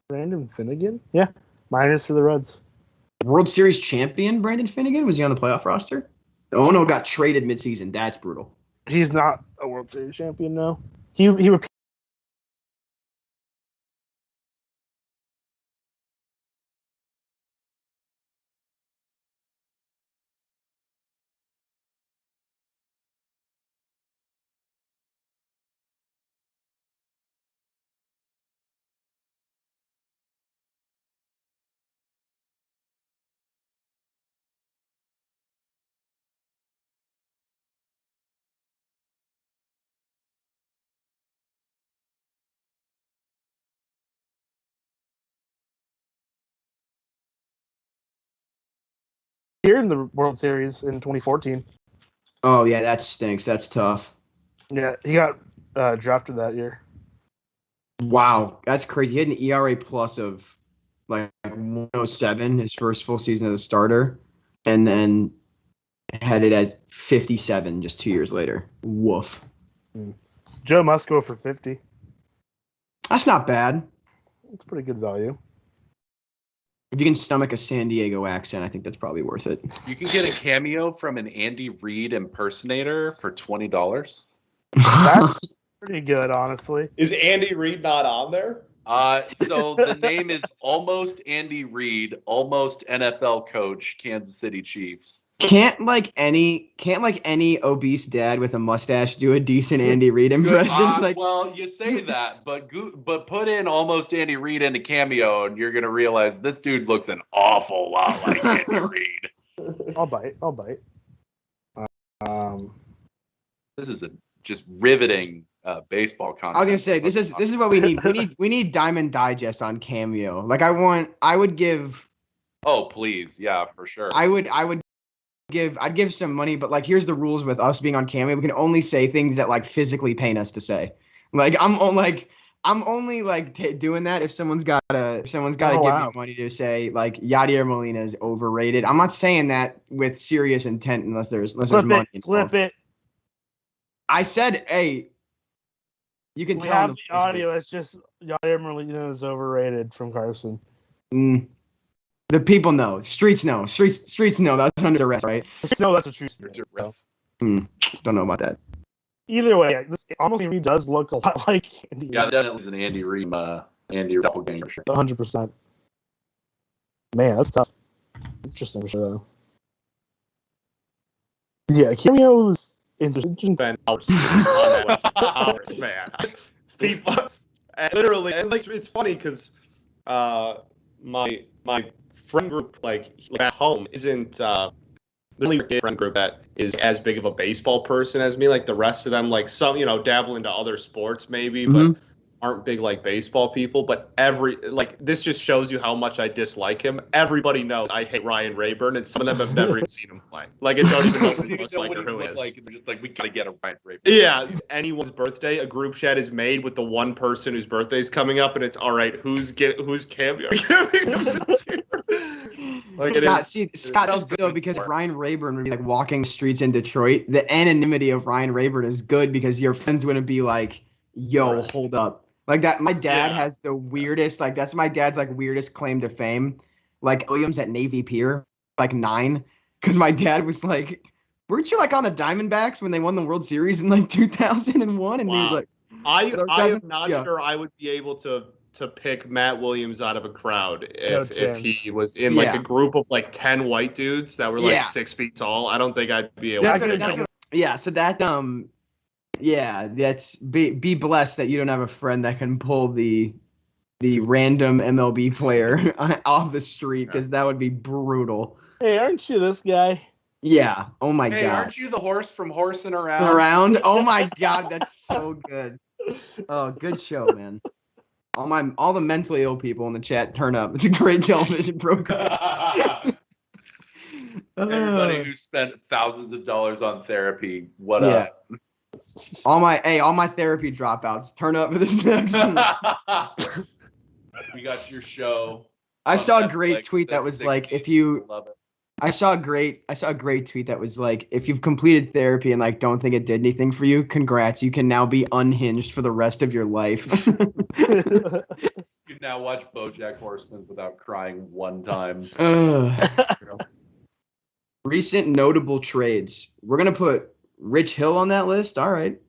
Brandon Finnegan. Yeah, minors for the Reds.
World Series champion Brandon Finnegan, was he on the playoff roster? Oh no, got traded midseason. That's brutal.
He's not a World Series champion, no. He repeated. Here in the World Series in 2014.
Oh yeah, that stinks. That's tough.
Yeah, he got drafted that year.
Wow, that's crazy. He had an ERA plus of like 107 his first full season as a starter, and then had it at 57 just 2 years later. Woof.
Joe must go for 50.
That's not bad.
It's pretty good value.
If you can stomach a San Diego accent, I think that's probably worth it.
You can get a cameo from an Andy Reid impersonator for $20.
That's pretty good, honestly.
Is Andy Reid not on there?
So the name is Almost Andy Reid, Almost NFL Coach, Kansas City Chiefs.
Can't any obese dad with a mustache do a decent Andy Reid impression?
Well, you say that, but put in Almost Andy Reid in a cameo, and you're gonna realize this dude looks an awful lot like Andy Reid.
I'll bite.
This is a just riveting baseball content.
I was gonna say this is what we need. We need Diamond Digest on Cameo. Like I would give.
Oh please, yeah, for sure.
I'd give some money, but like here's the rules with us being on Cameo. We can only say things that like physically pain us to say. Like I'm only doing that if someone's got to give me money to say like Yadier Molina is overrated. I'm not saying that with serious intent unless there's money involved.
Flip it.
I said, hey, you can
We
tell.
have the audio. It's just Yadier Molina is overrated from Carson.
The people know. Streets know. Streets know. That's under arrest, right?
No, that's a true story.
Don't know about that.
Either way, this Almost Andy Reid does look a lot like Andy.
Yeah, definitely is an Andy Reid, Andy doppelganger.
100%. Man, that's tough. Interesting for sure, though. Yeah, Cameo's interesting.
Spend hours, man.
People, and literally, and like it's funny because my friend group like at home isn't really a friend group that is as big of a baseball person as me. Like the rest of them, like some dabble into other sports maybe, but aren't big like baseball people. But this just shows you how much I dislike him. Everybody knows I hate Ryan Rayburn, and some of them have never even seen him play. Like I don't even know what he looks like or who he is.
Like they're just like we gotta get a Ryan Rayburn.
Yeah, anyone's birthday, a group chat is made with the one person whose birthday is coming up, and it's all right. Who's cameo? Like
Scott is good though because Ryan Rayburn would be like walking streets in Detroit. The anonymity of Ryan Rayburn is good because your friends wouldn't be like, "Yo, hold up." Like that, my dad has the weirdest. Like that's my dad's like weirdest claim to fame. Like Williams at Navy Pier, like 9, because my dad was like, "Weren't you like on the Diamondbacks when they won the World Series in like 2001?" And he was like,
I am not sure I would be able to pick Matt Williams out of a crowd if he was in like a group of like 10 white dudes that were like 6 feet tall. I don't think I'd be able to pick him.
So that that's be blessed that you don't have a friend that can pull the random MLB player off the street because that would be brutal.
Hey, aren't you this guy?
Yeah. Oh my god.
Hey, aren't you the horse from Horsing Around?
Oh my god, that's so good. Oh, good show, man. All the mentally ill people in the chat turn up. It's a great television program.
Everybody who spent thousands of dollars on therapy, what up?
All my therapy dropouts, turn up for this next one.
We got your show.
I saw a great tweet that was like, if you I saw a great tweet that was like, if you've completed therapy and like don't think it did anything for you, congrats. You can now be unhinged for the rest of your life.
You now watch BoJack Horseman without crying one time.
Recent notable trades. We're gonna put Rich Hill on that list. All right.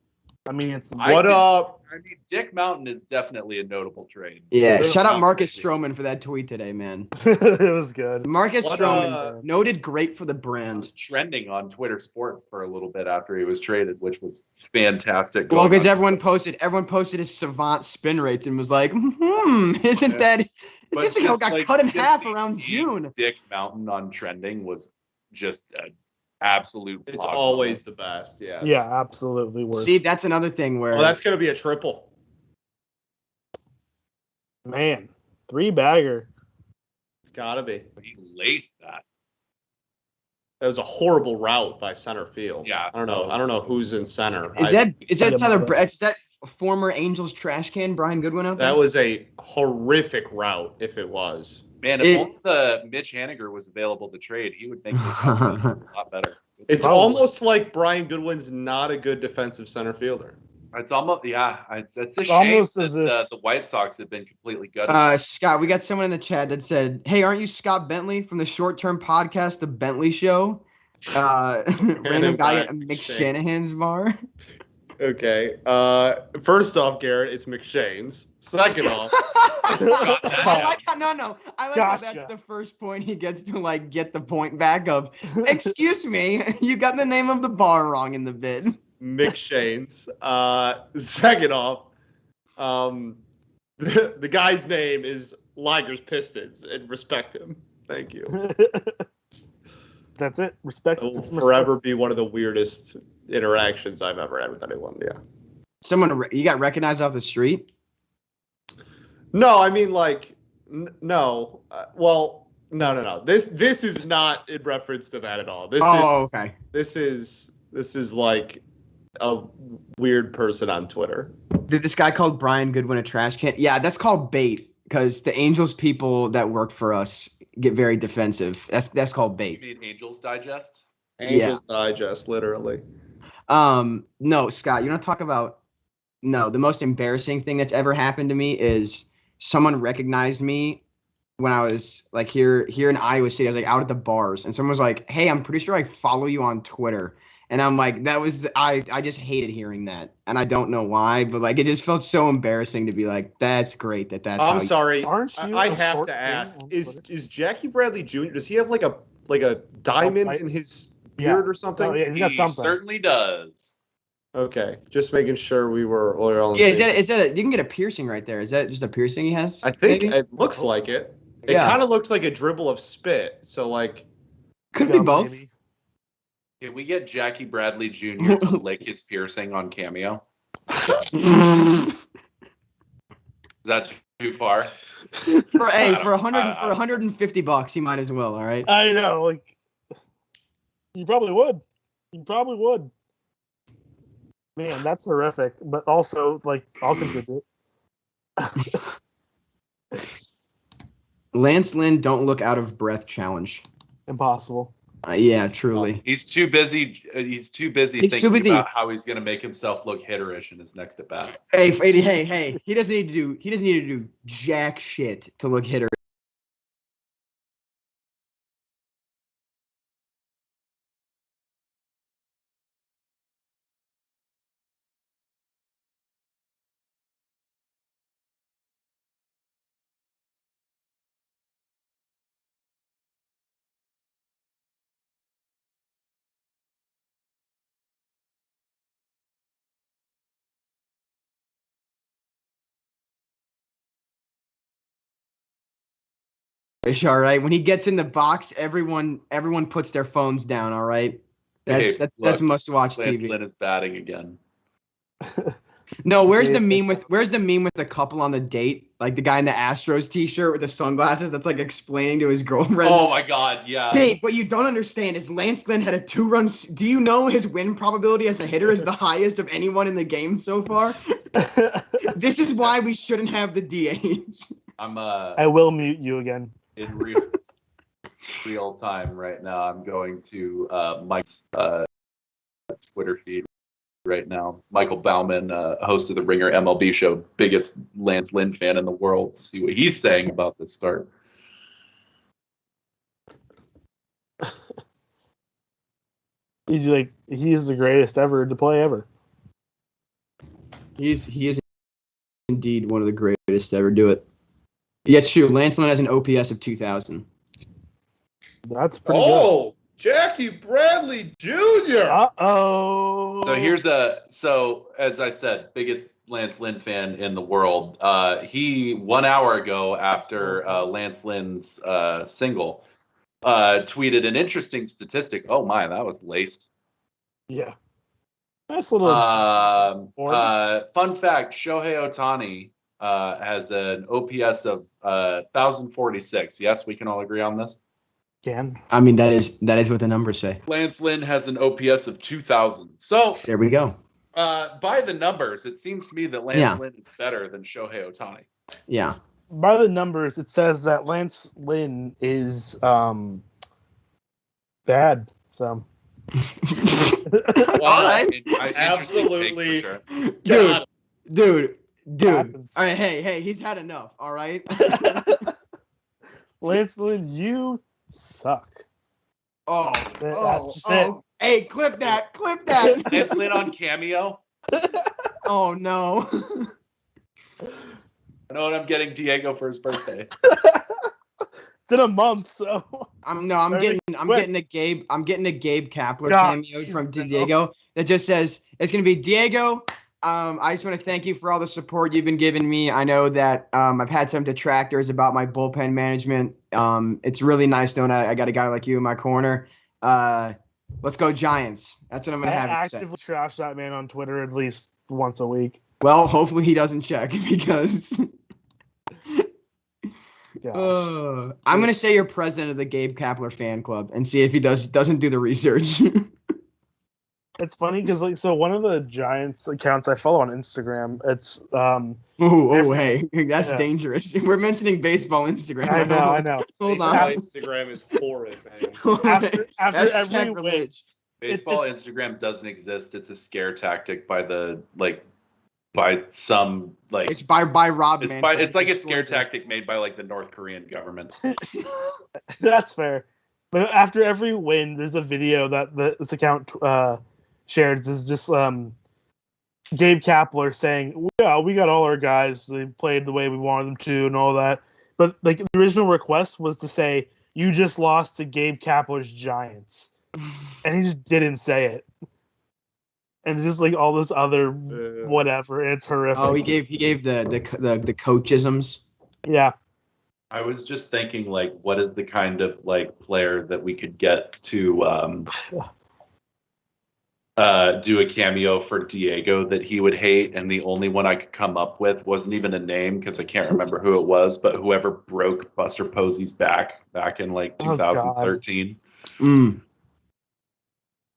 I mean, it's
What up?
I mean, Dick Mountain is definitely a notable trade.
Yeah.
Dick
Shout out
Mountain
Marcus
is-
Stroman for that tweet today, man.
it was good.
Marcus
What,
Stroman noted great for the
He
brand.
was trending on Twitter Sports for a little bit after he was traded, which was fantastic.
Well,
going
because
on.
everyone posted his savant spin rates and was like, isn't
Yeah.
that? It
But
seems like it
just,
got
like,
cut in
just
half around
seeing
June.
Dick Mountain on trending was just an absolute.
It's
block
always
moment.
the best. Yeah.
Yeah, absolutely worth.
See, that's another thing where
Oh, that's gonna be a triple.
Man, 3-bagger.
It's gotta be.
He laced that.
That was a horrible route by center field.
Yeah.
I don't know who's in center.
is that Tyler?
That-
Is that former Angels trash can Brian Goodwin out there?
That was a horrific route. If it was,
Man, if
It-
only the Mitch Haniger was available to trade, he would make this a lot better.
it's
Probably.
almost like Brian Goodwin's not a good defensive center fielder.
It's almost it's a
It's
shame
almost
that
as if-
the White Sox have been completely gutted.
Scott, we got someone in the chat that said, "Hey, aren't you Scott Bentley from the short-term podcast, The Bentley Show?" Random guy at McShanahan's bar.
Okay. First off, Garrett, it's McShane's. Second off,
I like how I like how that's
Gotcha.
the first point he gets to like get the point back of. Excuse me, you got the name of the bar wrong in the bid.
McShane's. Second off, the guy's name is Liger's Pistons, and respect him. Thank you.
That's it. Respect.
It will
It's respect.
forever be one of the weirdest interactions I've ever had with anyone. Yeah.
You got recognized off the street?
No, I mean like no. Well, no. This is not in reference to that at all.
Okay.
This is like a weird person on Twitter.
Did this guy called Brian Goodwin a trash can? Yeah, that's called bait because the Angels people that work for us get very defensive. That's called
You
bait.
mean Angels Digest?
Angels Digest, literally.
No, Scott, you want to talk about the most embarrassing thing that's ever happened to me is someone recognized me when I was like here in Iowa City. I was like out at the bars and someone was like, "Hey, I'm pretty sure I follow you on Twitter." And I'm like, I just hated hearing that. And I don't know why, but like it just felt so embarrassing to be like, that's great that's how
I'm sorry.
Aren't you
I
a
have
short
to
king
ask:
on
is
Twitter?
Jackie Bradley Jr. Does he have like a diamond
I-
in his
Yeah.
beard or something?
Oh, yeah, he got
He
something.
certainly does.
Okay, just making sure we were all on the
Yeah,
same.
is that you can get a piercing right there. Is that just a piercing he has?
I think
maybe?
it looks like it. It
Yeah.
kind of looked like a dribble of spit. So like,
Could be
Yeah,
both.
maybe.
Can we get Jackie Bradley Jr. to lick his piercing on Cameo? Is that too far?
for
I
150 bucks, he might as well. All right.
I know, like you probably would. You probably would. Man, that's horrific. But also, like, I'll contribute.
Lance Lynn, don't look out of breath challenge.
Impossible.
Yeah, truly.
He's too busy. He's too busy
He's
thinking
too busy.
about how he's going to make himself look hitterish in his next at bat.
Hey, he doesn't need to do jack shit to look hitter. All right. When he gets in the box, everyone puts their phones down. All right. That's
Look,
must watch
Lance
TV.
Lynn is batting again.
No, where's the meme with the couple on the date? Like the guy in the Astros t-shirt with the sunglasses that's like explaining to his girlfriend.
Oh my God, yeah.
Babe, what you don't understand is Lance Lynn had a 2-run. Do you know his win probability as a hitter is the highest of anyone in the game so far? This is why we shouldn't have the DH.
I'm
I will mute you again.
in real. real time right now. I'm going to Mike's Twitter feed right now. Michael Bauman, host of the Ringer MLB show, biggest Lance Lynn fan in the world. See what he's saying about this start.
He's the greatest ever to play ever.
He is indeed one of the greatest to ever do it. Yeah, it's true. Lance Lynn has an OPS of 2,000.
That's pretty
Oh, Jackie Bradley Jr.
good. Uh-oh.
So as I said, biggest Lance Lynn fan in the world. He 1 hour ago after Lance Lynn's single tweeted an interesting statistic. Oh my, that was laced.
Yeah. Nice little.
Fun fact: Shohei Ohtani has an OPS of 1,046. Yes, we can all agree on this.
I mean, that is what the numbers say.
Lance Lynn has an OPS of 2,000. So
there we go.
By the numbers, it seems to me that Lance Lynn is better than Shohei Ohtani.
Yeah.
By the numbers, it says that Lance Lynn is bad. So.
All right. Absolutely.
Sure.
Dude. All right, hey, he's had enough. All right.
Lance Lynn, you suck.
Hey, clip that.
Lance Lynn on Cameo.
Oh no.
I know what I'm getting Diego for his birthday.
It's in a month, so
I'm getting a Gabe Kapler cameo from Diego that just says it's gonna be Diego. I just want to thank you for all the support you've been giving me. I know that I've had some detractors about my bullpen management. It's really nice knowing I got a guy like you in my corner. Let's go Giants. That's what I'm gonna have.
I actively trash that man on Twitter at least once a week.
Well, hopefully he doesn't check because. I'm gonna say you're president of the Gabe Kapler fan club and see if he doesn't do the research.
It's funny because one of the Giants accounts I follow on Instagram, it's
hey, that's dangerous. We're mentioning baseball Instagram.
I know.
Hold on. Instagram is horrid, man.
After every win,
baseball Instagram doesn't exist. It's a scare tactic by some
it's by Rob.
It's like a scare tactic made by the North Korean government.
That's fair. But after every win, there's a video that this account shared. This is just Gabe Kapler saying, "Yeah, we got all our guys. They played the way we wanted them to, and all that." But the original request was to say, "You just lost to Gabe Kapler's Giants," and he just didn't say it. And just all this other whatever, it's horrific.
Oh, he gave the coachisms.
Yeah.
I was just thinking, what is the kind of player that we could get to do a cameo for Diego that he would hate, and the only one I could come up with wasn't even a name because I can't remember who it was, but whoever broke Buster Posey's back in 2013.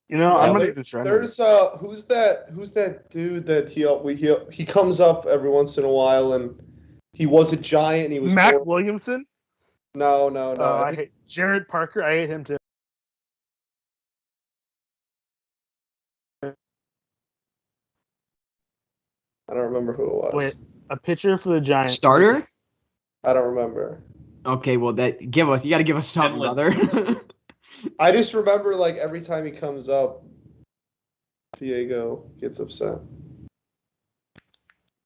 I'm gonna do trend.
There's who's that dude that he comes up every once in a while and he was a Giant and he was
Mac Williamson?
No.
I hate Jared Parker. I hate him too.
I don't remember who it was.
Wait, a pitcher for the Giants.
Starter?
I don't remember.
Okay, well you got to give us something, brother.
I just remember every time he comes up, Diego gets upset.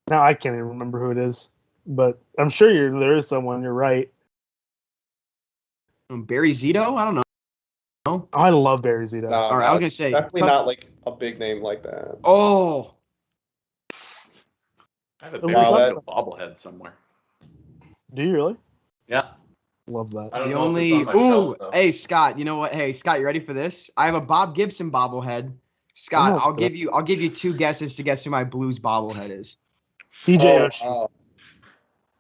Now I can't even remember who it is, but I'm sure there is someone. You're right.
Barry Zito? I don't know.
Oh, I love Barry Zito.
No,
all right, I was gonna say
definitely not a big name like that.
Oh,
I have a Barry Zito bobblehead somewhere.
Do you really?
Yeah.
Love that.
I don't know if it's on my shelf, though.
Hey Scott, you know what? Hey Scott, you ready for this? I have a Bob Gibson bobblehead. Scott, I'll give you two guesses to guess who my Blues bobblehead is.
TJ Oshie.
Wow.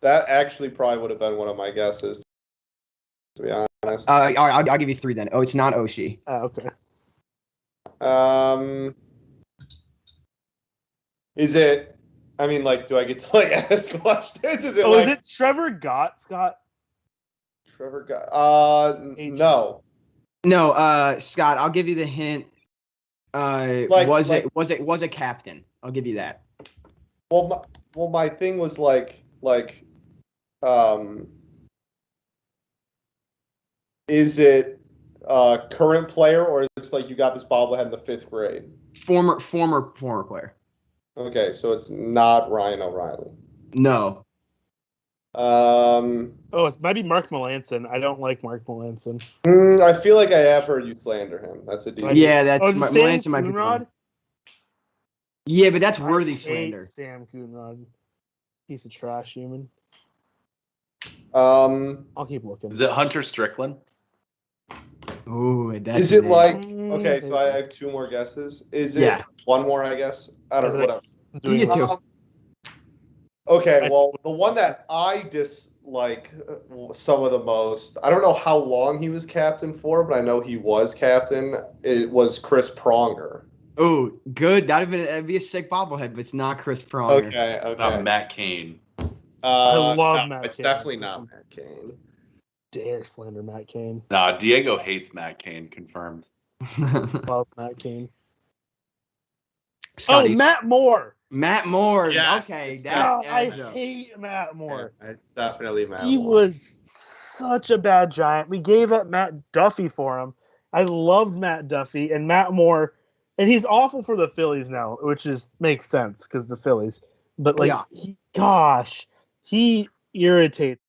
That actually probably would have been one of my guesses, to be honest.
I'll give you three then. Oh, it's not Oshie.
Okay.
Is it? I mean, do I get to ask questions? Is it?
Is it Trevor Gott, Scott?
Trevor Guy.
H.
No.
No, Scott, I'll give you the hint. Was a captain. I'll give you that.
Well, my thing was um, is it current player or is this like you got this bobblehead in the 5th grade?
Former player.
Okay, so it's not Ryan O'Reilly.
No.
Oh, it might be Mark Melanson. I don't like Mark Melanson.
I feel like I have heard you slander him. That's a decent.
Yeah, that's
Oh, is it Sam
Melanson might be
Coonrod?
fine. Yeah, but that's
I
worthy
hate
slander.
Sam Coonrod. Piece of trash human.
Um,
I'll keep looking.
Is it Hunter Strickland?
Ooh, that's
is it like
Mm,
okay? So I have 2 more guesses. Is it
Yeah.
one more? I guess I don't
Is
know.
it
Whatever.
doing
You get
this.
two.
Okay, well, the one that I dislike some of the most, I don't know how long he was captain for, but I know he was captain. It was Chris Pronger.
Oh, good. That'd be a sick bobblehead, but it's not Chris Pronger.
Okay.
Not Matt Cain.
I love
no,
Matt
it's
Cain.
definitely not Matt Cain.
Dare slander Matt Cain.
Nah, Diego hates Matt Cain. Confirmed.
Love Matt Cain.
Scotty's-
Oh, Matt Moore.
Matt Moore.
Yes,
Okay,
it's
that
God, I
adds up.
hate Matt Moore.
Yeah, it's definitely Matt
He
Moore.
was such a bad Giant. We gave up Matt Duffy for him. I loved Matt Duffy and Matt Moore, and he's awful for the Phillies now, which makes sense because the Phillies. But like,
Yeah.
he irritates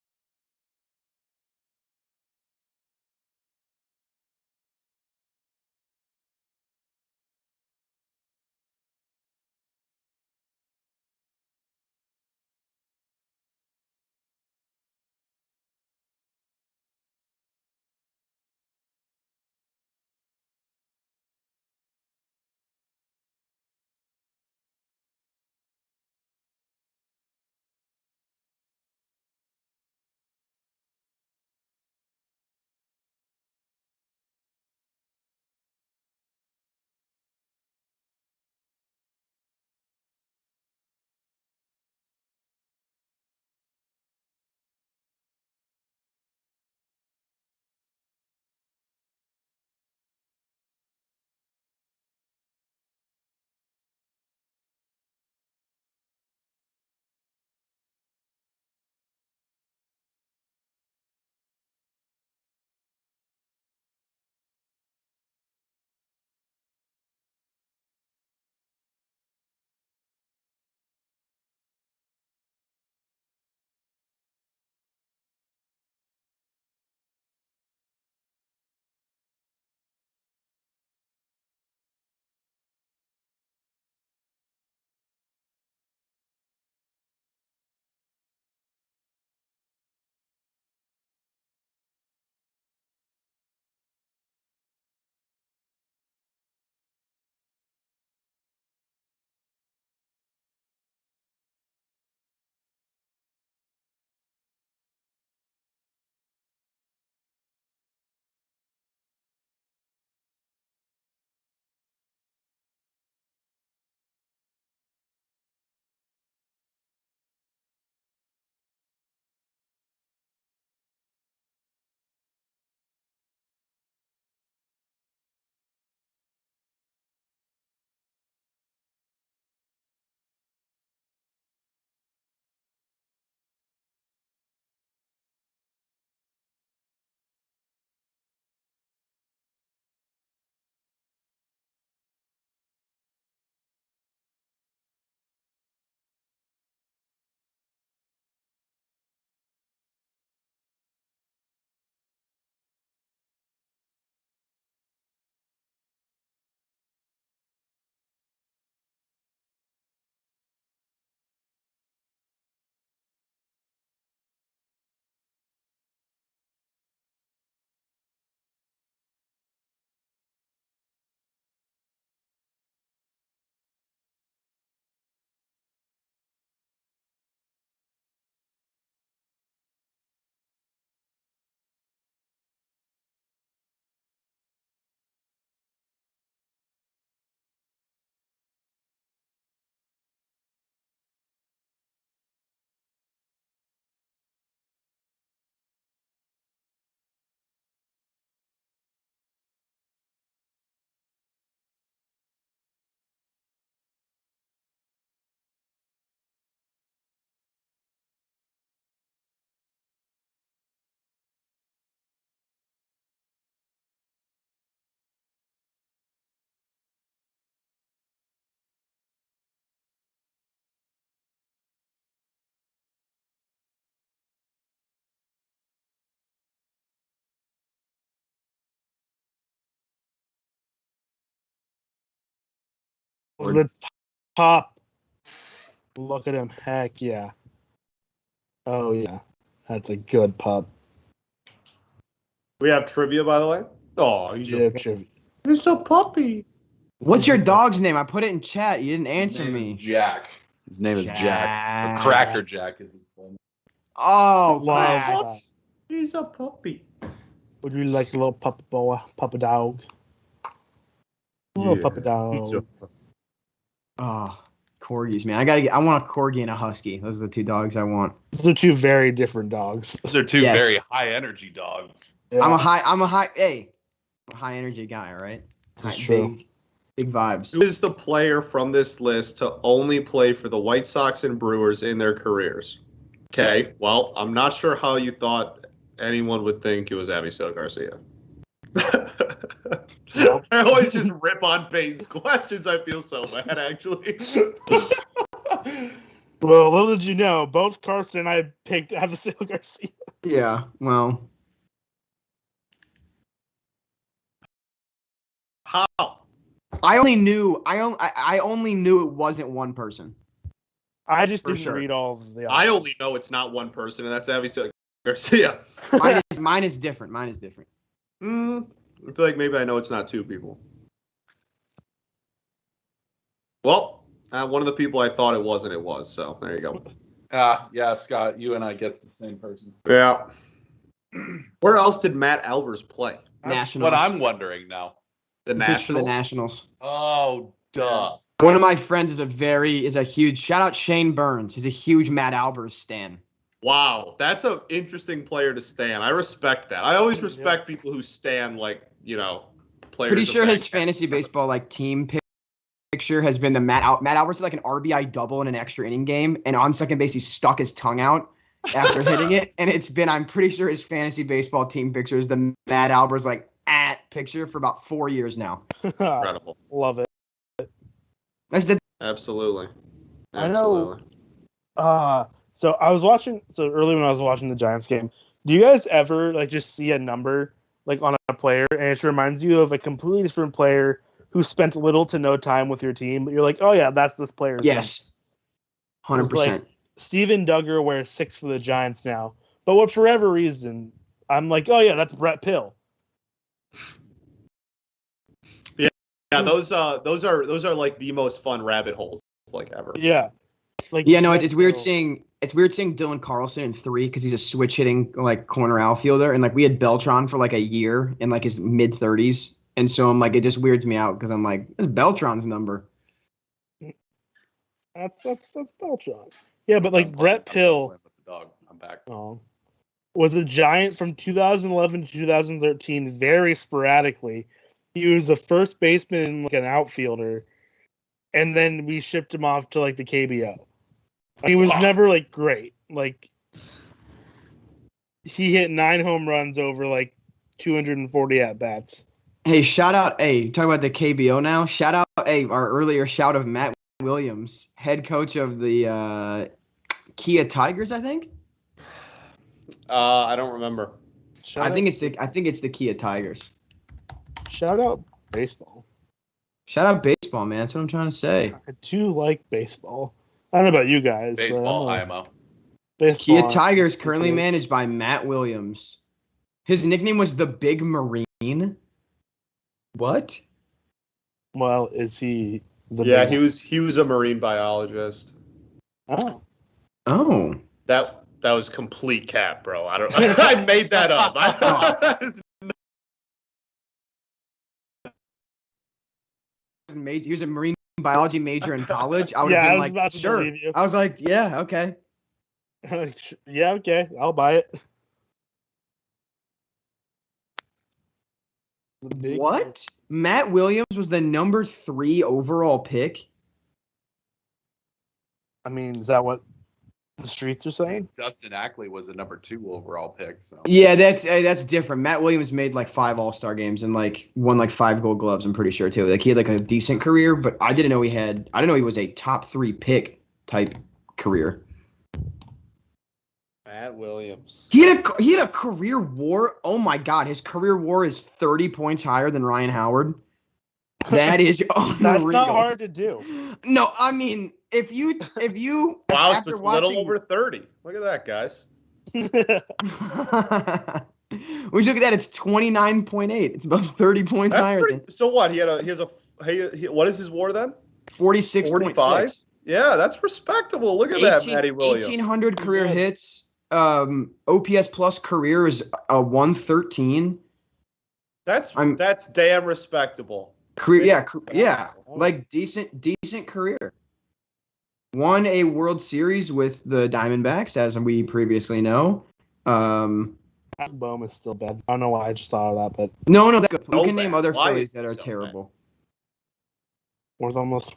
the top. Look at him. Heck yeah. Oh, yeah. That's a good pup.
We have trivia, by the way. Oh, he's a puppy.
What's your dog's name? I put it in chat. You didn't
His
answer
name
me.
is Jack. His name is Jack. Or Cracker Jack is his full name.
Oh,
Love
facts.
He's a puppy.
Would you like a little puppy boy, puppy dog? A little puppy dog.
Oh, corgis, man. I want a corgi and a husky. Those are the two dogs I want.
Those are two very different dogs.
Those are two
Yes.
very high energy dogs.
Yeah,
I'm a high energy guy, all right?
that's true.
Big vibes.
Who is the player from this list to only play for the White Sox and Brewers in their careers? Okay, well, I'm not sure how you thought anyone would think it was Avisail Garcia. I always just rip on Peyton's questions. I feel so bad, actually.
Well, little did you know, both Carson and I picked Avisail Garcia.
Yeah, well.
How?
I only knew it wasn't one person.
I just
For
didn't
sure.
read all of the.
I only know it's not one person, and that's Avisail Garcia.
Mine is different. I
feel like maybe I know it's not two people. Well, one of the people I thought it was, so there you go.
Yeah, Scott, you and I guess the same person.
Yeah. Where else did Matt Albers play?
That's
Nationals.
what I'm wondering now.
The
Pitched for the
Nationals?
Nationals.
Oh, duh.
One of my friends is a huge shout out Shane Burns. He's a huge Matt Albers stan.
Wow, that's an interesting player to stan. I respect that. I always respect people who stan, like, players.
Pretty
of
sure
that
his
caliber.
fantasy baseball team picture has been the Matt Albers had like an RBI double in an extra inning game, and on second base he stuck his tongue out after hitting it, and I'm pretty sure his fantasy baseball team picture is the Matt Albers picture for about 4 years now.
Incredible.
Love it.
That's the
Absolutely.
I know. So I was watching. So early when I was watching the Giants game, do you guys ever just see a number on a player and it reminds you of a completely different player who spent little to no time with your team, but you're like, oh yeah, that's this player.
yes, 100%.
Steven Duggar wears 6 for the Giants now, but for whatever reason, I'm like, oh yeah, that's Brett Pill.
Yeah, those are like the most fun rabbit holes ever.
Yeah.
It's weird seeing Dylan Carlson in 3 because he's a switch hitting corner outfielder, and we had Beltran for a year in his mid 30s, and so I'm it just weirds me out because I'm that's Beltran's number.
That's Beltran. Yeah, but Brett Pill
I'm back.
Was a Giant from 2011 to 2013 very sporadically. He was a first baseman and an outfielder, and then we shipped him off to the KBO. He was never great. He hit 9 home runs over 240 at bats.
Hey, shout out! Hey, talk about the KBO now. Shout out! Hey, our earlier shout of Matt Williams, head coach of the Kia Tigers, I think.
I don't remember.
I think it's the Kia Tigers.
Shout out baseball.
Shout out baseball, man. That's what I'm trying to say.
I do like baseball. I don't know about you guys.
Baseball IMO.
Kia Tigers currently managed by Matt Williams. His nickname was the Big Marine. What?
Well, is he the
Yeah, he was a marine biologist.
Oh.
Oh.
That was complete cap, bro. I don't I made that up.
He was a marine biology major in college. I would have been
about to
sure.
believe you.
I was like, yeah, okay.
Yeah, okay. I'll buy it.
What? Matt Williams was the number 3 overall pick?
I mean, is that what the streets are saying?
Dustin Ackley was a number 2 overall pick. So
Yeah, that's different. Matt Williams made 5 All-Star games and won 5 Gold Gloves. I'm pretty sure too. He had a decent career, but I didn't know he was a top 3 pick type career.
Matt Williams.
He had a career WAR. Oh my God, his career WAR is 30 points higher than Ryan Howard. That is
That's
unreal.
not hard to do.
No, I mean, if you
Wow,
after
it's a
watching
little over 30. Look at that, guys.
we look at that, it's 29.8. It's about 30 points
That's
higher
pretty.
than
So what? He has a. What is his WAR then?
46.6.
Yeah, that's respectable. Look at that, Matty Williams.
1,800 career
good.
hits. OPS plus career is a 113.
That's
I'm-
damn respectable.
Career, yeah, like decent career. Won a World Series with the Diamondbacks, as we previously know.
Bohm is still bad. I don't know why I just thought of that, but
No, that's good. We
So
can name
bad.
other
Why
Phillies
is
that
he
are
so bad?
terrible.
was almost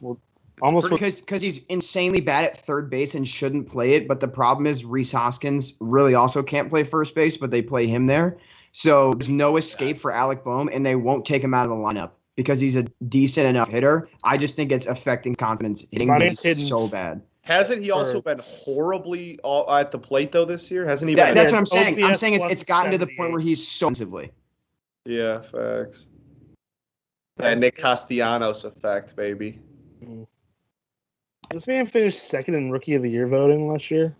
Because he's insanely bad at third base and shouldn't play it. But the problem is Rhys Hoskins really also can't play first base, but they play him there. So there's no escape for Alec Bohm, and they won't take him out of the lineup because he's a decent enough hitter. I just think it's affecting confidence hitting him so bad.
Hasn't he also been horribly at the plate though this year? Hasn't he been?
That's what I'm saying. I'm
OPS
saying it's gotten to the
78.
point where he's so offensively.
Yeah, facts. That Nick Castellanos effect, baby.
This man finished second in Rookie of the Year voting last year.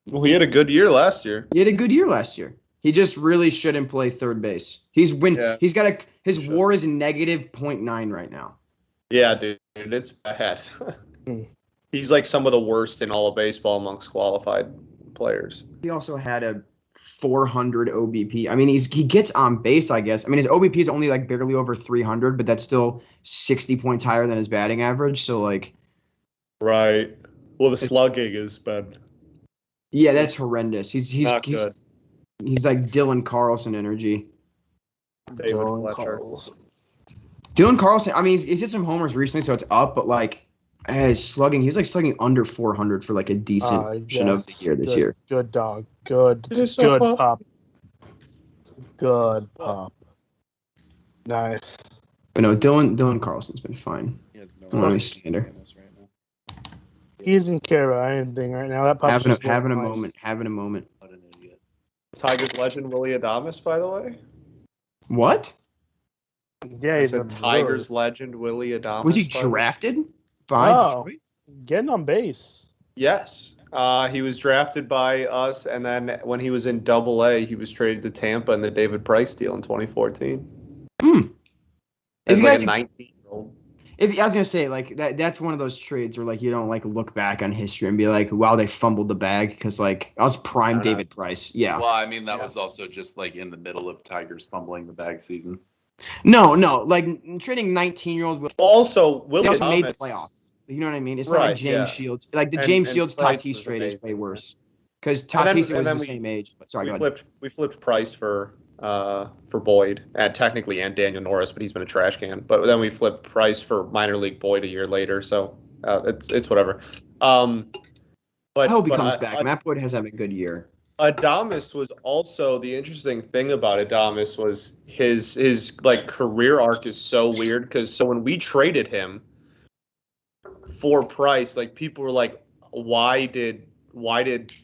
Well, he had a good year last year.
He had a good year last year. He just really shouldn't play third base. His WAR is negative 0.9 right now.
Yeah, dude, it's bad. He's like some of the worst in all of baseball amongst qualified players.
He also had a 400 OBP. I mean, he gets on base, I guess. I mean, his OBP is only like barely over 300, but that's still 60 points higher than his batting average. So like,
right. Well, the slugging has been.
Yeah, that's horrendous. He's
not good.
He's like Dylan Carlson energy.
David Fletcher.
Dylan Carlson. I mean, he's hit some homers recently, so it's up. But like, his slugging, he was like slugging under 400 for like a decent of the year this year.
Good dog. Good pup. Good pup. Nice.
But no, Dylan Carlson's been fine.
He has no
I don't understand.
He doesn't care about anything right now. That pup's
Having a moment.
What an idiot.
Tigers legend Willie Adames, by the way.
What?
Yeah, he's
a Tigers legend Willie Adames.
Was he
by the way.
drafted by Detroit?
Getting on base.
Yes. He was drafted by us, and then when he was in Double-A, he was traded to Tampa in the David Price deal in 2014. As like a 19-year-old.
I was gonna say like that's one of those trades where like you don't like look back on history and be like, wow, they fumbled the bag because like I was prime David Price. Yeah.
Well, I mean that was also just like in the middle of Tigers fumbling the bag season.
No, like trading 19-year-old.
Also, Willie
also made the
Adames.
playoffs. You know what I mean? It's not like James Shields. Like the James Shields
Price
Tatis
was
trade is
amazing.
way worse because Tatis was the same age. Sorry,
We flipped Price for Boyd, and technically and Daniel Norris, but he's been a trash can. But then we flipped Price for minor league Boyd a year later, so it's whatever. But
I hope he comes back. Matt Boyd has had a good year.
Adames was also the interesting thing about Adames was his like career arc is so weird because when we traded him for Price, like people were like, why did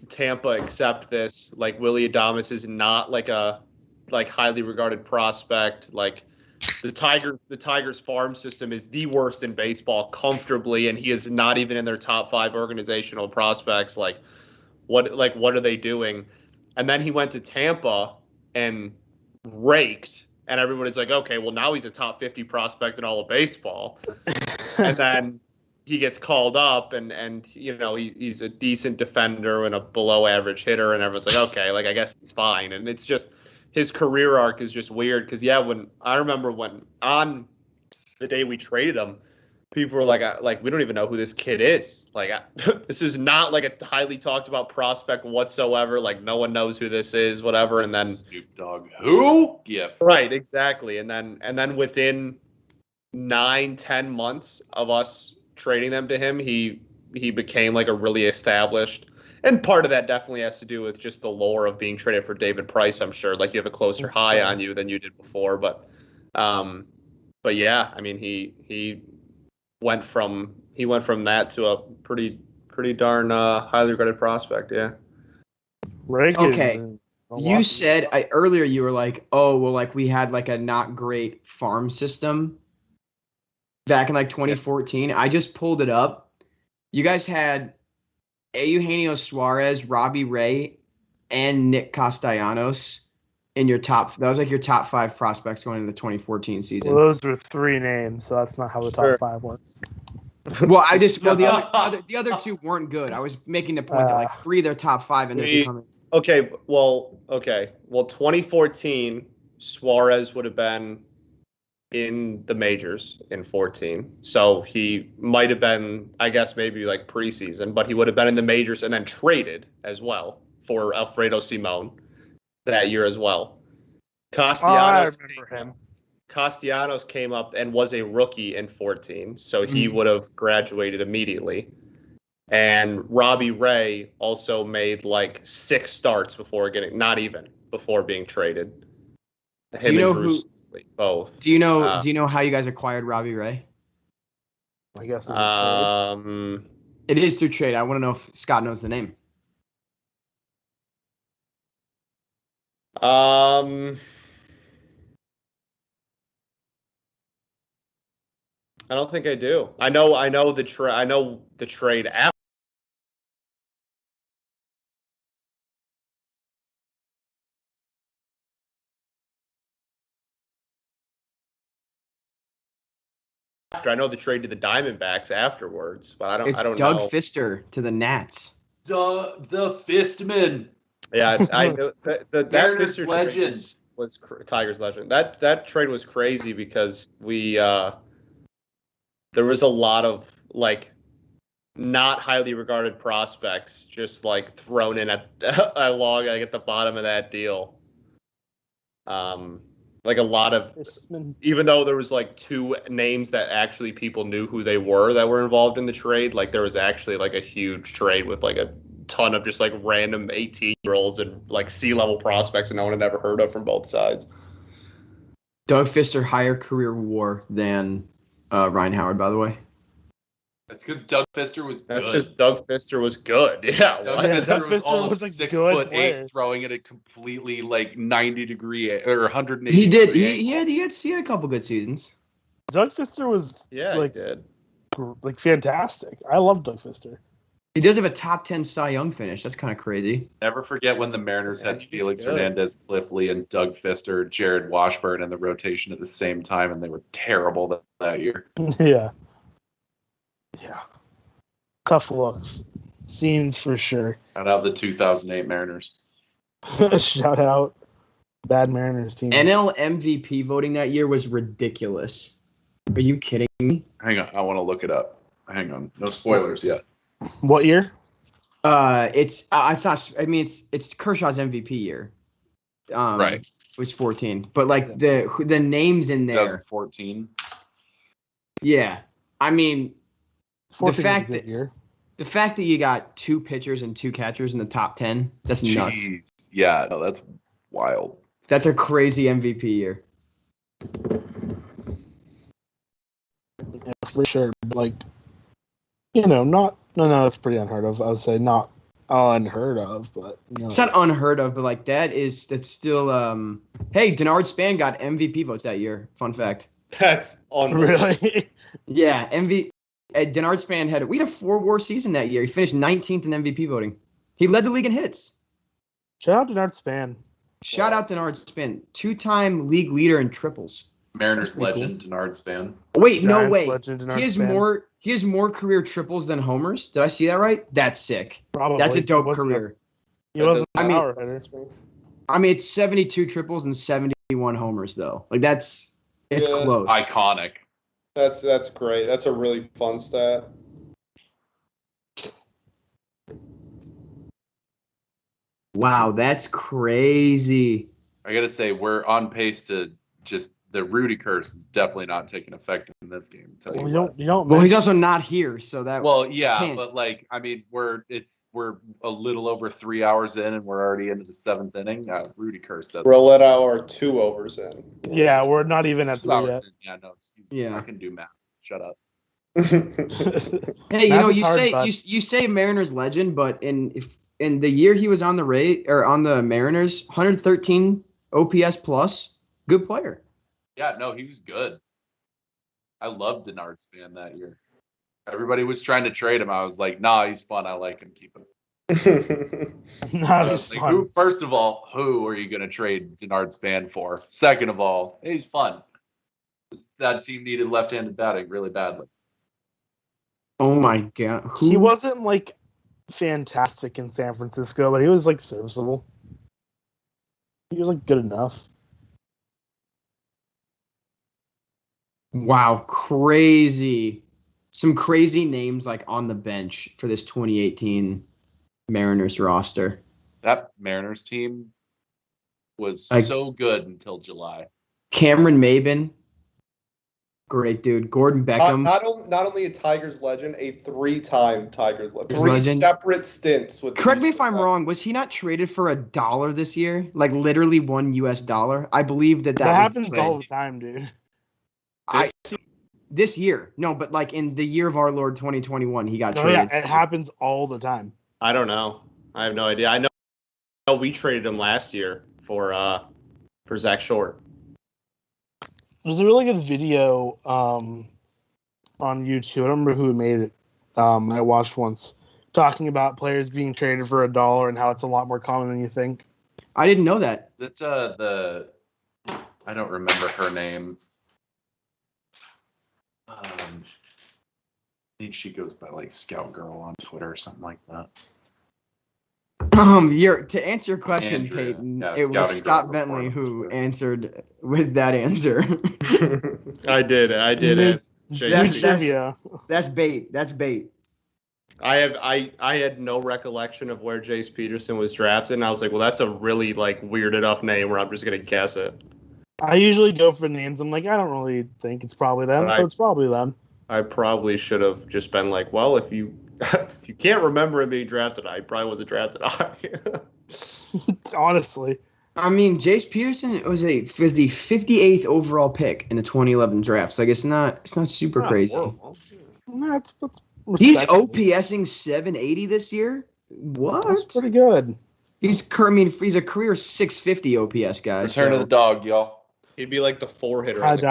Tampa accept this? Like Willie Adames is not like a highly regarded prospect. Like the Tigers farm system is the worst in baseball comfortably, and he is not even in their top 5 organizational prospects. Like what are they doing? And then he went to Tampa and raked, and everybody's like, okay, well now he's a top 50 prospect in all of baseball. And then he gets called up, and you know he's a decent defender and a below average hitter, and everyone's like, okay, like I guess he's fine. And it's just his career arc is just weird because when I remember when on the day we traded him, people were like we don't even know who this kid is. Like this is not like a highly talked about prospect whatsoever. Like no one knows who this is, whatever. And then
Snoop Dogg, who? Yeah.
Right, exactly. And then within 9-10 months of us trading them to him, he became like a really established. And part of that definitely has to do with just the lore of being traded for David Price. I'm sure, like you have a closer high on you than you did before. But yeah, I mean, he went from that to a pretty darn highly regarded prospect. Yeah.
Okay. You said earlier you were like, oh well, like we had like a not great farm system. back in like 2014. I just pulled it up. You guys had Eugenio Suarez, Robbie Ray, and Nick Castellanos in your top. That was like your top 5 prospects going into the 2014 season.
Well, those were 3 names, so that's not how the
Sure.
top 5 works.
Well, the other 2 weren't good. I was making the point that like 3 of their top 5 ended up becoming.
Okay. Well, 2014, Suarez would have been in the majors in 14. So he might have been, I guess, maybe like preseason, but he would have been in the majors and then traded as well for Alfredo Simon that year as well.
I remember him.
Castellanos came up and was a rookie in 14, so he would have graduated immediately. And Robbie Ray also made like 6 starts before being traded. Him and Drew Smyly, both.
Do you know how you guys acquired Robbie Ray?
I guess it's a trade.
It is through trade. I want to know if Scott knows the name.
I don't think I do. I know the trade after. I know the trade to the Diamondbacks afterwards, but I don't know.
Doug Fister to the Nats.
The Fistman.
Yeah, I know that
Mariners
Fister
legend.
trade was Tigers legend. That trade was crazy because we there was a lot of like not highly regarded prospects just like thrown in at along like at the bottom of that deal. Like a lot of, even though there was like 2 names that actually people knew who they were that were involved in the trade, like there was actually like a huge trade with like a ton of just like random 18-year-olds and like C-level prospects that no one had ever heard of from both sides.
Doug Fister higher career WAR than Ryan Howard, by the way.
That's because Doug Fister was good.
That's because Doug Fister was good. Yeah.
Doug Fister was almost 6'8", throwing it at completely like 90-degree or 180.
He did. He had a couple good seasons.
Doug Fister was
he did.
Like fantastic. I love Doug Fister.
He does have a top 10 Cy Young finish. That's kind of crazy.
Never forget when the Mariners had Felix Hernandez, Cliff Lee, and Doug Fister, Jared Washburn in the rotation at the same time, and they were terrible that year.
Yeah. Yeah. Tough looks. Scenes for sure.
Shout out the 2008 Mariners.
Shout out bad Mariners team.
NL MVP voting that year was ridiculous. Are you kidding me?
Hang on, I want to look it up. Hang on, no spoilers yet.
What year?
It's Kershaw's MVP year.
Right.
It was 14, but like the names in there.
2014.
Yeah, I mean, the fact that you got 2 pitchers and 2 catchers in the top 10, that's nuts.
Yeah, no, that's wild.
That's a crazy MVP year.
Yeah, for sure. Like, that's pretty unheard of. I would say not unheard of, but
it's not unheard of, but like that's still. Hey, Denard Span got MVP votes that year. Fun fact.
That's unreal.
Really?
Yeah, Denard Span had a 4-WAR season that year. He finished 19th in MVP voting. He led the league in hits.
Shout out Denard Span.
Shout out Denard Span, 2-time league leader in triples.
Mariners legend, cool. Denard Span.
Wait,
Giants
no way.
Legend,
He has more career triples than homers. Did I see that right? That's sick.
Probably.
That's a dope career. It's 72 triples and 71 homers though. Like it's close.
Iconic.
That's great. That's a really fun stat.
Wow, that's crazy.
I gotta say, we're on pace to just the Rudy curse is definitely not taking effect in this game.
Well, he's also not here, so that.
Well, yeah, can't. But like, I mean, we're a little over 3 hours in, and we're already into the 7th inning. Rudy curse doesn't.
We're let our 2 overs in.
Yeah, we're not even at 3 yet.
Yeah, no, excuse me. I can do math. Shut up.
Hey, you say Mariners legend, but in the year he was on the Mariners, 113 OPS plus, good player.
Yeah, no, he was good. I loved Denard Span that year. Everybody was trying to trade him. I was like, nah, he's fun. I like him. Keep him.
Not
I
as
was like,
fun.
first of all, who are you going to trade Denard Span for? Second of all, he's fun. That team needed left-handed batting really badly.
Oh my god.
He wasn't like fantastic in San Francisco, but he was like serviceable. He was like good enough.
Wow, crazy. Some crazy names like on the bench for this 2018 Mariners roster.
That Mariners team was
Like-
so good until July.
Cameron Maben, great dude. Gordon Beckham.
Not only a Tigers legend, a 3-time Tigers legend. 3
Legend.
separate stints with.
Correct me if I'm wrong. Was he not traded for $1 this year? Like literally $1 US? I believe that
That
was
happens
the trade.
all the time, dude.
This year. No, but like in the year of our Lord 2021, he got
No,
traded.
yeah, it happens all the time.
I don't know. I have no idea. I know we traded him last year for Zach Short.
There's a really good video on YouTube. I don't remember who made it. I watched once talking about players being traded for $1 and how it's a lot more common than you think.
I didn't know that.
That I don't remember her name. I think she goes by like Scout Girl on Twitter or something like that.
To answer your question,
Andrea.
Peyton,
Yeah,
it was
Scouting
Scott
Girl
Bentley
report on
who
Twitter.
answered with that answer.
I did.
That's-
That's-
trivia.
That's bait. That's bait.
I had no recollection of where Jace Peterson was drafted, and I was like, well, that's a really like weird enough name where I'm just gonna guess it.
I usually go for names. I'm like, I don't really think it's probably them,
But
so it's probably them.
I probably should have just been like, well, if you if you can't remember him being drafted, I probably wasn't drafted high.
Honestly.
I mean, Jace Peterson was the 58th overall pick in the 2011 draft. So I guess it's not super
Not
crazy.
horrible.
That's
He's
respectable.
OPSing 780 this year. What?
That's pretty good.
He's a career 650 OPS guy.
Return of the dog, y'all.
He'd be like the 4-hitter.
Hi,
on the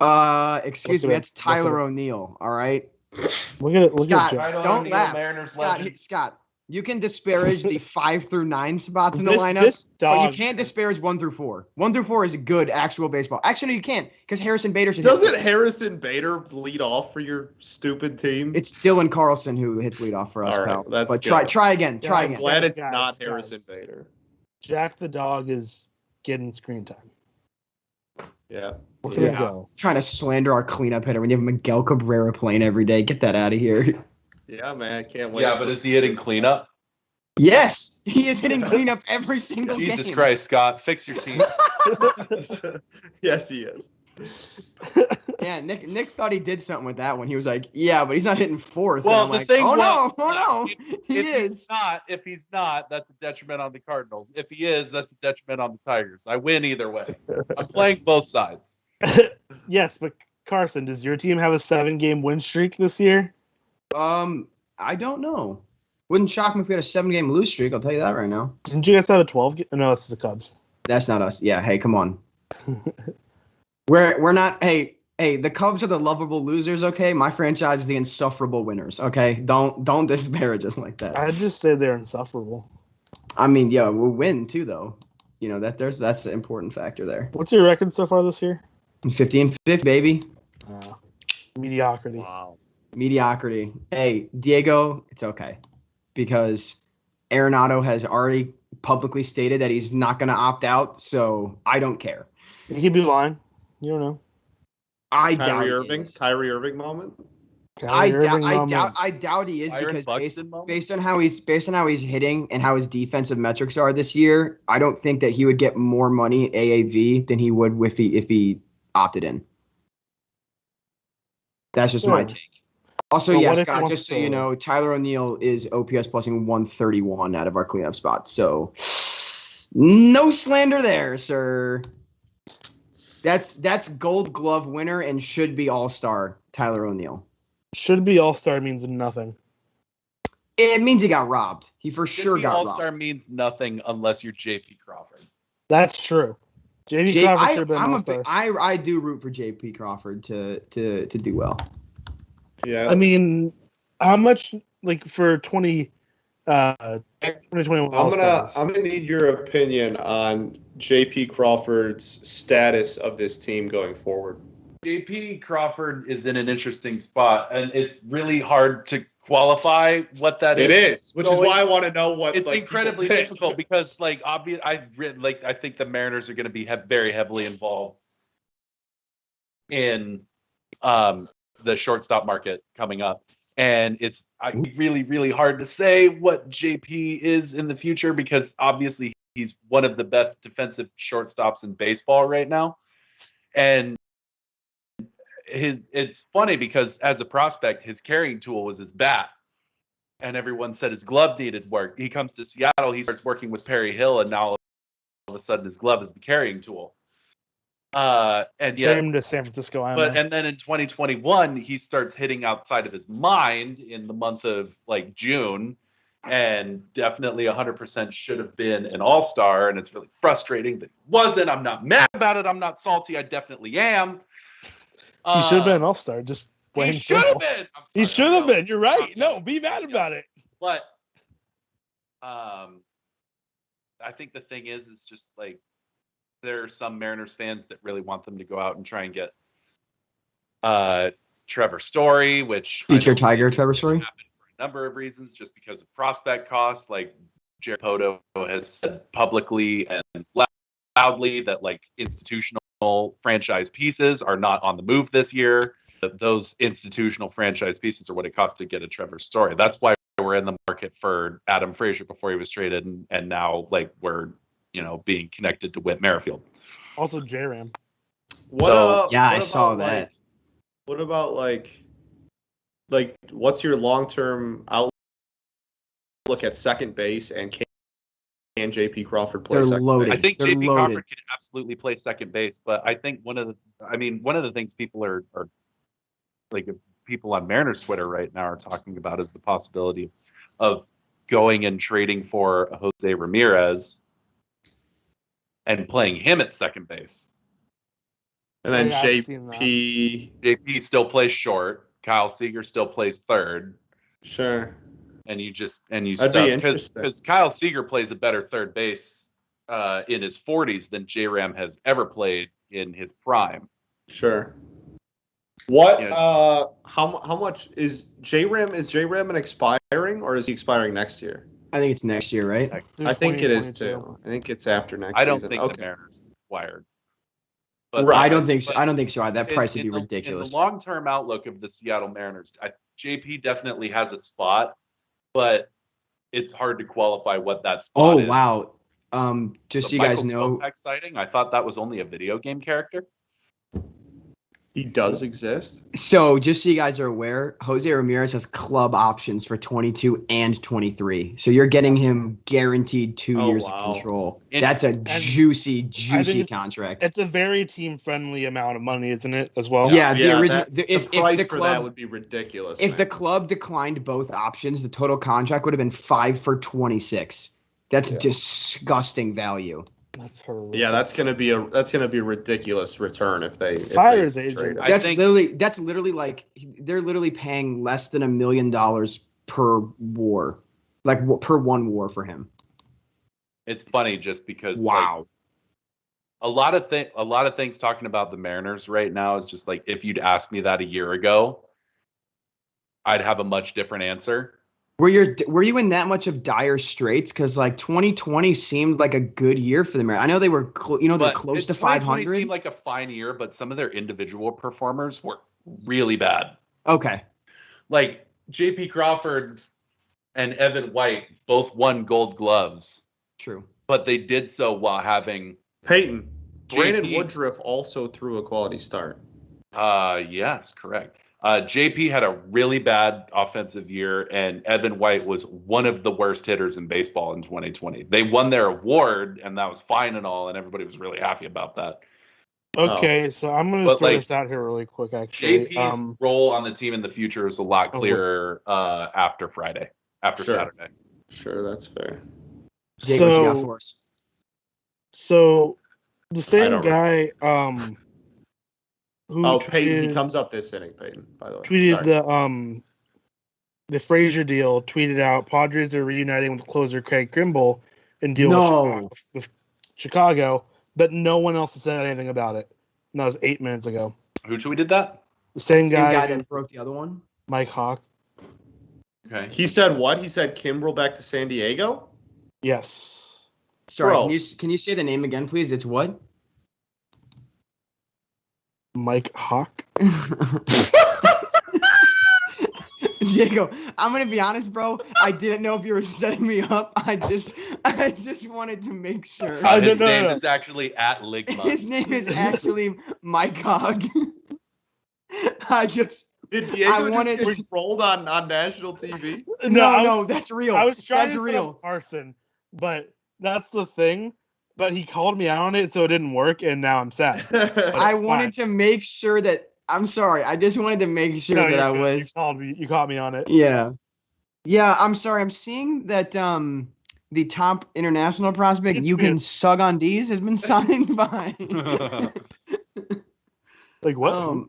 dog.
Excuse
Look
me,
at
that's
it. Look at
Tyler
it.
O'Neill. All right,
Look at it. Look
Scott,
at Joe.
don't laugh.
Mariners
Scott. You can disparage the 5 through 9 spots in the
This
lineup, but you
dog.
can't disparage 1 through 4. 1 through 4 is good actual baseball. Actually, no, you can't because Harrison Bader should.
Doesn't
hit.
Harrison Bader lead off for your stupid team?
It's Dylan Carlson who hits leadoff for us,
All right,
pal.
that's
But
good.
try again. Try
Yeah,
I'm
again.
glad it's
Guys,
not
guys.
Harrison Bader.
Jack the dog is getting screen time.
Yeah.
Look at him
Yeah.
go.
Trying to slander our cleanup hitter when you have Miguel Cabrera playing every day. Get that out of here.
Yeah, man, I can't wait.
Yeah, but is he hitting cleanup?
Yes, he is hitting cleanup every single
Jesus
game.
Christ, Scott, fix your team.
Yes, he is.
Yeah, Nick thought he did something with that one. He was like, "Yeah, but he's not hitting fourth."
Well,
and I'm
the
like,
thing
"Oh
was,
no, he is."
If he's not, that's a detriment on the Cardinals. If he is, that's a detriment on the Tigers. I win either way. I'm playing both sides.
Yes, but Carson, does your team have a 7-game win streak this year?
I don't know. Wouldn't shock me if we had a 7-game lose streak. I'll tell you that right now.
Didn't you guys have a 12? No, it's the Cubs.
That's not us. Yeah, hey, come on. We're not. Hey, the Cubs are the lovable losers. Okay, my franchise is the insufferable winners. Okay, don't disparage us like that.
I'd just say they're insufferable.
I mean, yeah, we'll win too, though. You know that's the important factor there.
What's your record so far this year?
50 and 5, baby.
Mediocrity.
Wow.
Mediocrity. Hey, Diego, it's okay. Because Arenado has already publicly stated that he's not going to opt out, so I don't care.
He could be lying. You don't know.
I doubt
Kyrie
he
Irving.
is.
Kyrie Irving moment.
I
Kyrie Irving moment.
doubt he is
Byron
because
Buxton moment?
based on how he's hitting and how his defensive metrics are this year, I don't think that he would get more money AAV than he would if he opted in. That's just my
Sure.
take. Also,
But
yeah,
what if he
Scott,
wants
just so
to-
you know, Tyler O'Neill is OPS plusing 131 out of our cleanup spot. So no slander there, sir. That's Gold Glove winner and should be All-Star Tyler O'Neill.
Should be all-star means nothing.
It means he got robbed. He for sure got
All-Star
robbed.
means nothing unless you're JP Crawford.
That's true. JP Crawford should have been an all-star.
I do root for JP Crawford to do well.
Yeah.
I mean, how much like for 2021 All-Stars?
I'm gonna need your opinion on JP Crawford's status of this team going forward.
JP Crawford is in an interesting spot, and it's really hard to qualify what that is.
It is, which is why I want to know what.
It's incredibly difficult because, like, I think the Mariners are going to be very heavily involved in the shortstop market coming up, and it's really, really hard to say what JP is in the future because obviously he's one of the best defensive shortstops in baseball right now, and it's funny because as a prospect, his carrying tool was his bat. And everyone said his glove needed work. He comes to Seattle, he starts working with Perry Hill, and now all of a sudden his glove is the carrying tool. And
Same to San Francisco.
And then in 2021, he starts hitting outside of his mind in the month of like June, and definitely 100% should have been an all-star. And it's really frustrating that he wasn't. I'm not mad about it. I'm not salty. I definitely am.
He should have been an all-star. Just
he should have been.
He should have been. You're right. No, be mad about it.
But I think the thing is just like there are some Mariners fans that really want them to go out and try and get Trevor Story, which
future Tiger Trevor Story.
For a number of reasons, just because of prospect costs. Like Jared Poto has said publicly and loudly that like institutional franchise pieces are not on the move this year. Those institutional franchise pieces are what it costs to get a Trevor Story. That's why we're in the market for Adam Frazier before he was traded, and now like we're being connected to Whit Merrifield.
Also J-Ram.
I saw that.
What about like what's your long-term outlook at second base, and can JP Crawford play second base?
I think JP Crawford can absolutely play second base, but I think one of the things people are like people on Mariners Twitter right now are talking about is the possibility of going and trading for Jose Ramirez and playing him at second base.
And then JP
still plays short. Kyle Seager still plays third.
Sure.
And you stop because Kyle Seager plays a better third base in his 40s than J-Ram has ever played in his prime.
Sure. What? How much is J-Ram? Is J-Ram expiring, or is he expiring next year?
I think it's next year, right?
I think it is too. I think it's after next season.
I don't think the Mariners acquired.
But I don't think so. I don't think so. That price would be ridiculous.
In the long-term outlook of the Seattle Mariners, JP definitely has a spot, but it's hard to qualify what that spot is.
Oh wow! Just so you guys know,
exciting. I thought that was only a video game character.
He does exist.
So just so you guys are aware, Jose Ramirez has club options for 22 and 23. So you're getting him guaranteed 2 years of control. That's a juicy contract.
It's a very team-friendly amount of money, isn't it, as well?
Yeah,
the price for that would be ridiculous.
If the club declined both options, the total contract would have been 5 for 26. That's disgusting value.
That's horrific.
Yeah, that's gonna be a ridiculous return if they
fire his agent.
That's literally like they're literally paying less than $1 million per war, like per one war for him.
It's funny just because like, a lot of things talking about the Mariners right now is just like if you'd asked me that a year ago, I'd have a much different answer.
Were you in that much of dire straits? Because like 2020 seemed like a good year for the Mariners. I know they were, they're close to 500.
2020 seemed like a fine year, but some of their individual performers were really bad.
Okay,
like JP Crawford and Evan White both won Gold Gloves.
True,
but they did so while having
Peyton. Brandon Woodruff also threw a quality start.
Yes, correct. JP had a really bad offensive year, and Evan White was one of the worst hitters in baseball in 2020. They won their award, and that was fine and all, and everybody was really happy about that.
Okay, so I'm going to throw this out here really quick, actually.
JP's role on the team in the future is a lot clearer after Saturday.
Sure, that's fair.
Jake, what you got for us?
So The
I
same
don't
guy who
Oh, Peyton, he
tweeted,
comes up this inning, Peyton, by the way.
tweeted
Sorry.
the Frazier deal, tweeted out Padres are reuniting with closer Craig Kimbrell and deal
No.
with Chicago, but no one else has said anything about it. And that was 8 minutes ago.
Who tweeted that?
The same
Same
guy,
guy that broke the other one.
Mike Hawk.
Okay.
He said what? He said Kimbrel back to San Diego?
Yes.
Sorry,
Bro.
can you say the name again, please? It's what?
Mike Hawk.
Diego, I'm gonna be honest, bro. I didn't know if you were setting me up. I just wanted to make sure.
His
no,
name
no.
is actually at Ligma.
His name is actually Mike Hogg.
Did Diego
I wanted-
just get trolled on national TV?
No, that's real.
I was trying
That's
to
real.
set up Carson, but that's the thing. But he called me out on it, so it didn't work, and now I'm sad.
I
it's
wanted to make sure that I'm sorry. I just wanted to make sure
No,
that I
you're good.
was.
You caught me on it.
Yeah. Yeah, I'm sorry. I'm seeing that the top international prospect you can sug on D's has been signed by.
Like what?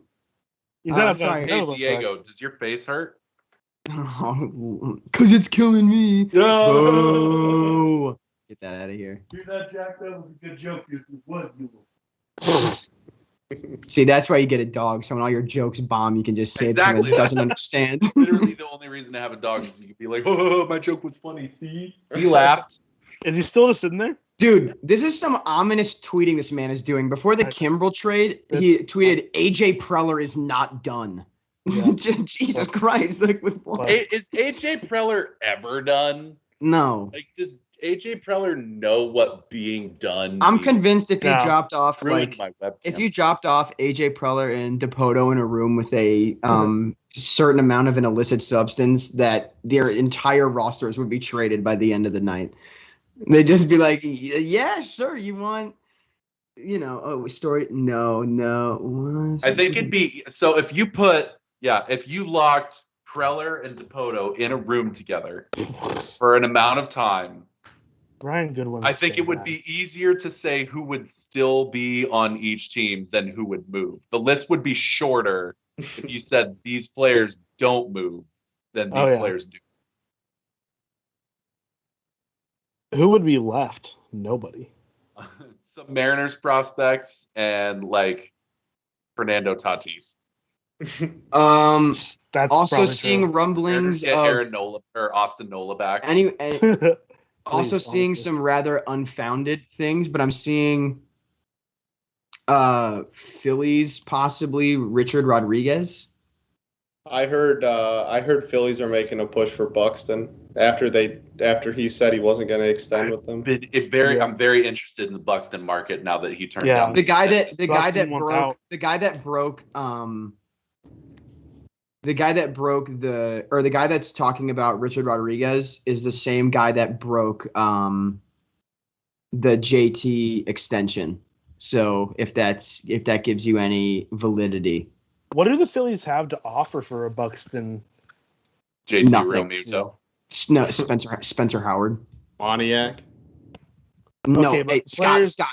Is
I'm
that
sorry.
Hey Diego, does your face hurt?
Because it's killing me. Boo. Get that out of here.
Dude, that Jack, that was a good joke. It was you.
See, that's why you get a dog. So when all your jokes bomb, you can just say it to someone that doesn't understand.
Literally, the only reason to have a dog is you can be like, "Oh, my joke was funny." See, he laughed.
Is he still just sitting there?
Dude, this is some ominous tweeting this man is doing. Before the Kimbrel trade, he tweeted, AJ Preller is not done.
Yeah.
Jesus Christ. Like, with what?
Is AJ Preller ever done?
No.
Like, does AJ Preller know what being done?
I'm
means?
convinced if you
No.
dropped off,
Ruined
like,
my webcam.
if you dropped off AJ Preller and Dipoto in a room with a certain amount of an illicit substance, that their entire rosters would be traded by the end of the night. They'd just be like, yeah, sure, you want, story? No.
I think it'd be so if you locked Preller and Dipoto in a room together for an amount of time.
Ryan Goodwin.
I think it would be easier to say who would still be on each team than who would move. The list would be shorter if you said these players don't move than these players do.
Who would be left? Nobody.
Some Mariners prospects and like Fernando Tatis.
That's
also seeing rumblings
Get
of
Aaron Nola or Austin Nola back.
Also seeing some rather unfounded things, but I'm seeing Phillies possibly Richard Rodriguez.
I heard Phillies are making a push for Buxton after he said he wasn't going to extend with them.
I'm very interested in the Buxton market now that he turned
Yeah.
down
The guy that broke the guy that's talking about Richard Rodriguez is the same guy that broke the JT extension. So if that gives you any validity.
What do the Phillies have to offer for a Buxton?
JT
Nothing.
Realmuto.
No, Spencer Howard.
Moniak.
No,
Okay, but
hey,
players-
Scott.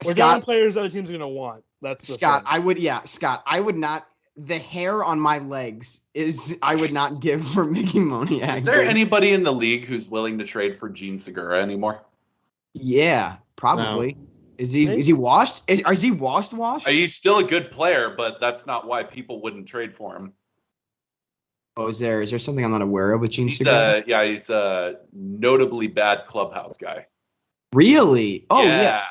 We're down players other teams are going to want. That's the
Scott,
thing.
Scott, I would not. The hair on my legs I would not give for Mickey Moniak.
Is there
dude.
anybody in the league who's willing to trade for Gene Segura anymore?
Yeah, probably. No. Is he washed? Is he washed?
He's still a good player, but that's not why people wouldn't trade for him.
Oh, is there something I'm not aware of with Gene Segura?
He's a notably bad clubhouse guy.
Really? Oh yeah.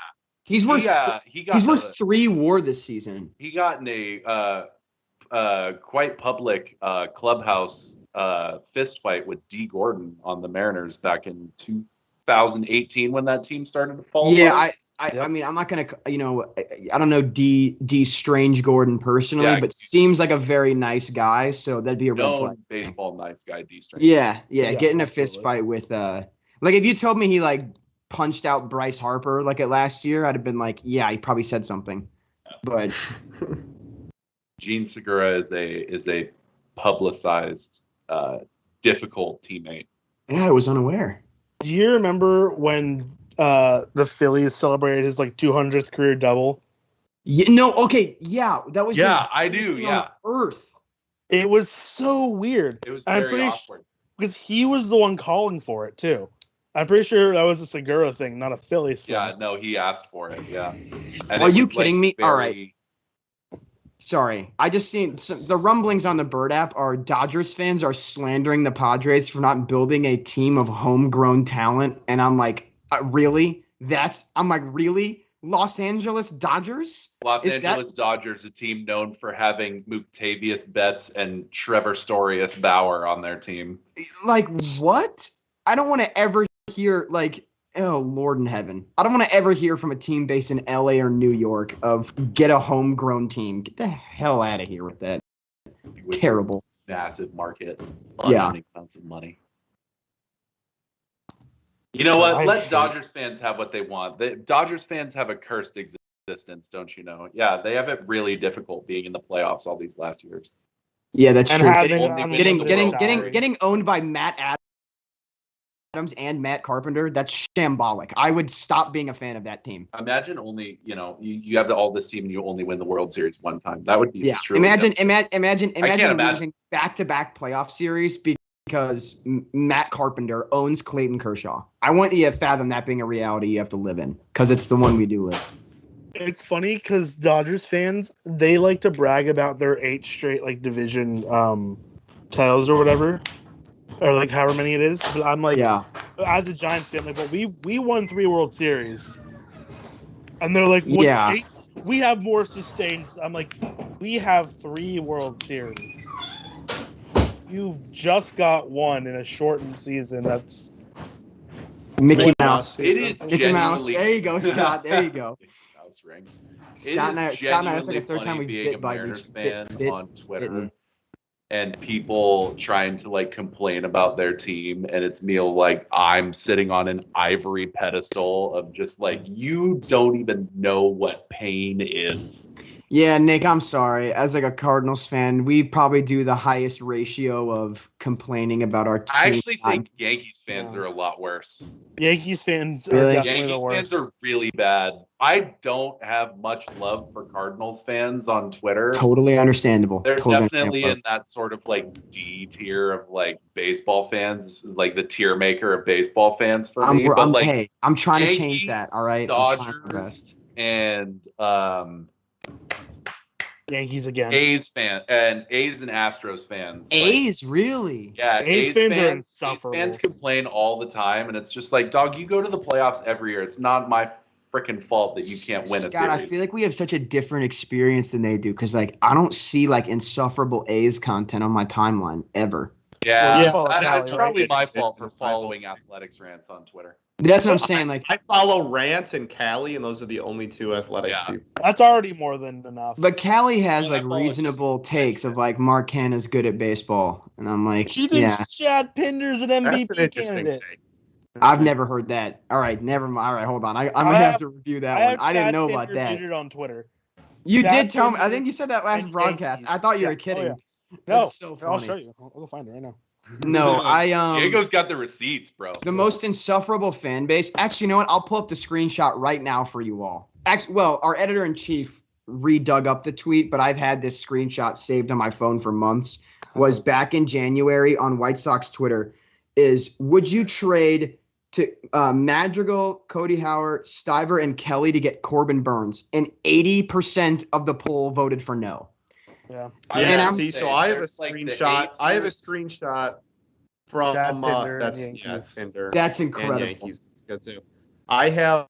He's worth
he's
worth 3 WAR this season.
He got in a quite public clubhouse fist fight with D. Gordon on the Mariners back in 2018 when that team started to fall apart.
I mean, I'm not gonna, I don't know D Strange Gordon personally, but seems like a very nice guy. So that'd be a red flag.
Baseball nice guy, D Strange.
Yeah, getting a fist fight with like if you told me he like punched out Bryce Harper like at last year, I'd have been like, yeah, he probably said something. But
Gene Segura is a publicized, difficult teammate.
Yeah, I was unaware.
Do you remember when the Phillies celebrated his like 200th career double?
Yeah, no, okay, yeah, that was
Yeah,
the
I
biggest
do.
thing
Yeah,
on earth.
It was so weird.
it was
I'm
very
pretty
awkward.
because he was the one calling for it too. I'm pretty sure that was a Segura thing, not a Phillies thing.
Yeah, no, he asked for it. Yeah. And
Are
it
you
was, like,
kidding me? All right.
very-
Sorry, I just seen the rumblings on the Bird app are Dodgers fans are slandering the Padres for not building a team of homegrown talent, and I'm like, really? I'm like, really? Los Angeles Dodgers?
Los
Is that-
Angeles Dodgers, a team known for having Octavius Betts and Trevor Storius Bauer on their team.
Like, what? I don't want to ever hear like, oh Lord in heaven, I don't want to ever hear from a team based in LA or New York of get a homegrown team. Get the hell out of here with that.
With
Terrible.
massive market,
Yeah.
unending amounts of money. You know what?
I
Let
hate-
Dodgers fans have what they want. The Dodgers fans have a cursed existence, don't you know? Yeah, they have it really difficult being in the playoffs all these last years.
Yeah, that's
And
true.
having
Getting-
unlimited
getting-
salary.
Getting owned by Matt Adams and Matt Carpenter, that's shambolic. I would stop being a fan of that team.
Imagine only, you have all this team and you only win the World Series one time. That would be
Yeah.
just truly devastating.
Imagine
imagine.
losing back-to-back playoff series because Matt Carpenter owns Clayton Kershaw. I want you to fathom that being a reality you have to live in because it's the one we do live.
It's funny because Dodgers fans, they like to brag about their 8 straight like division titles or whatever, or like however many it is. But I'm like,
Yeah.
as a Giants fan, like, but we won 3 World Series, and they're like, what,
Yeah.
8? We have more sustained. I'm like, we have 3 World Series. You just got one in a shortened season. That's
Mickey Mouse.
It is
Mickey Mouse.
genuinely.
There you go, Scott. There you go.
Mouse ring.
Scott and I,
It is
Scott and I, that's like
genuinely
the third time
funny
we've
being a
bit by
Mariners
each
fan
bit.
on Twitter,
bitten.
and people trying to like complain about their team, and it's me like I'm sitting on an ivory pedestal of just like, you don't even know what pain is.
Yeah, Nick, I'm sorry. As like a Cardinals fan, we probably do the highest ratio of complaining about our team.
I actually think Yankees fans
Yeah.
are a lot worse.
Yankees fans
Really?
are definitely
Yankees
the worst.
fans are really bad. I don't have much love for Cardinals fans on Twitter.
Totally understandable.
They're
Totally
definitely
understandable.
in that sort of like D tier of like baseball fans, like the tier maker of baseball fans for me. But like
hey, I'm trying to change
Yankees,
that. All right, I'm trying my
Dodgers,
best.
and
Yankees again.
A's and Astros fans. Like,
A's, really?
A's
yeah, A's
fans are
fans
insufferable.
complain all the time, and it's just like, dog, you go to the playoffs every year. It's not my freaking fault that you can't win a
Scott, I
series.
feel like we have such a different experience than they do because like I don't see like insufferable A's content on my timeline ever.
Yeah,
you follow
that's
Cali,
probably
right?
my fault for following athletics rants on Twitter.
That's what I'm saying. Like,
I follow Rants and Callie, and those are the only 2 athletics
Yeah.
people.
That's already more than enough.
but Callie has
Yeah,
like
I follow
reasonable
just-
takes of like Mark Hanna's good at baseball, and I'm like,
She thinks
yeah,
Chad Pinder's an
That's an
MVP
interesting
candidate.
take.
I've never heard that. All right, never mind. All right, hold on. I'm gonna have to review that one. I didn't
Chad
know about
Pinder
that.
muted on Twitter.
You
Chad
did tell me. I
Pinder
think you said that last
and
broadcast.
Yankees.
I thought you
Yeah.
were
Oh,
kidding.
yeah. No,
That's so
I'll
funny.
show you. I'll go find it right now.
No,
Diego's got the receipts, bro.
the most insufferable fan base. Actually, you know what? I'll pull up the screenshot right now for you all. Actually, well, our editor in chief redug up the tweet, but I've had this screenshot saved on my phone for months. Was back in January on White Sox Twitter. Would you trade to Madrigal, Cody Howard, Stiver, and Kelly to get Corbin Burns? And 80% of the poll voted for no.
Yeah.
And I'm-
So I have a
There's, like, the
screenshot.
eight
I have a
tiers.
screenshot from
Chad Pinder and
that's
Yankees.
Pinder
That's
and
incredible.
Yankees. That's good too. I have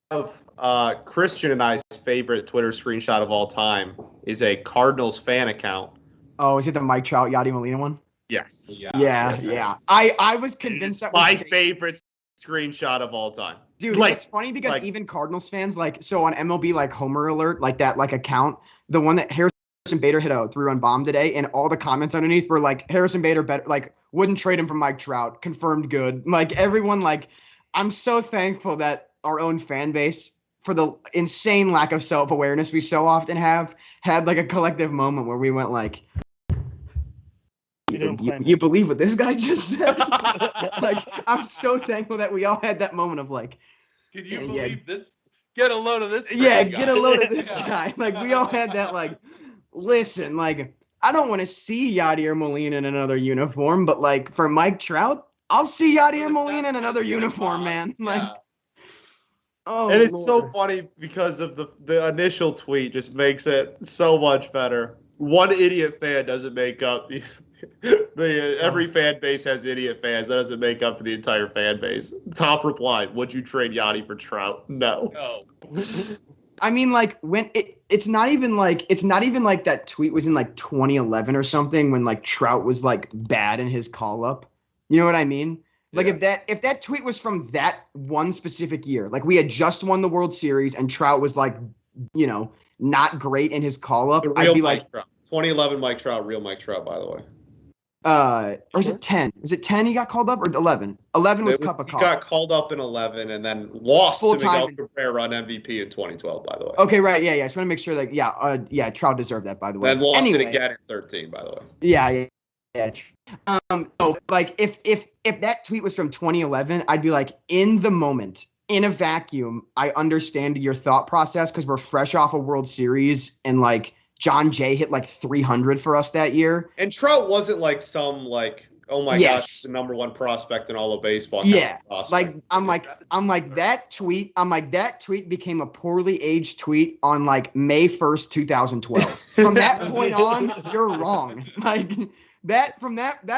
Christian and I's favorite Twitter screenshot of all time is a Cardinals fan account.
Oh, is it the Mike Trout, Yadi Molina one?
Yes.
Yeah,
yes,
yeah.
yes.
I was
It
convinced
is
that
my
was
favorite screenshot of all time.
Dude,
Like-
it's funny because
like-
even Cardinals fans, like, so on MLB, like Homer Alert, like that, like account, the one that Harrison Bader hit a 3-run bomb today, and all the comments underneath were like, Harrison Bader, better, like, wouldn't trade him for Mike Trout, confirmed good. Like, everyone, like, I'm so thankful that our own fan base, for the insane lack of self-awareness we so often have, had like a collective moment where we went like,
You didn't play
you believe what this guy just said? Like, I'm so thankful that we all had that moment of like,
Can you
Yeah.
believe this? Get a load of this.
Yeah,
freaking
get a
guy.
load of this
Yeah.
guy. Like we all had that. Like, listen, like I don't want to see Yadier Molina in another uniform, but like for Mike Trout, I'll see Yadier Molina in another uniform, man. Like,
Yeah.
oh,
And it's so
Lord.
funny because of the initial tweet just makes it so much better. One idiot fan doesn't make up every fan base has idiot fans. That doesn't make up for the entire fan base. Top reply: would you trade Yachty for Trout? No.
No.
I mean, like when it's not even like that tweet was in like 2011 or something when like Trout was like bad in his call up. You know what I mean? Like if that tweet was from that one specific year, like we had just won the World Series and Trout was like, not great in his call up, I'd be like,
Trout. 2011 Mike Trout, real Mike Trout, by the way.
or is it 10? Is it 10 he got called up or 11? 11 was Cup of
He
Coffee.
got called up in 11 and then lost
Full
to Miguel
time.
Cabrera on MVP in 2012, by the way.
Okay, right, yeah. I just want to make sure that Trout deserved that, by the way.
Then lost
Anyway.
it again in 13, by the way.
Yeah. So like if that tweet was from 2011, I'd be like, in the moment, in a vacuum, I understand your thought process because we're fresh off a World Series and like John Jay hit like 300 for us that year.
And Trout wasn't like some like, oh my gosh, the number one prospect in all of baseball.
Yeah,
Prospect.
I'm like that tweet became a poorly aged tweet on like May 1st, 2012. From that point on, you're wrong. Like that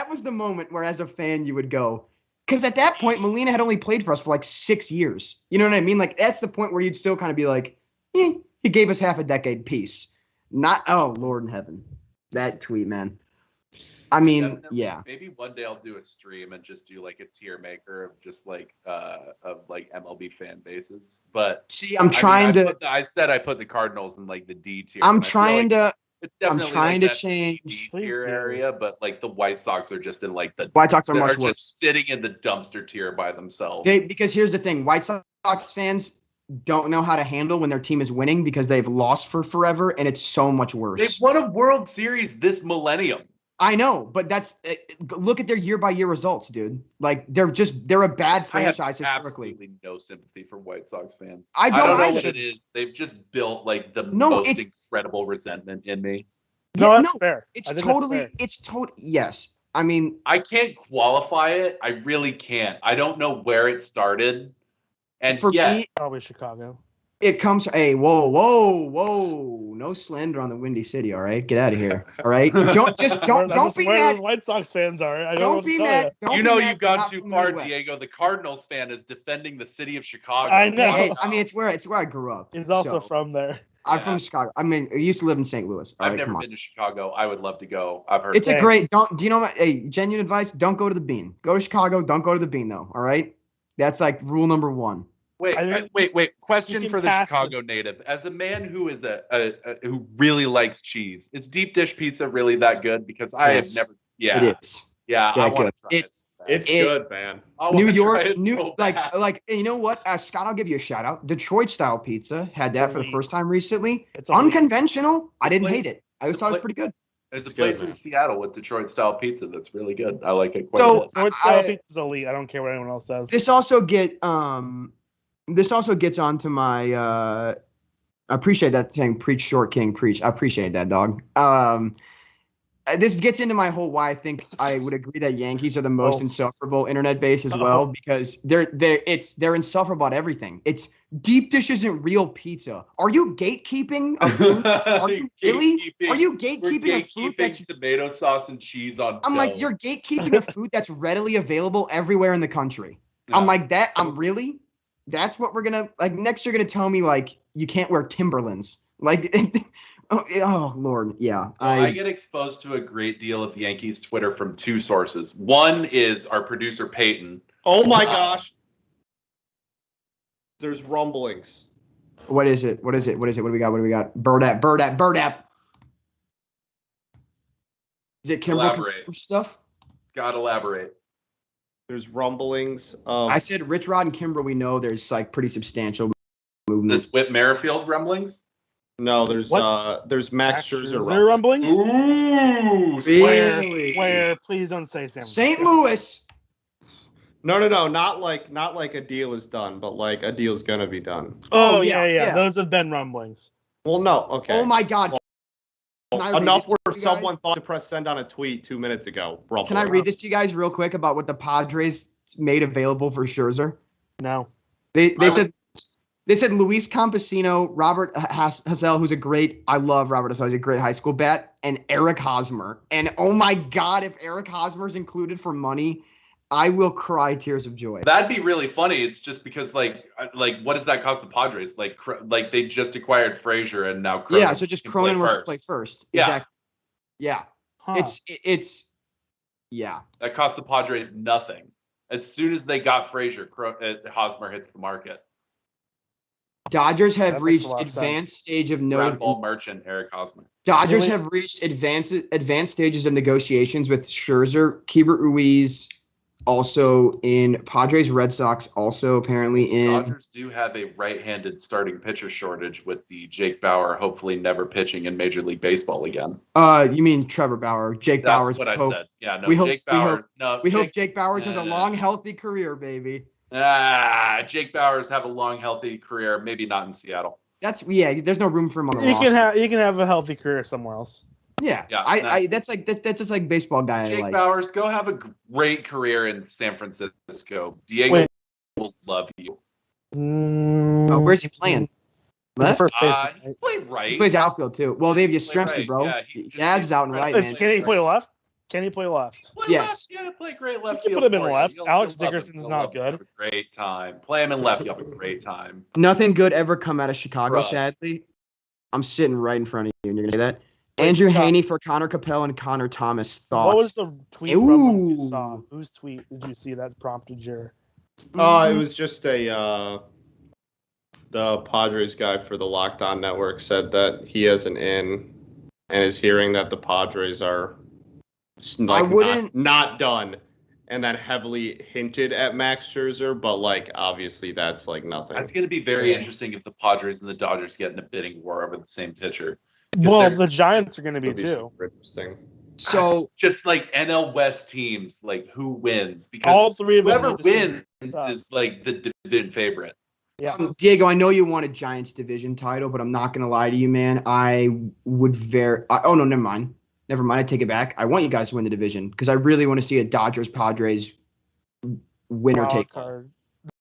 was the moment where as a fan you would go, because at that point Molina had only played for us for like 6 years. You know what I mean? Like that's the point where you'd still kind of be like, he gave us half a decade peace. Not, oh Lord in heaven, that tweet, man. I mean,
Definitely.
yeah.
Maybe one day I'll do a stream and just do like a tier maker of just like MLB fan bases. But
See,
I put the Cardinals in like the D tier.
I'm trying to
change D tier area, but like the White Sox are just in like the
White Sox are much worse.
Just sitting in the dumpster tier by themselves.
Because here's the thing, White Sox fans don't know how to handle when their team is winning because they've lost for forever, and it's so much worse.
They've won a World Series this millennium.
I know, but that's look at their year-by-year results, dude. Like they're a bad franchise historically.
Absolutely no sympathy for White Sox fans.
I don't
know what it is. They've just built like the most incredible resentment in me.
No, that's fair.
It's totally. Yes. I mean,
I can't qualify it. I really can't. I don't know where it started. And
for me,
probably Chicago.
It comes. Hey, whoa! No slander on the Windy City. All right, get out of here. All right, don't be mad.
Where White Sox fans are.
Don't be mad.
You've gone too far, Diego. The Cardinals fan is defending the city of Chicago.
I know.
Hey, I mean, it's where I grew up.
He's also from there.
I'm from Chicago. I mean, I used to live in St. Louis.
I've never been to Chicago. I would love to go. I've heard
it's a great. Do you know what? Hey, genuine advice: don't go to the Bean. Go to Chicago. Don't go to the Bean though. All right, that's like rule number one.
Wait. Question for the Chicago native. As a man who is who really likes cheese, is deep dish pizza really that good? Because I have never. Yeah,
it is.
Yeah, I want to try it.
It's good, man.
New York, like you know what? Scott, I'll give you a shout out. Detroit style pizza had that for the first time recently. It's unconventional. I didn't hate it. I thought it was pretty good.
There's a place in Seattle with Detroit style pizza that's really good. I like it quite a bit.
Detroit style pizza is elite. I don't care what anyone else says.
This also gets onto my. I appreciate that saying "preach short king preach." I appreciate that, dog. This gets into my whole why I think I would agree that Yankees are the most insufferable internet base as well, because they're insufferable at everything. It's deep dish isn't real pizza. Are you gatekeeping a food? Are you really? Are you gatekeeping a food that's
tomato sauce and cheese on?
I'm like, you're gatekeeping a food that's readily available everywhere in the country. Yeah. I'm like that. I'm really. That's what we're gonna like next. You're gonna tell me like you can't wear Timberlands. Like, oh Lord, yeah.
I get exposed to a great deal of Yankees Twitter from two sources. One is our producer Peyton.
Oh my gosh, there's rumblings.
What is it? What do we got? Bird app. Is it Kimbrel stuff?
Gotta elaborate.
There's rumblings.
I said Rich Rod and Kimbrel. We know there's like pretty substantial movement.
This Whit Merrifield rumblings?
No, there's Max Scherzer
rumblings.
Ooh,
where? Please don't say
St. Louis.
No, not like a deal is done, but like a deal's gonna be done.
Oh,
yeah,
yeah.
yeah.
Those have been rumblings.
Well, no, okay.
Oh my God. Can I read
Enough
this to
where
you
someone
guys?
thought to press send on a tweet 2 minutes ago.
Can I read this to you guys real quick about what the Padres made available for Scherzer?
No.
They said Luis Campesino, Robert Hassel, who's I love Robert Hassel, he's a great high school bat, and Eric Hosmer. And oh my God, if Eric Hosmer's included for money, I will cry tears of joy.
That'd be really funny. It's just because like what does that cost the Padres? Like they just acquired Frazier and now Cronin
so just
can
Cronin
play
will play first.
Yeah.
Exactly. Yeah.
Huh.
It's yeah.
That cost the Padres nothing. As soon as they got Frazier, Hosmer hits the market.
Dodgers have
That makes
reached
a lot of
advanced stage of
Ground ball merchant Eric Hosmer.
Dodgers
Really?
have reached advanced stages of negotiations with Scherzer, Keibert Ruiz, also in Padres, Red Sox, also apparently in.
Dodgers do have a right-handed starting pitcher shortage with the Jake Bauer hopefully never pitching in Major League Baseball again.
You mean Trevor Bauer? Jake
That's
Bauer's
what I
hope.
said. Yeah, no,
We hope-
Jake
we
Bauer.
hope-
no,
We hope Jake Bauer's has a
no.
long, healthy career, baby.
Jake Bauer's have a long, healthy career. Maybe not in Seattle.
There's no room for him on the
You
roster.
can have a healthy career somewhere else.
Yeah,
Yeah,
that's just like baseball guy. I
Jake
like.
Bauer's go have a great career in San Francisco. Diego
Wait.
will love you.
Oh, where's he playing?
The
Left?
first baseman,
He
right?
played right.
He plays outfield too. Well, they have Yastrzemski,
right.
bro.
Yeah, he just
Yaz
plays
is out and right,
right.
man.
Can he play left? Can he play left?
Play
Yes.
left. Yeah, play great left
You can
field.
put him in
for you.
left.
You'll
Alex
love him.
Dickerson's
You'll
not
love him.
good.
Have a great time. Play him in left. You'll have a great time.
Nothing good ever come out of Chicago,
Trust.
sadly. I'm sitting right in front of you, and you're gonna say that.
Wait,
Andrew
stop.
Haney for Connor Capel and Connor Thomas. Thoughts?
What was the tweet rumblings you
Ooh.
saw? Whose tweet did you see that prompted your?
It was just the Padres guy for the Locked On Network said that he has an in and is hearing that the Padres are not done, and then heavily hinted at Max Scherzer, but like obviously that's like nothing.
That's going to be very interesting if the Padres and the Dodgers get in a bidding war over the same pitcher.
Well,
they're-
the Giants are going to be
It'll be
too.
super interesting.
So
Just like NL West teams, like who wins? Because
All three of them.
whoever
need the same
wins
stuff.
is like the division favorite.
Yeah.
Diego, I know you want a Giants division title, but I'm not gonna lie to you, man. I would oh no, never mind. Never mind. I take it back. I want you guys to win the division because I really want to see a Dodgers Padres winner
Wild
take.
card.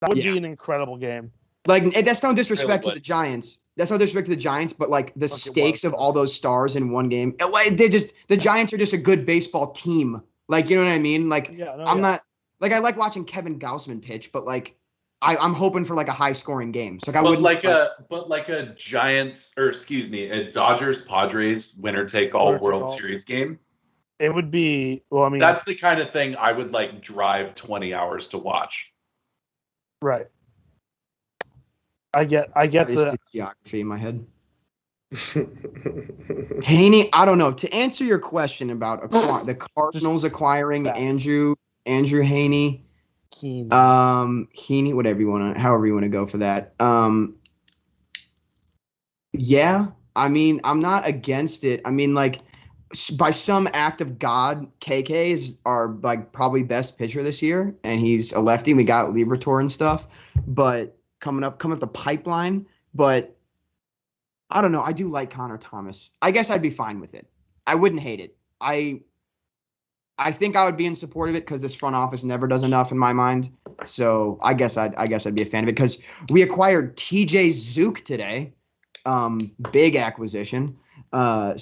That would
Yeah.
be an incredible game.
Like that's no disrespect to
would.
the Giants. That's no disrespect to the Giants, but like the
Look, it
stakes
was.
of all those stars in one game. The Giants are just a good baseball team. Like, you know what I mean? Like
Yeah, no,
I'm
yeah.
not like I like watching Kevin Gausman pitch, but like I'm hoping for like a high scoring game. So like I
But
would
like a Giants a Dodgers Padres winner take all
Winner take
World
all.
Series game.
It would be. Well, I mean,
That's the kind of thing I would like drive 20 hours to watch.
right. I get the.
geography in my head. Haney, I don't know. To answer your question about the Cardinals acquiring
Yeah.
Andrew Haney,
Keen.
Heaney, however you want to go for that. Yeah, I mean, I'm not against it. I mean, like by some act of God, KK is our like probably best pitcher this year, and he's a lefty. We got Liberatore and stuff, but coming up the pipeline. But I don't know. I do like Connor Thomas. I guess I'd be fine with it. I wouldn't hate it. I think I would be in support of it because this front office never does enough in my mind. So I guess I'd be a fan of it because we acquired TJ Zook today. Big acquisition. Yeah.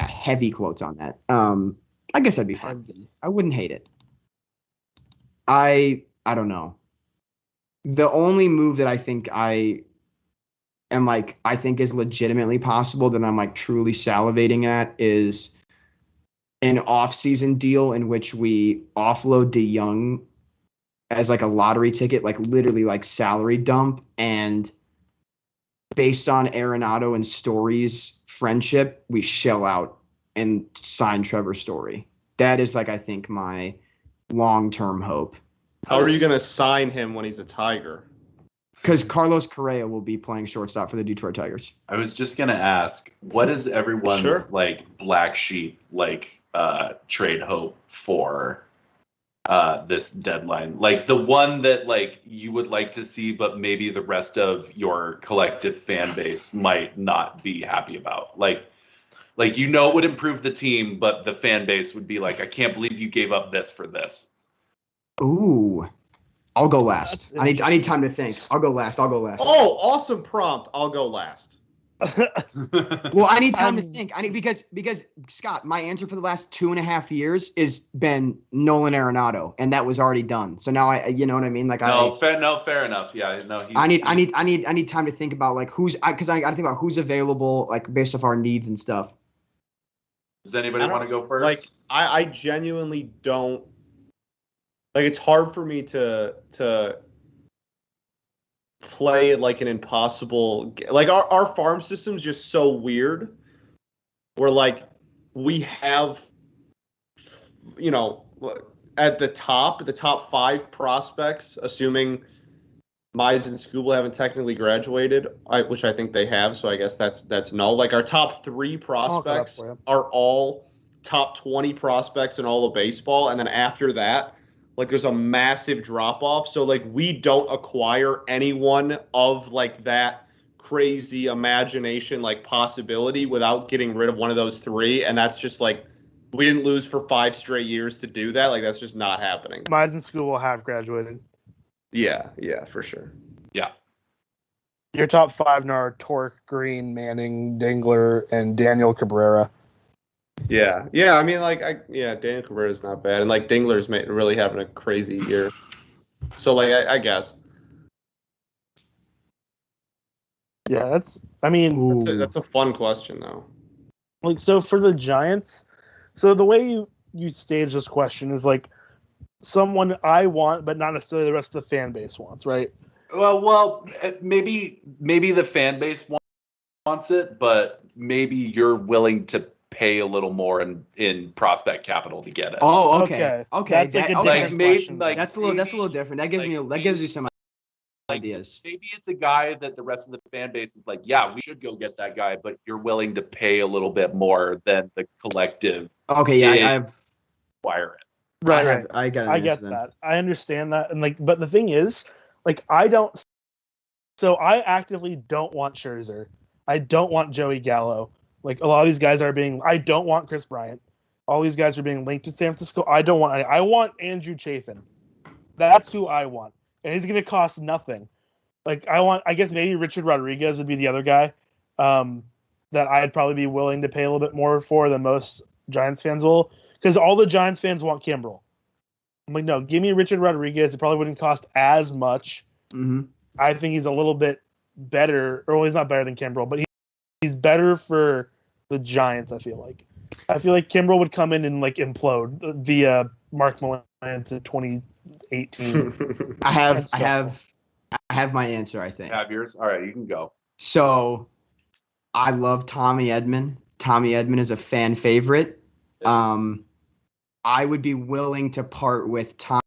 Heavy quotes on that. I guess I'd be fine. I wouldn't hate it. I don't know. The only move that I think I think is legitimately possible that I'm like truly salivating at is an off-season deal in which we offload DeYoung as like a lottery ticket, like literally like salary dump, and based on Arenado and Story's friendship, we shell out and sign Trevor Story. That is like I think my long-term hope.
How are you going to sign him when he's a Tiger?
Because Carlos Correa will be playing shortstop for the Detroit Tigers.
I was just gonna ask, what is everyone's
Sure.
like black sheep like trade hope for this deadline? Like the one that like you would like to see, but maybe the rest of your collective fan base might not be happy about. Like it would improve the team, but the fan base would be like, I can't believe you gave up this for this.
Ooh, I'll go last.
That's
I need time to think. I'll go last.
Oh, awesome prompt. I'll go last.
Well, I need time to think. I need because Scott, my answer for the last 2.5 years has been Nolan Arenado, and that was already done. So now you know what I mean? Like
fair enough. Yeah, no.
I need time to think about like because I got to think about who's available, like based off our needs and stuff.
Does anybody want to go first?
Like, I genuinely don't. Like, it's hard for me to play like an impossible. Like, our farm system's just so weird. Where like we have, you know, at the top 5 prospects, assuming Mize and Skubal haven't technically graduated, which I think they have, so I guess that's no. Like our top 3 prospects are all top 20 prospects in all of baseball, and then after that, like there's a massive drop off. So like we don't acquire anyone of like that crazy imagination like possibility without getting rid of one of those 3, and that's just like we didn't lose for 5 straight years to do that. Like that's just not happening.
Mize and Skubal have graduated.
Yeah, for sure.
Yeah.
Your top 5 now are Torque, Green, Manning, Dingler, and Daniel Cabrera.
Yeah. I mean, like, Daniel Cabrera is not bad, and like Dingler's really having a crazy year. So, like, I guess.
Yeah, that's
a fun question though.
Like, so for the Giants, so the way you stage this question is like someone I want, but not necessarily the rest of the fan base wants, right?
Well, maybe the fan base wants it, but maybe you're willing to pay a little more in prospect capital to get it.
Oh, okay.
That's like a different question.
That's a little different. That gives you some ideas.
Maybe it's a guy that the rest of the fan base is like, yeah, we should go get that guy, but you're willing to pay a little bit more than the collective.
Okay, yeah, I have
acquire it.
Right.
I get
that. I understand that, and like, but the thing is, like, I actively don't want Scherzer. I don't want Joey Gallo. Like a lot of these guys are being. I don't want Chris Bryant. All these guys are being linked to San Francisco. I don't want. I want Andrew Chafin. That's who I want, and he's going to cost nothing. Like I guess maybe Richard Rodriguez would be the other guy that I'd probably be willing to pay a little bit more for than most Giants fans will, because all the Giants fans want Kimbrel. I'm like, no, give me Richard Rodriguez. It probably wouldn't cost as much.
Mm-hmm.
I think he's a little bit better, or well, he's not better than Kimbrel, but he's better for the Giants. I feel like Kimbrel would come in and like implode via Mark Milans in 2018.
I have my answer. I think.
Have yours? All right, you can go.
So, I love Tommy Edman. Tommy Edman is a fan favorite. Yes. I would be willing to part with Tommy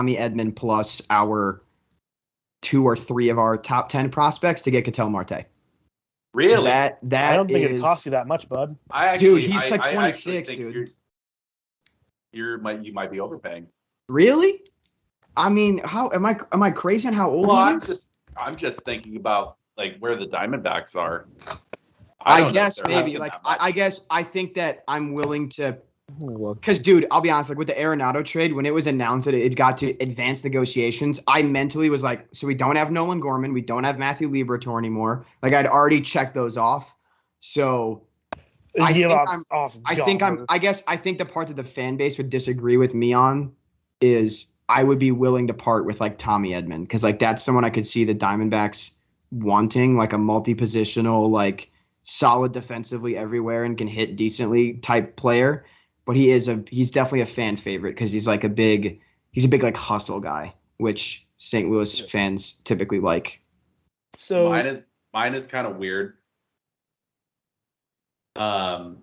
Edman plus our 2 or 3 of our top 10 prospects to get Ketel Marte.
Really?
That
I don't think it costs you that much, bud.
Dude, he's like 26, dude.
You might be overpaying.
Really? I mean, how am I crazy on how old he is?
I'm just thinking about like where the Diamondbacks are.
I guess maybe like I guess I think that I'm willing to, because dude, I'll be honest, like with the Arenado trade, when it was announced that it got to advanced negotiations, I mentally was like, so we don't have Nolan Gorman, we don't have Matthew Liberatore anymore. Like I'd already checked those off. So I think the part that the fan base would disagree with me on is I would be willing to part with like Tommy Edman, because like that's someone I could see the Diamondbacks wanting, like a multi-positional, like solid defensively everywhere and can hit decently type player. But he's definitely a fan favorite because he's a big like hustle guy, which St. Louis fans typically like.
So
mine is kind of weird. And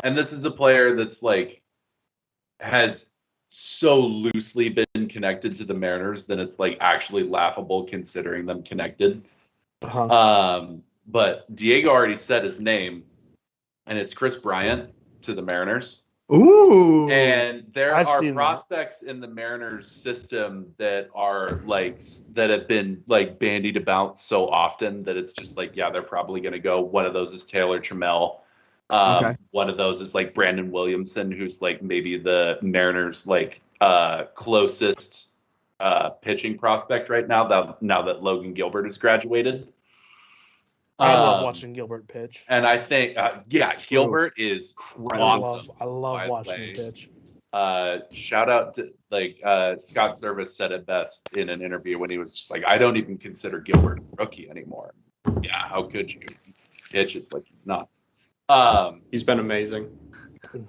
this is a player that's like has so loosely been connected to the Mariners that it's like actually laughable considering them connected. But Diego already said his name, and it's Chris Bryant to the Mariners.
Ooh.
And there
I've
are
seen that.
prospects in the Mariners system that are like that have been like bandied about so often that it's just like, yeah, they're probably going to go. One of those is Taylor Trammell.
Okay.
One of those is like Brandon Williamson, who's like maybe the Mariners like closest pitching prospect right now. Now that Logan Gilbert has graduated.
I love watching Gilbert pitch.
And I think, Gilbert is awesome.
I love
by the
watching
way.
him pitch.
Shout out to Scott Service said it best in an interview when he was just like, I don't even consider Gilbert a rookie anymore. Yeah, how could you? He pitches like he's not.
He's been amazing.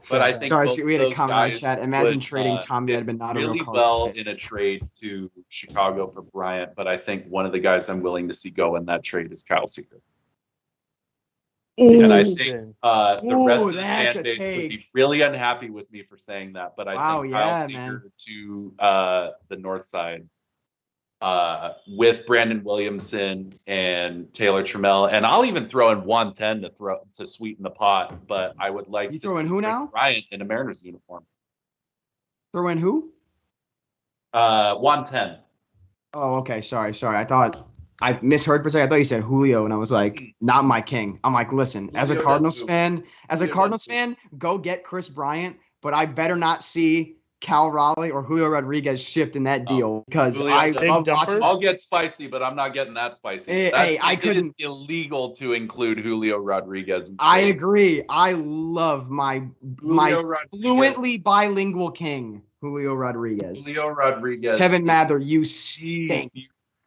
But I think
Sorry,
both
we had a
those
comment in the
guys
chat. Imagine
would,
trading Tommy
did
Edman, not
really
a real
well
Cardinals fan.
in a trade to Chicago for Bryant. But I think one of the guys I'm willing to see go in that trade is Kyle Seager. And I think the rest of the
that's
fan
a
base would
take.
be really unhappy with me for saying that. But I
Wow,
think
yeah,
Kyle Seager to the north side with Brandon Williamson and Taylor Trammell. And I'll even throw in 110 to sweeten the pot. But I would like
You
to
throw in
see
who
Chris
now?
Bryant in a Mariners uniform.
Throw in who?
110.
Oh, okay. Sorry. I thought I misheard for a second. I thought you said Julio, and I was like, not my king. I'm like, listen, as a
Julio
Cardinals
does
fan, go get Chris Bryant, but I better not see Cal Raleigh or Julio Rodriguez shipped in that deal because
Julio
I
does-
love
Big
watching.
dumper?
I'll get spicy, but I'm not getting that spicy.
Hey, I
it is
couldn't-
illegal to include Julio Rodriguez. In
I
trade.
agree. I love my
Julio Rodriguez.
fluently bilingual king, Julio Rodriguez.
Julio Rodriguez.
Kevin
is
Mather, you
the
stink.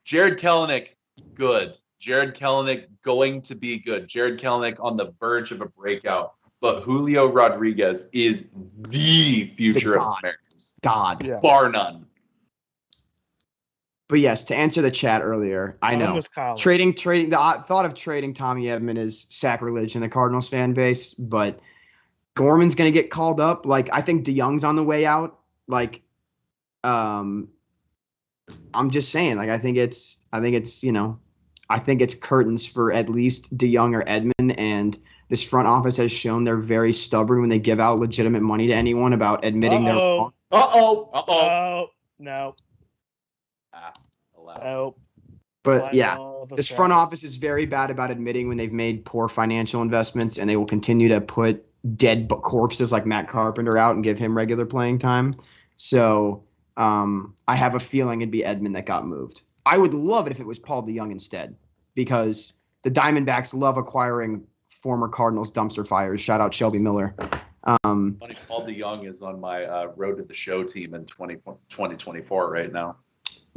Jared Kelenic, good. Jared Kelenic going to be good. Jared Kelenic on the verge of a breakout. But Julio Rodriguez is the future of the
god.
Mariners.
God.
Yeah.
Bar none.
But yes, to answer the chat earlier, I know trading the thought of trading Tommy Edman is sacrilege in the Cardinals fan base, but Gorman's going to get called up. Like I think DeYoung's on the way out. Like, I'm just saying. Like I think it's curtains for at least DeYoung or Edman, and this front office has shown they're very stubborn when they give out legitimate money to anyone about admitting they're wrong.
Oh, no.
Alas.
Oh.
But yeah, this front office is very bad about admitting when they've made poor financial investments, and they will continue to put dead corpses like Matt Carpenter out and give him regular playing time. So I have a feeling it'd be Edman that got moved. I would love it if it was Paul DeYoung instead, because the Diamondbacks love acquiring former Cardinals dumpster fires. Shout out Shelby Miller.
Funny, Paul DeYoung is on my road to the show team in 2024 right now.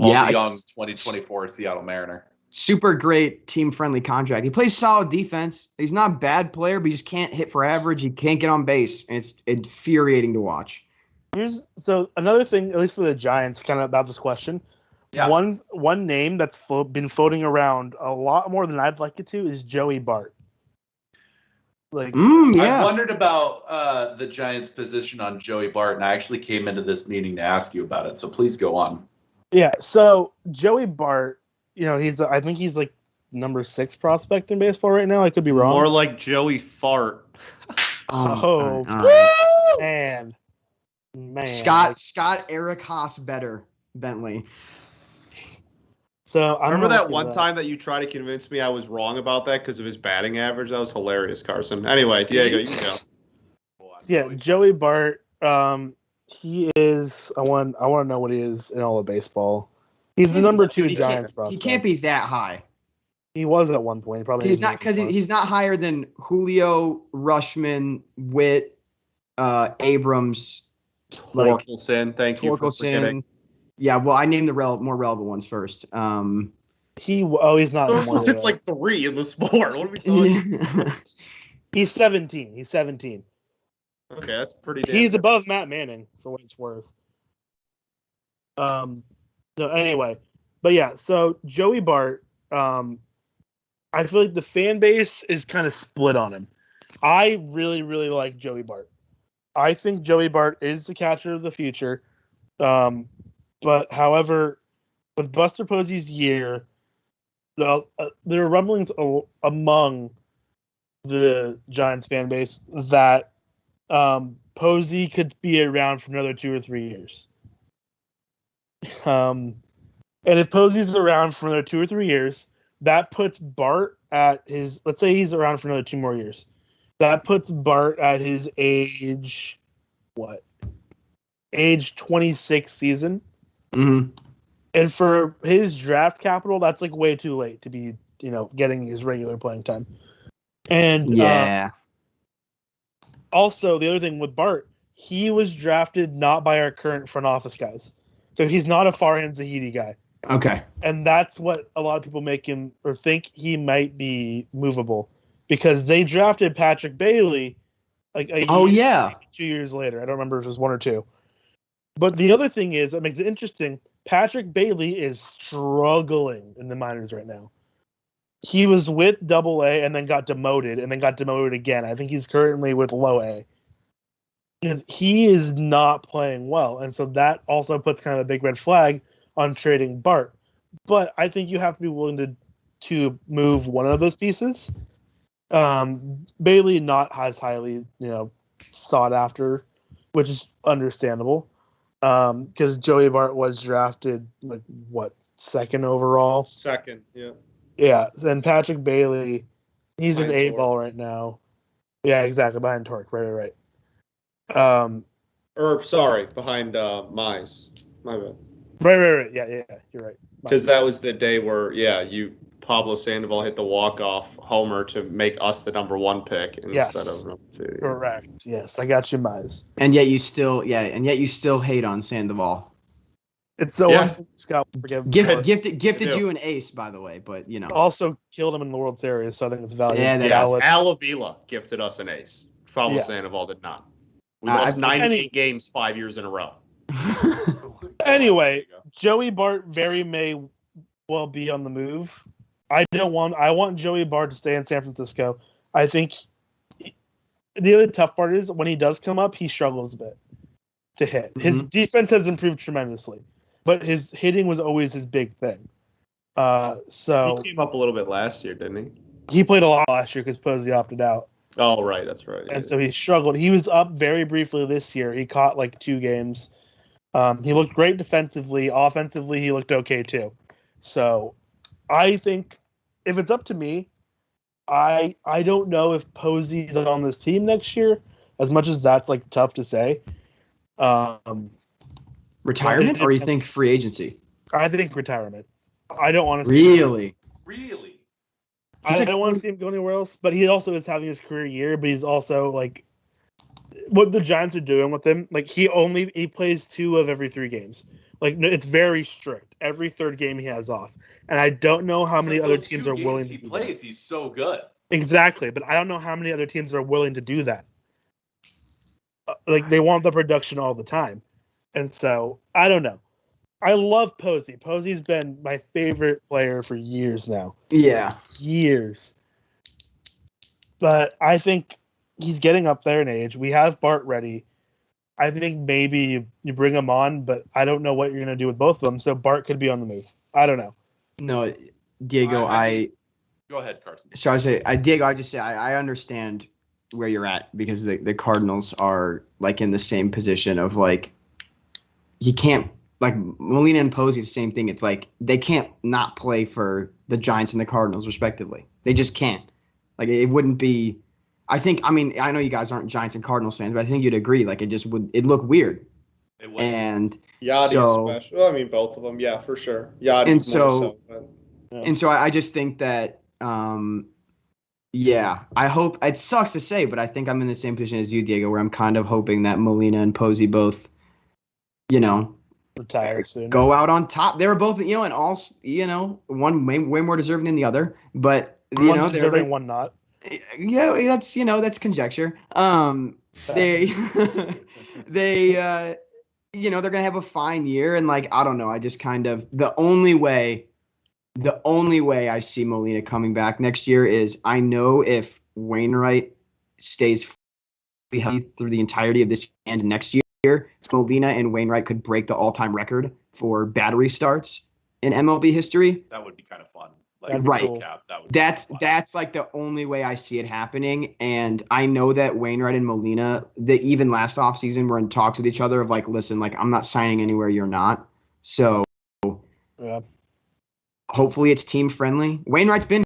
Paul DeYoung, 2024 Seattle Mariner.
Super great team-friendly contract. He plays solid defense. He's not a bad player, but he just can't hit for average. He can't get on base, and it's infuriating to watch.
So another thing, at least for the Giants, kind of about this question.
Yeah.
One name that's been floating around a lot more than I'd like it to is Joey Bart. Like,
I wondered about the Giants' position on Joey Bart, and I actually came into this meeting to ask you about it. So please go on.
Yeah. So Joey Bart, I think he's like number 6 prospect in baseball right now. I could be wrong.
More like Joey Fart.
Oh,
right.
man.
Scott Eric Haas better Bentley.
So
Remember that one time that you tried to convince me I was wrong about that because of his batting average? That was hilarious, Carson. Anyway, Diego, you can go.
Yeah, Joey Bart. He is. I want to know what he is in all of baseball. He's the number 2 Giants prospect.
He can't be that high.
He was at one point. Probably
he's not, because he's not higher than Julio, Rushman, Witt, Abrams,
Torkelson. Thank you for forgetting.
Yeah, well, I named the more relevant ones first.
He's not.
Torkelson's like 3 in the sport. What are we talking?
He's 17. He's 17.
Okay, that's pretty.
He's above Matt Manning for what it's worth. No, anyway, but yeah. So Joey Bart. I feel like the fan base is kind of split on him. I really, really like Joey Bart. I think Joey Bart is the catcher of the future. But however, with Buster Posey's year, there are rumblings among the Giants fan base that Posey could be around for another 2 or 3 years. And if Posey's around for another 2 or 3 years, that puts Bart at his. Let's say he's around for another 2 more years. That puts Bart at his age, what? Age 26 season.
Mm-hmm.
And for his draft capital, that's like way too late to be, getting his regular playing time. And
Yeah.
Also, the other thing with Bart, he was drafted not by our current front office guys. So he's not a Farhan Zahidi guy.
Okay.
And that's what a lot of people make him or think he might be movable because they drafted Patrick Bailey like a year, maybe 2 years later. I don't remember if it was 1 or 2. But the other thing is, what makes it interesting, Patrick Bailey is struggling in the minors right now. He was with Double-A and then got demoted again. I think he's currently with Low-A. Because he is not playing well. And so that also puts kind of a big red flag on trading Bart. But I think you have to be willing to move one of those pieces. Bailey not as highly, sought after, which is understandable. Because Joey Bart was drafted, second overall?
Second, yeah.
Yeah, and Patrick Bailey, he's
Behind
an A-ball right now. Yeah, exactly, behind Torque, right.
Behind Mize. My bad.
Right. Yeah, you're right.
Because that was the day where, Pablo Sandoval hit the walk-off homer to make us the number 1 pick instead of number 2. Yeah.
Correct. Yes, I got you, Mize.
And yet you still hate on Sandoval.
It's the one thing Scott will forgive.
Gifted you an ace, by the way, but
also killed him in the World Series, so I think it's valuable.
Yeah,
Al Avila gifted us an ace. Pablo Sandoval did not. We lost 98 games 5 years in a row.
Anyway, Joey Bart very may well be on the move. I want Joey Bart to stay in San Francisco. I think the other tough part is when he does come up, he struggles a bit to hit. Mm-hmm. His defense has improved tremendously, but his hitting was always his big thing. So
he came up a little bit last year, didn't he?
He played a lot last year because Posey opted out.
Oh, right, that's right.
And so he struggled. He was up very briefly this year. He caught 2 games. He looked great defensively. Offensively, he looked okay too. So I think if it's up to me, I don't know if Posey's on this team next year, as much as that's tough to say.
Retirement, or you think free agency?
I think retirement. I don't want to
see
Really?
I don't want to see him go anywhere else, but he also is having his career year, but he's also what the Giants are doing with him, he plays 2 of every 3 games. It's very strict. Every 3rd game he has off. And I don't know how many other teams are willing to do that.
He's so good.
Exactly, but I don't know how many other teams are willing to do that. They want the production all the time. And so, I don't know. I love Posey. Posey's been my favorite player for years now.
Yeah.
Years. But I think he's getting up there in age. We have Bart ready. I think maybe you bring him on, but I don't know what you're going to do with both of them. So Bart could be on the move. I don't know.
No, Diego,
Go ahead, Carson.
So Diego, I understand where you're at because the Cardinals are in the same position of he can't Molina and Posey, the same thing. It's they can't not play for the Giants and the Cardinals respectively. They just can't. It wouldn't be. I know you guys aren't Giants and Cardinals fans, but I think you'd agree. It'd look weird.
It would.
And
Yachty especially. I mean, both of them, yeah, for sure. Yachty
and so I just think that, I hope it sucks to say, but I think I'm in the same position as you, Diego, where I'm kind of hoping that Molina and Posey both,
retire soon.
Go out on top. They were both, and all, one way more deserving than the other, but
one deserving, one not.
Yeah, that's conjecture. They're gonna have a fine year, and I don't know. I just kind of the only way I see Molina coming back next year is I know if Wainwright stays healthy through the entirety of this and next year, Molina and Wainwright could break the all-time record for battery starts in MLB history.
That would be kind of fun. Like
That'd be
Right.
cool.
Cap, that would be fun.
That's like the only way I see it happening. And I know that Wainwright and Molina, that even last offseason were in talks with each other of like, listen, like I'm not signing anywhere you're not. So
Yeah.
hopefully it's team friendly. Wainwright's been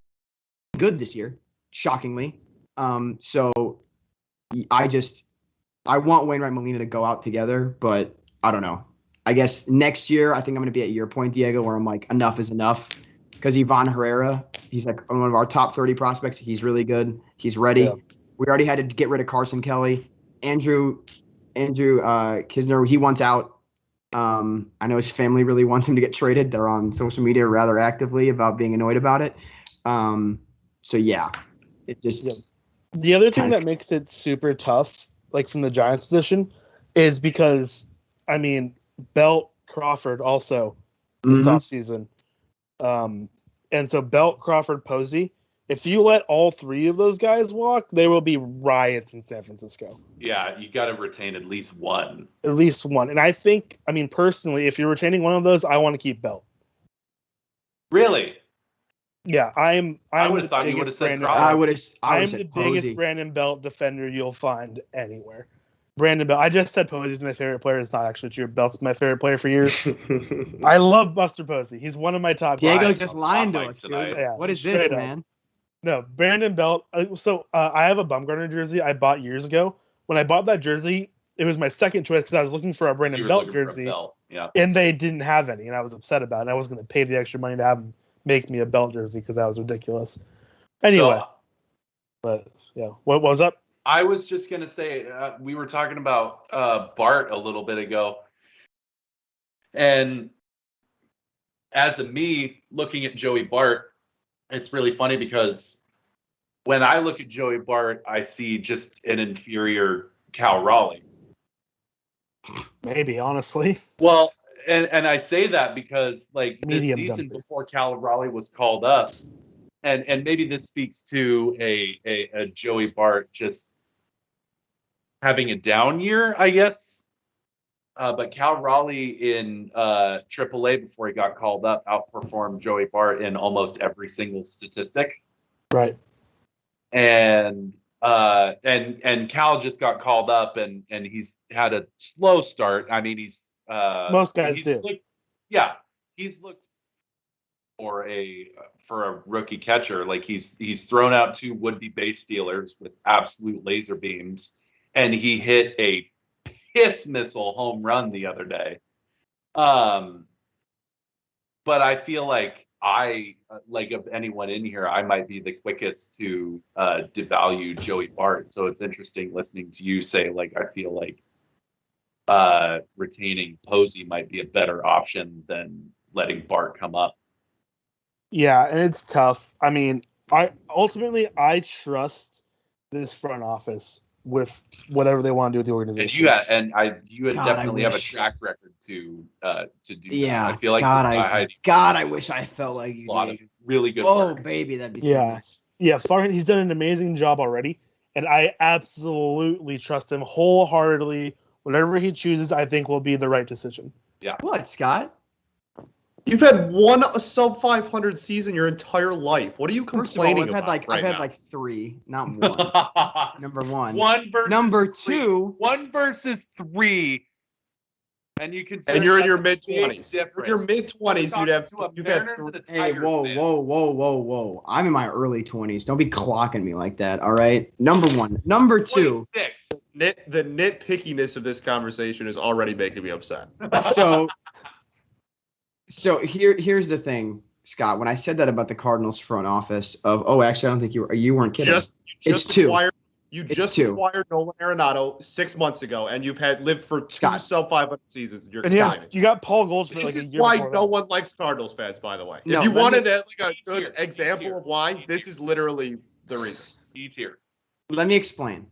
good this year, shockingly. So I want Wainwright and Molina to go out together, but I don't know. I guess next year I think I'm going to be at your point, Diego, where I'm like, enough is enough. Because Ivan Herrera, he's like one of our top 30 prospects. He's really good. He's ready.
Yeah.
We already had to get rid of Carson Kelly. Andrew Kisner, he wants out. I know his family really wants him to get traded. They're on social media rather actively about being annoyed about it. So yeah, it just.
Yeah. The other
It's
thing
tense.
that makes it super tough, like from the Giants position, is because I mean Belt, Crawford also this offseason. And so Belt, Crawford, Posey. If you let all three of those guys walk, there will be riots in San Francisco.
Yeah, you got to retain at least one.
At least one. And I think, I mean, personally, if you're retaining one of those, I want to keep Belt.
Really?
Yeah, I
would have thought you would have said
Brandon.
Crawford.
I'm the biggest Brandon Belt defender you'll find anywhere. Brandon Belt. I just said Posey's my favorite player. It's not actually true. Belt's my favorite player for years. I love Buster Posey. He's one of my top.
Diego's
guys.
just lying to
Hot
us,
mic
dude.
tonight.
Yeah,
What is this,
straight up.
man?
No, Brandon Belt. I have a Bumgarner jersey I bought years ago. When I bought that jersey, it was my second choice because I was looking for a
So
Brandon
you were
Belt
looking for a
jersey,
belt. Yeah.
and they didn't have any, and I was upset about it. And I was going to pay the extra money to have them make me a Belt jersey because that was ridiculous. Anyway,
So,
but yeah, what was up?
I was just going to say, we were talking about Bart a little bit ago. And as a me looking at Joey Bart, it's really funny because when I look at Joey Bart, I see just an inferior Cal Raleigh.
Maybe, honestly.
Well, and I say that because like this
Medium
season
dumper.
before Cal Raleigh was called up, and maybe this speaks to a Joey Bart just having a down year, I guess. But Cal Raleigh in AAA before he got called up outperformed Joey Bart in almost every single statistic.
Right.
And Cal just got called up and he's had a slow start. I mean,
Most guys do.
He's looked for a rookie catcher. Like he's thrown out two would-be base stealers with absolute laser beams, and he hit a piss missile home run the other day. But I feel like of anyone in here, I might be the quickest to devalue Joey Bart. So it's interesting listening to you say, like, I feel like retaining Posey might be a better option than letting Bart come up.
Yeah, and it's tough. I mean, I trust this front office with whatever they want to do with the organization.
You definitely have a track record to do
Yeah,
that. I feel like
I wish I felt like you
a lot
did.
of really good
Oh,
work.
baby, that'd be so
Yeah.
nice.
Yeah, Farhan, he's done an amazing job already, and I absolutely trust him wholeheartedly. Whatever he chooses, I think will be the right decision.
What, Scott?
You've had one sub 500 season your entire life. What are you
First of all,
complaining about?
I've had like three, not one. Number one.
One versus
Number
three.
two.
1 versus 3. And you can.
And you're in your mid 20s.
Difference.
In your mid 20s, you've had.
Hey, whoa. I'm in my early 20s. Don't be clocking me like that, all right? Number one. Number two.
26.
The nitpickiness of this conversation is already making me upset.
So here's the thing, Scott. When I said that about the Cardinals front office actually, I don't think you weren't kidding.
It's two. You just
two.
acquired Nolan Arenado 6 months ago, and you've lived for two
Scott.
sub 500 seasons. You're
And yeah,
excited.
you got Paul Goldschmidt.
This
like a
is
year
why
before
no
that.
one likes Cardinals fans, by the way.
No,
if you
let
wanted
me-
a
E
good
tier.
example
E tier.
of why,
E
this
tier.
is literally the reason.
E tier.
Let me explain.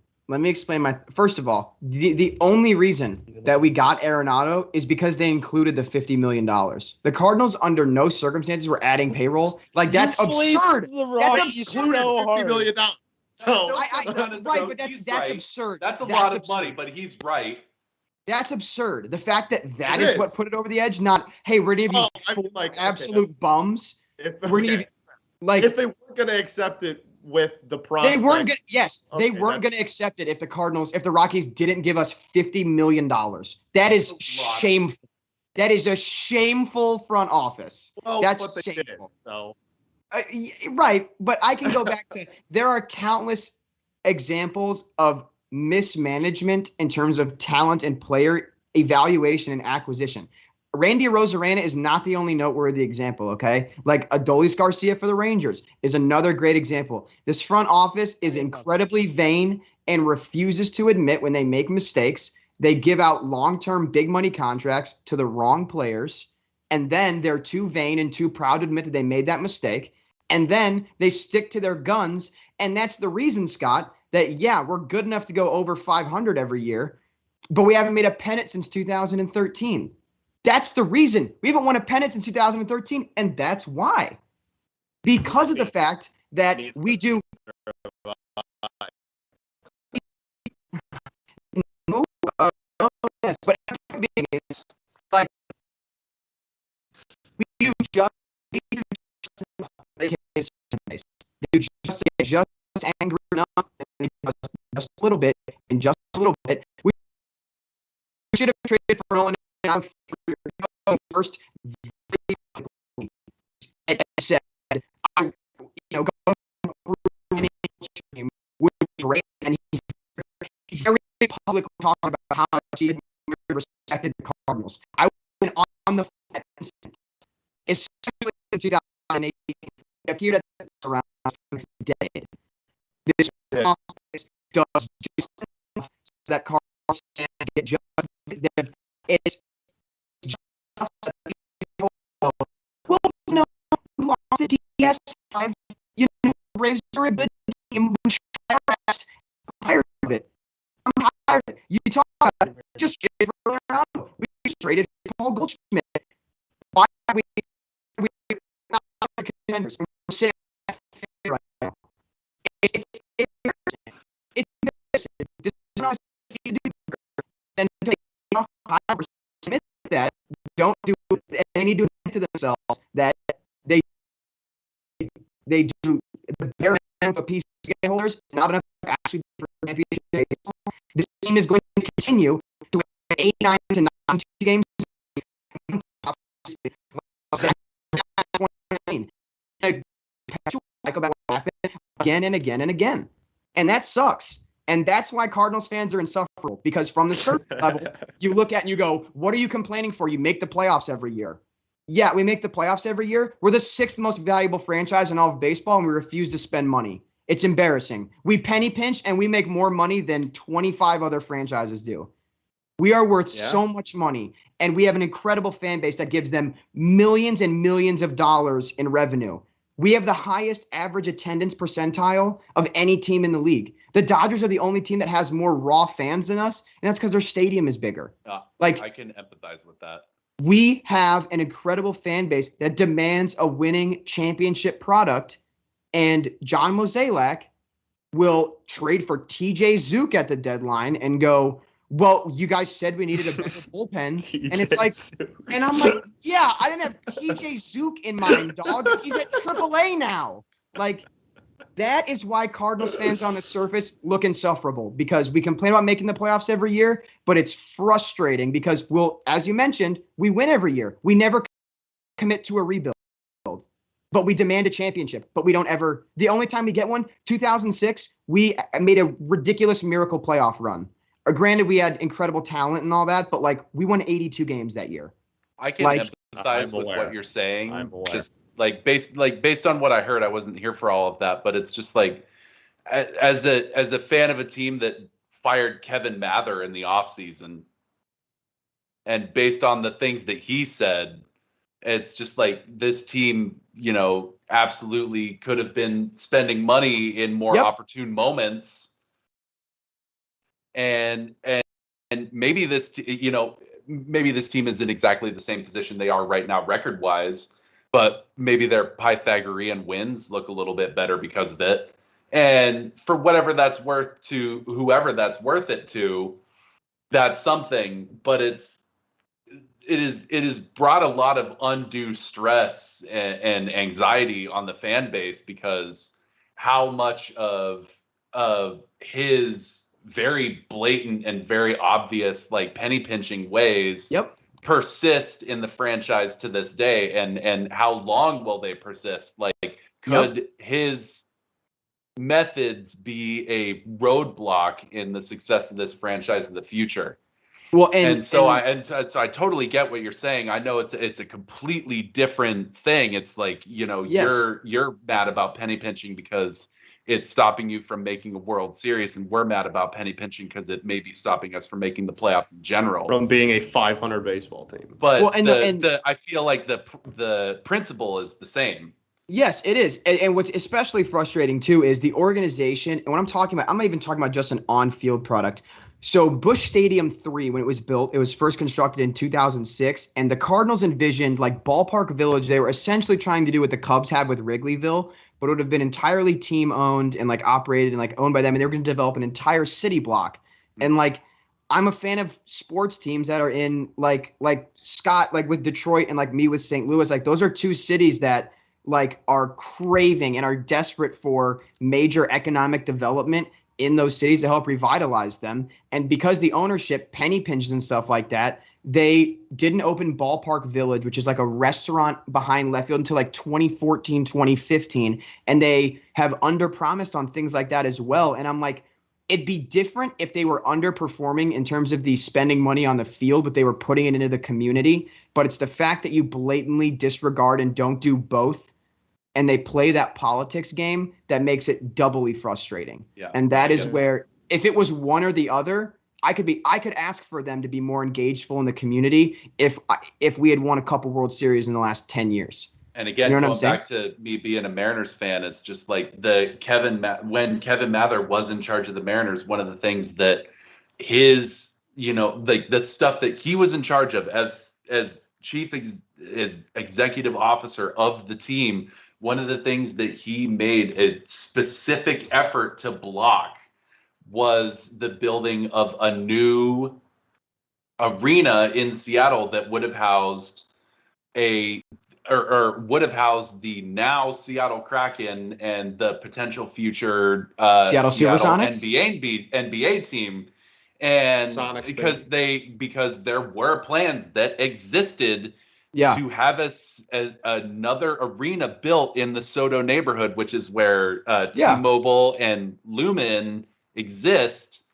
First of all, the only reason that we got Arenado is because they included the $50 million. The Cardinals, under no circumstances, were adding payroll. Like, that's
You fleeced
absurd.
The Rockies
absurd.
so
$50
hard.
million. So
Right, but that's absurd.
That's a lot of
absurd.
money, but he's right.
That's absurd. The fact that
It
is
is.
what put it over the edge, not, hey, we're going to give you
I mean,
four
like, okay,
absolute bums.
if,
We're gonna give Like
if they weren't going to accept it with the prospect.
they weren't gonna. Yes,
Okay,
they weren't going to accept it if the Rockies didn't give us $50 million. That is shameful. That is a shameful front office.
Well,
That's
but they
shameful.
did, so.
Right, but I can go back to there are countless examples of mismanagement in terms of talent and player evaluation and acquisition. Randy Rosarena is not the only noteworthy example, okay? Like Adolis Garcia for the Rangers is another great example. This front office is incredibly vain and refuses to admit when they make mistakes. They give out long-term big money contracts to the wrong players, and then they're too vain and too proud to admit that they made that mistake. And then they stick to their guns. And that's the reason, Scott, that, yeah, we're good enough to go over 500 every year, but we haven't made a pennant since 2013. That's the reason. We haven't won a pennant since 2013, and that's why. Because of the fact that we do. Yes, but like we do just angry enough, and just a little bit, and just a little bit. We should have traded for Nolan first. And said, going would be great, and he very publicly talking about how much he respected the Cardinals. I went on the instant, especially in 2018. It appeared that around dead. This office does just enough so that Cardinals get just. It's just well, no, we lost the DS5. You know, Braves are a good team. We should rest. I'm tired of it. I'm tired of it. You talk about it. Just trade for Ronaldo. We just traded Paul Goldschmidt. Why are we not contenders? We're sitting right now. It's embarrassing. It's embarrassing. This is not easy to do. And they admit that, don't do it. They need to admit to themselves that they do the bare minimum of piece holders, not enough actually for championship baseball. This team is going to continue to win 89 to 92 games. Again and again and again. And that sucks. And that's why Cardinals fans are insufferable, because from the surface level, you look at and you go, what are you complaining for? You make the playoffs every year. Yeah, we make the playoffs every year. We're the 6th most valuable franchise in all of baseball, and we refuse to spend money. It's embarrassing. We penny pinch, and we make more money than 25 other franchises do. We are worth so much money, and we have an incredible fan base that gives them millions and millions of dollars in revenue. We have the highest average attendance percentile of any team in the league. The Dodgers are the only team that has more raw fans than us, and that's because their stadium is bigger.
I can empathize with that.
We have an incredible fan base that demands a winning championship product, and John Mozeliak will trade for TJ Zook at the deadline and go, well, you guys said we needed a better bullpen. And it's like, and I'm like, yeah, I didn't have TJ Zook in mind, dog. He's at AAA now. Like, that is why Cardinals fans on the surface look insufferable, because we complain about making the playoffs every year, but it's frustrating because as you mentioned, we win every year. We never commit to a rebuild, but we demand a championship, but we don't ever. The only time we get one, 2006, we made a ridiculous miracle playoff run. Granted, we had incredible talent and all that, but like we won 82 games that year.
I can empathize with what you're saying.
I'm aware.
Just based on what I heard, I wasn't here for all of that, but it's just like as a fan of a team that fired Kevin Mather in the offseason, and based on the things that he said, it's just like this team, absolutely could have been spending money in more opportune moments. And maybe maybe this team is in exactly the same position they are right now record-wise, but maybe their Pythagorean wins look a little bit better because of it. And for whatever that's worth to whoever that's worth it to, that's something. But it has brought a lot of undue stress and anxiety on the fan base, because how much of his very blatant and very obvious like penny pinching ways persist in the franchise to this day, and how long will they persist? Like, could his methods be a roadblock in the success of this franchise in the future?
Well,
so I totally get what you're saying. I know it's a completely different thing. It's like, you're mad about penny pinching because it's stopping you from making a World Series, and we're mad about penny pinching because it may be stopping us from making the playoffs in general,
from being a 500 baseball team.
But I feel like the principle is the same.
Yes, it is. And what's especially frustrating too is the organization. And what I'm talking about, I'm not even talking about just an on-field product. So Busch Stadium 3, when it was built, it was first constructed in 2006, and the Cardinals envisioned like Ballpark Village. They were essentially trying to do what the Cubs had with Wrigleyville, but it would have been entirely team owned and like operated and like owned by them, and they were going to develop an entire city block. And like, I'm a fan of sports teams that are in like Scott, like with Detroit, and like me with St. Louis. Like, those are two cities that like are craving and are desperate for major economic development in those cities to help revitalize them. And because the ownership penny pinches and stuff like that, they didn't open Ballpark Village, which is like a restaurant behind left field, until like 2014, 2015. And they have underpromised on things like that as well. And I'm like, it'd be different if they were underperforming in terms of the spending money on the field, but they were putting it into the community. But it's the fact that you blatantly disregard and don't do both, and they play that politics game, that makes it doubly frustrating. Yeah, and that is where, if it was one or the other, I could ask for them to be more engageful in the community if we had won a couple World Series in the last 10 years.
And again, going back to me being a Mariners fan, it's just like when Kevin Mather was in charge of the Mariners, one of the things that his, like the stuff that he was in charge of as chief executive officer of the team, one of the things that he made a specific effort to block was the building of a new arena in Seattle that would have housed would have housed the now Seattle Kraken and the potential future
Seattle Supersonics
NBA team. And
Sonics,
because there were plans that existed to have another arena built in the Soto neighborhood, which is where T-Mobile and Lumen exist,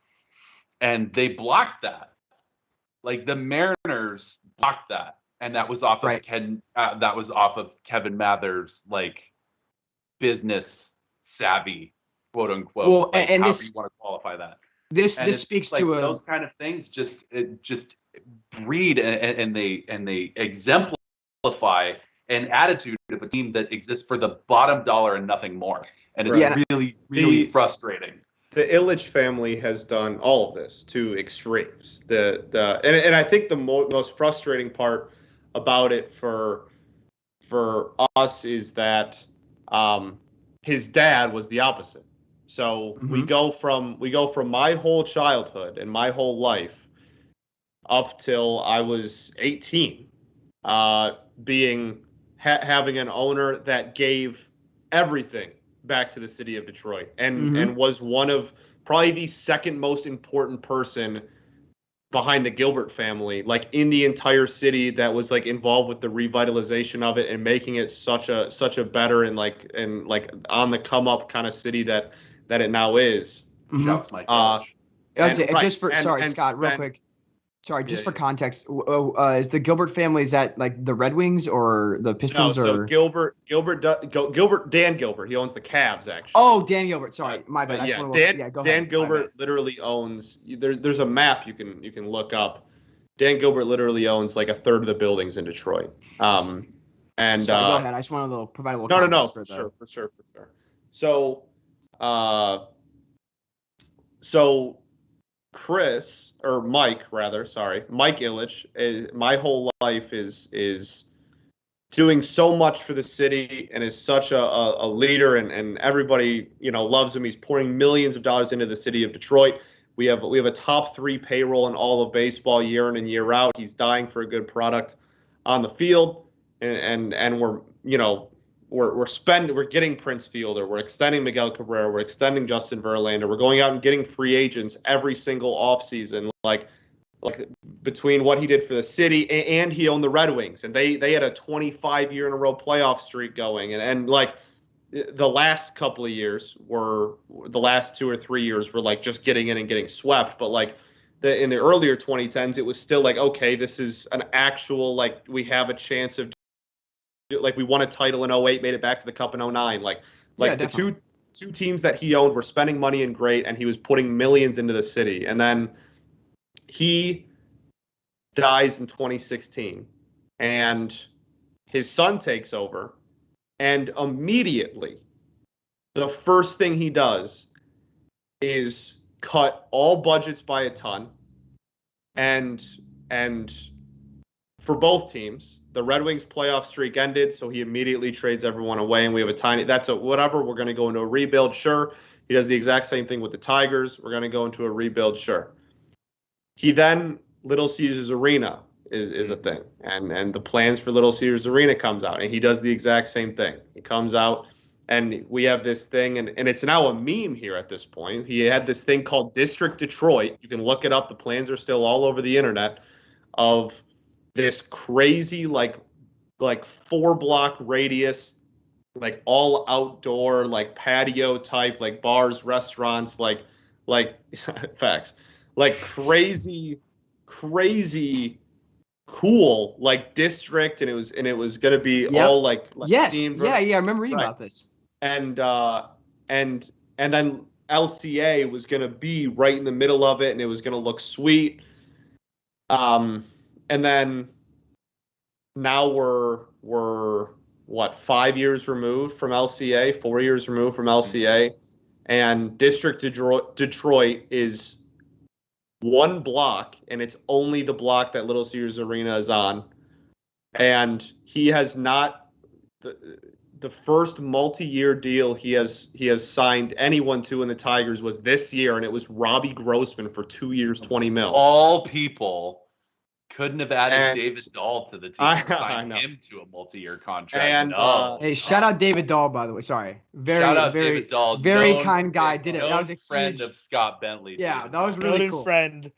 and they blocked that. Like, the Mariners blocked that, and that was off of Kevin Mather's like business savvy, quote unquote.
Well,
like,
and
however you want to qualify that.
This speaks
like
to
those kind of things just breed and they exemplify an attitude of a team that exists for the bottom dollar and nothing more. And it's really frustrating.
The Ilitch family has done all of this to extremes. And I think the most frustrating part about it for us is that his dad was the opposite. So we go from my whole childhood and my whole life up till I was 18, having an owner that gave everything back to the city of Detroit, and was one of probably the second most important person behind the Gilbert family, like in the entire city, that was like involved with the revitalization of it and making it such a better and on the come up kind of city that it now is.
Shouts Mike Ilitch.
Scott, real quick. Sorry, just for context, is the Gilbert family, is that like the Red Wings or the Pistons?
No, so Dan Gilbert, he owns the Cavs, actually.
Oh, Dan Gilbert. Sorry, my bad.
Dan Gilbert literally owns. There's a map you can look up. Dan Gilbert literally owns like a third of the buildings in Detroit. Go ahead.
I just want to provide a little.
No, for sure. So Chris, or Mike rather, Mike Ilitch, my whole life is doing so much for the city and is such a leader, and everybody loves him. He's pouring millions of dollars into the city of Detroit. We have a top 3 payroll in all of baseball year in and year out. He's dying for a good product on the field, and we're we're getting Prince Fielder, we're extending Miguel Cabrera, we're extending Justin Verlander, we're going out and getting free agents every single offseason, like between what he did for the city and he owned the Red Wings, and they had a 25-year in a row playoff streak going, and like the last couple of years were the last 2 or 3 years were like just getting in and getting swept, but like in the earlier 2010s it was still like, okay, this is an actual, like, we have a chance of, like, we won a title in 08, made it back to the cup in 09, like
Yeah,
the
definitely.
two teams that he owned were spending money and great, and he was putting millions into the city. And then he dies in 2016, and his son takes over, and immediately the first thing he does is cut all budgets by a ton, and for both teams, the Red Wings playoff streak ended, so he immediately trades everyone away, and we have whatever, we're going to go into a rebuild, sure. He does the exact same thing with the Tigers. We're going to go into a rebuild, sure. He then, Little Caesars Arena is a thing, and the plans for Little Caesars Arena comes out, and he does the exact same thing. He comes out, and we have this thing, and it's now a meme here at this point. He had this thing called District Detroit. You can look it up. The plans are still all over the internet, of this crazy like 4-block radius, like all outdoor, like patio type, like bars, restaurants, like facts, like crazy cool, like district, and it was gonna be all like
yes,
themed.
yeah, I remember reading about this.
And then LCA was gonna be right in the middle of it, and it was gonna look sweet. And then now we're what, 5 years removed from LCA, 4 years removed from LCA, and District Detroit is one block, and it's only the block that Little Caesars Arena is on. And he has not, the first multi-year deal he has signed anyone to in the Tigers was this year, and it was Robbie Grossman for 2 years, $20 million.
All people couldn't have added
And
David Dahl to the team
I
and signed
know.
him to a multi-year contract.
And,
no.
Hey, shout out David Dahl, by the way. Sorry,
Shout out David Dahl,
very
known-
kind guy. Did it. That was a
friend
huge
of Scott Bentley.
Yeah,
David
that was
Dahl.
really
Noted
cool.
friend.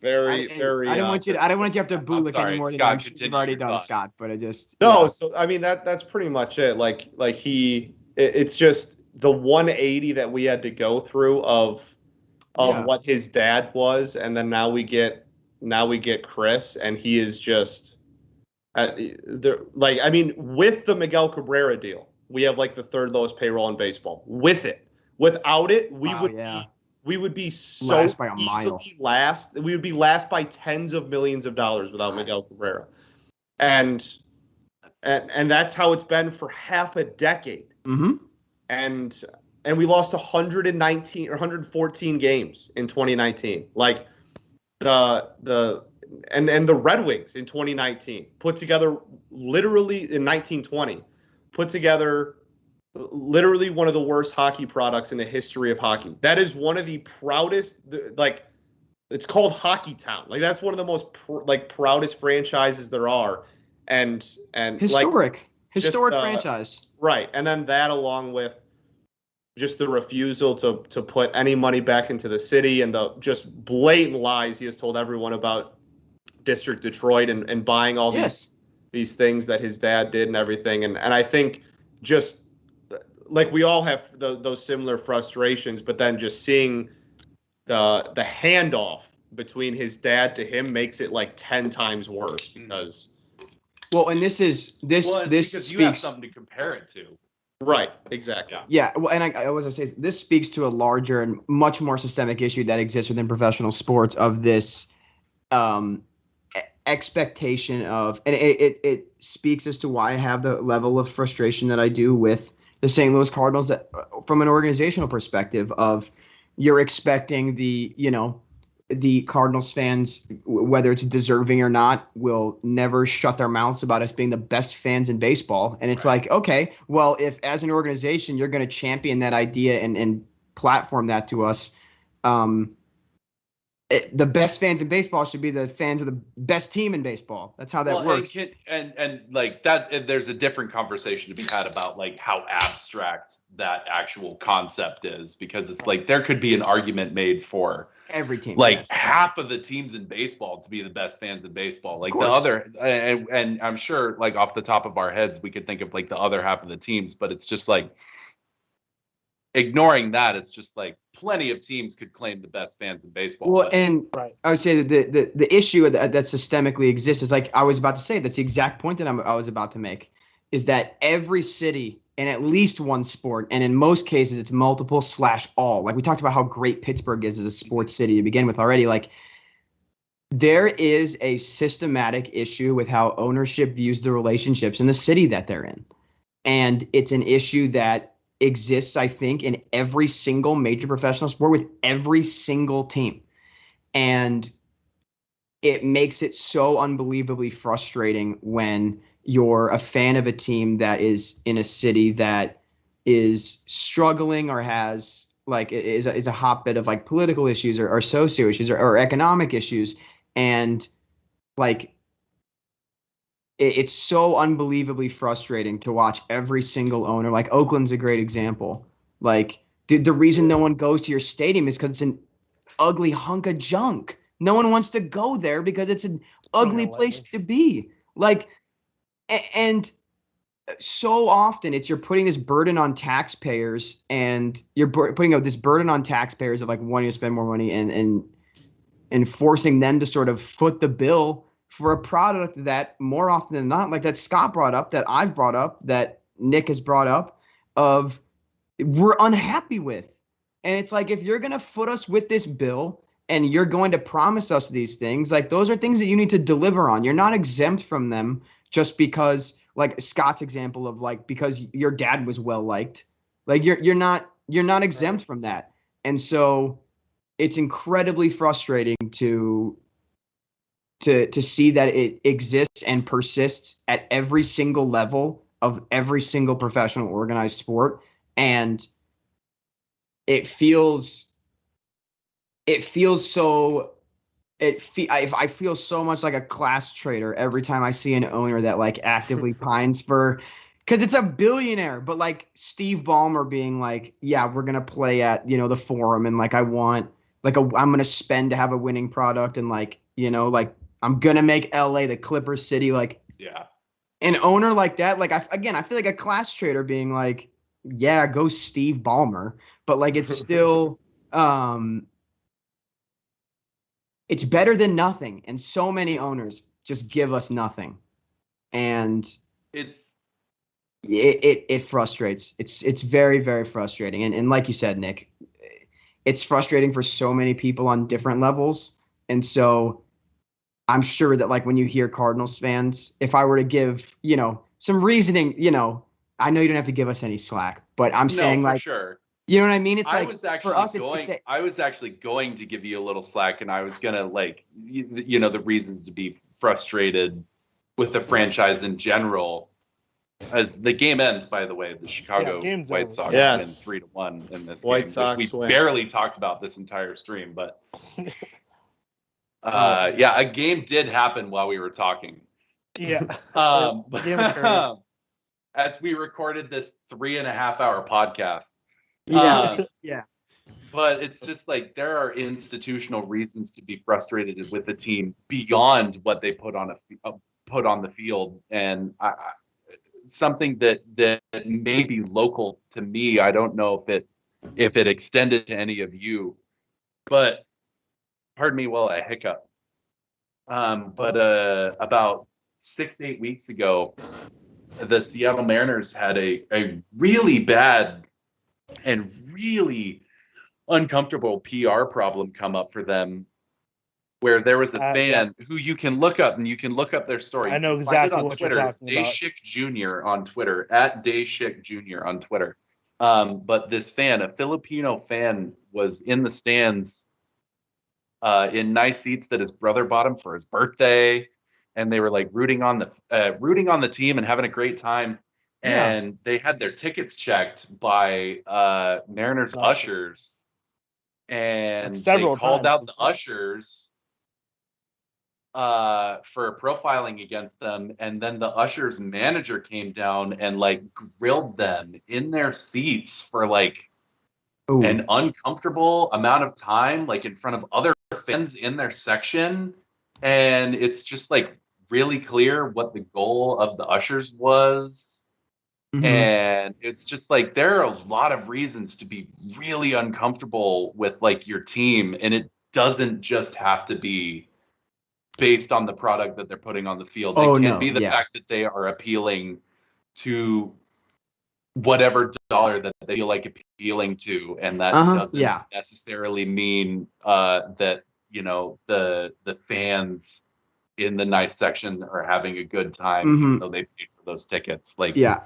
very.
I didn't want you to have to boo lick
sorry,
anymore
Scott,
than you've
continue
already
your
done,
thought.
Scott. But I just
No, so I mean that's pretty much it. It's just the 180 that we had to go through of what his dad was, and then now we get Chris, and he is just with the Miguel Cabrera deal, we have like the third lowest payroll in baseball. With it, without it, we would be so
Last by a mile.
easily last. We would be last by tens of millions of dollars without Miguel Cabrera, and that's how it's been for half a decade.
Mm-hmm.
And we lost 119 or 114 games in 2019. Like the Red Wings in 2019 put together literally in 1920 put together literally one of the worst hockey products in the history of hockey. That is one of the proudest, like, it's called Hockey Town. Like, that's one of the most proudest franchises there are, and
historic franchise.
Right. And then that, along with just the refusal to put any money back into the city, and the just blatant lies he has told everyone about District Detroit and buying all these things that his dad did and everything. And I think just like we all have those similar frustrations, but then just seeing the handoff between his dad to him makes it like 10 times worse, because
this
because you have
speaks
something to compare it to.
Right, exactly.
Yeah, well, and I was gonna say, this speaks to a larger and much more systemic issue that exists within professional sports, of this expectation of, and it speaks as to why I have the level of frustration that I do with the St. Louis Cardinals, that from an organizational perspective, of you're expecting the Cardinals fans, whether it's deserving or not, will never shut their mouths about us being the best fans in baseball. And it's like, okay, well, if as an organization you're going to champion that idea and platform that to us, The best fans in baseball should be the fans of the best team in baseball. That's how that works.
And like that, and there's a different conversation to be had about like how abstract that actual concept is, because it's like there could be an argument made for
Every team,
like
yes.
half of the teams in baseball to be the best fans in baseball. Like the
course.
other, and I'm sure like off the top of our heads, we could think of like the other half of the teams, but it's just like ignoring that, it's just like plenty of teams could claim the best fans in baseball.
Well, and
Right.
I would say that the issue that systemically exists is like I was about to say. That's the exact point that I was about to make. Is that every city in at least one sport, and in most cases it's multiple / all. Like we talked about how great Pittsburgh is as a sports city to begin with already. Like there is a systematic issue with how ownership views the relationships in the city that they're in, and it's an issue that exists, I think, in every single major professional sport with every single team. And it makes it so unbelievably frustrating when you're a fan of a team that is in a city that is struggling or has like is a hotbed of like political issues or socio issues or economic issues. And like it's so unbelievably frustrating to watch every single owner. Like Oakland's a great example. Like the reason no one goes to your stadium is because it's an ugly hunk of junk. No one wants to go there because it's an ugly place to be. Like, and so often you're putting this burden on taxpayers, and you're putting up this burden on taxpayers of like wanting to spend more money and forcing them to sort of foot the bill for a product that more often than not, like that Scott brought up, that I've brought up, that Nick has brought up, of we're unhappy with. And it's like, if you're going to foot us with this bill and you're going to promise us these things, like those are things that you need to deliver on. You're not exempt from them just because, like Scott's example of like, because your dad was well liked. Like you're not exempt from that. And so it's incredibly frustrating to see that it exists and persists at every single level of every single professional organized sport. And I feel so much like a class traitor every time I see an owner that like actively pines for, because it's a billionaire, but like Steve Ballmer being like, yeah, we're gonna play at the Forum, and like I want like I'm gonna spend to have a winning product, and like like I'm gonna make LA the Clipper City. Like,
yeah,
an owner like that, like I feel like a class trader being like, yeah, go Steve Ballmer, but like it's still it's better than nothing. And so many owners just give us nothing, and it frustrates. It's very, very frustrating. And like you said, Nick, it's frustrating for so many people on different levels. And so I'm sure that like when you hear Cardinals fans, if I were to give, some reasoning, I know you don't have to give us any slack, but I'm saying
for
like,
sure.
You know what I mean? It's
I
like
was actually
for us,
I was actually going to give you a little slack, and I was gonna like the reasons to be frustrated with the franchise in general. As the game ends, by the way, the Chicago White Sox win 3-1 in this
White
game,
Sox
which we
win.
barely talked about this entire stream. But a game did happen while we were talking.
Yeah.
As we recorded this 3.5-hour podcast.
Yeah.
But it's just like there are institutional reasons to be frustrated with the team beyond what they put on the field, and something that may be local to me. I don't know if it extended to any of you, but pardon me while I hiccup. But about 6-8 weeks ago, the Seattle Mariners had a really bad and really uncomfortable PR problem come up for them, where there was a fan who you can look up, and you can look up their story.
I know exactly what
Twitter.
you're talking about.
Dayshick Jr. on Twitter, at Dayshick Jr. on Twitter. But this fan, a Filipino fan, was in the stands in nice seats that his brother bought him for his birthday, and they were like rooting on the team and having a great time. And they had their tickets checked by Mariners ushers. and
Like
they
several
called
times.
out the ushers for profiling against them, and then the ushers manager came down and like grilled them in their seats for like
Ooh.
an uncomfortable amount of time, like in front of other fans in their section. And it's just like really clear what the goal of the ushers was.
Mhm.
And it's just like there are a lot of reasons to be really uncomfortable with like your team, and it doesn't just have to be based on the product that they're putting on the field.
Oh,
It can
no,
be the
yeah.
fact that they are appealing to whatever dollar that they feel like appealing to, and that doesn't
Yeah.
necessarily mean that the fans in the nice section are having a good time, even though they paid for those tickets. Like,
Yeah.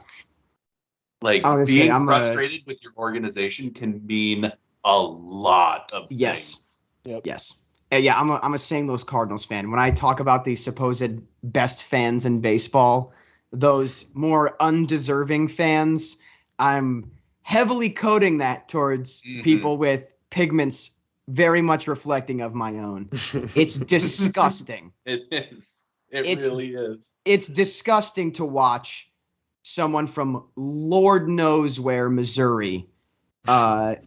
like
I was gonna say,
being
I'm
frustrated with your organization can mean a lot of
Yes.
things.
Yes. Yeah, I'm a St. Louis Cardinals fan. When I talk about the supposed best fans in baseball, those more undeserving fans, I'm heavily coding that towards people with pigments very much reflecting of my own. It's disgusting.
It is. It
It's-
really is.
It's disgusting to watch someone from Lord knows where, Missouri,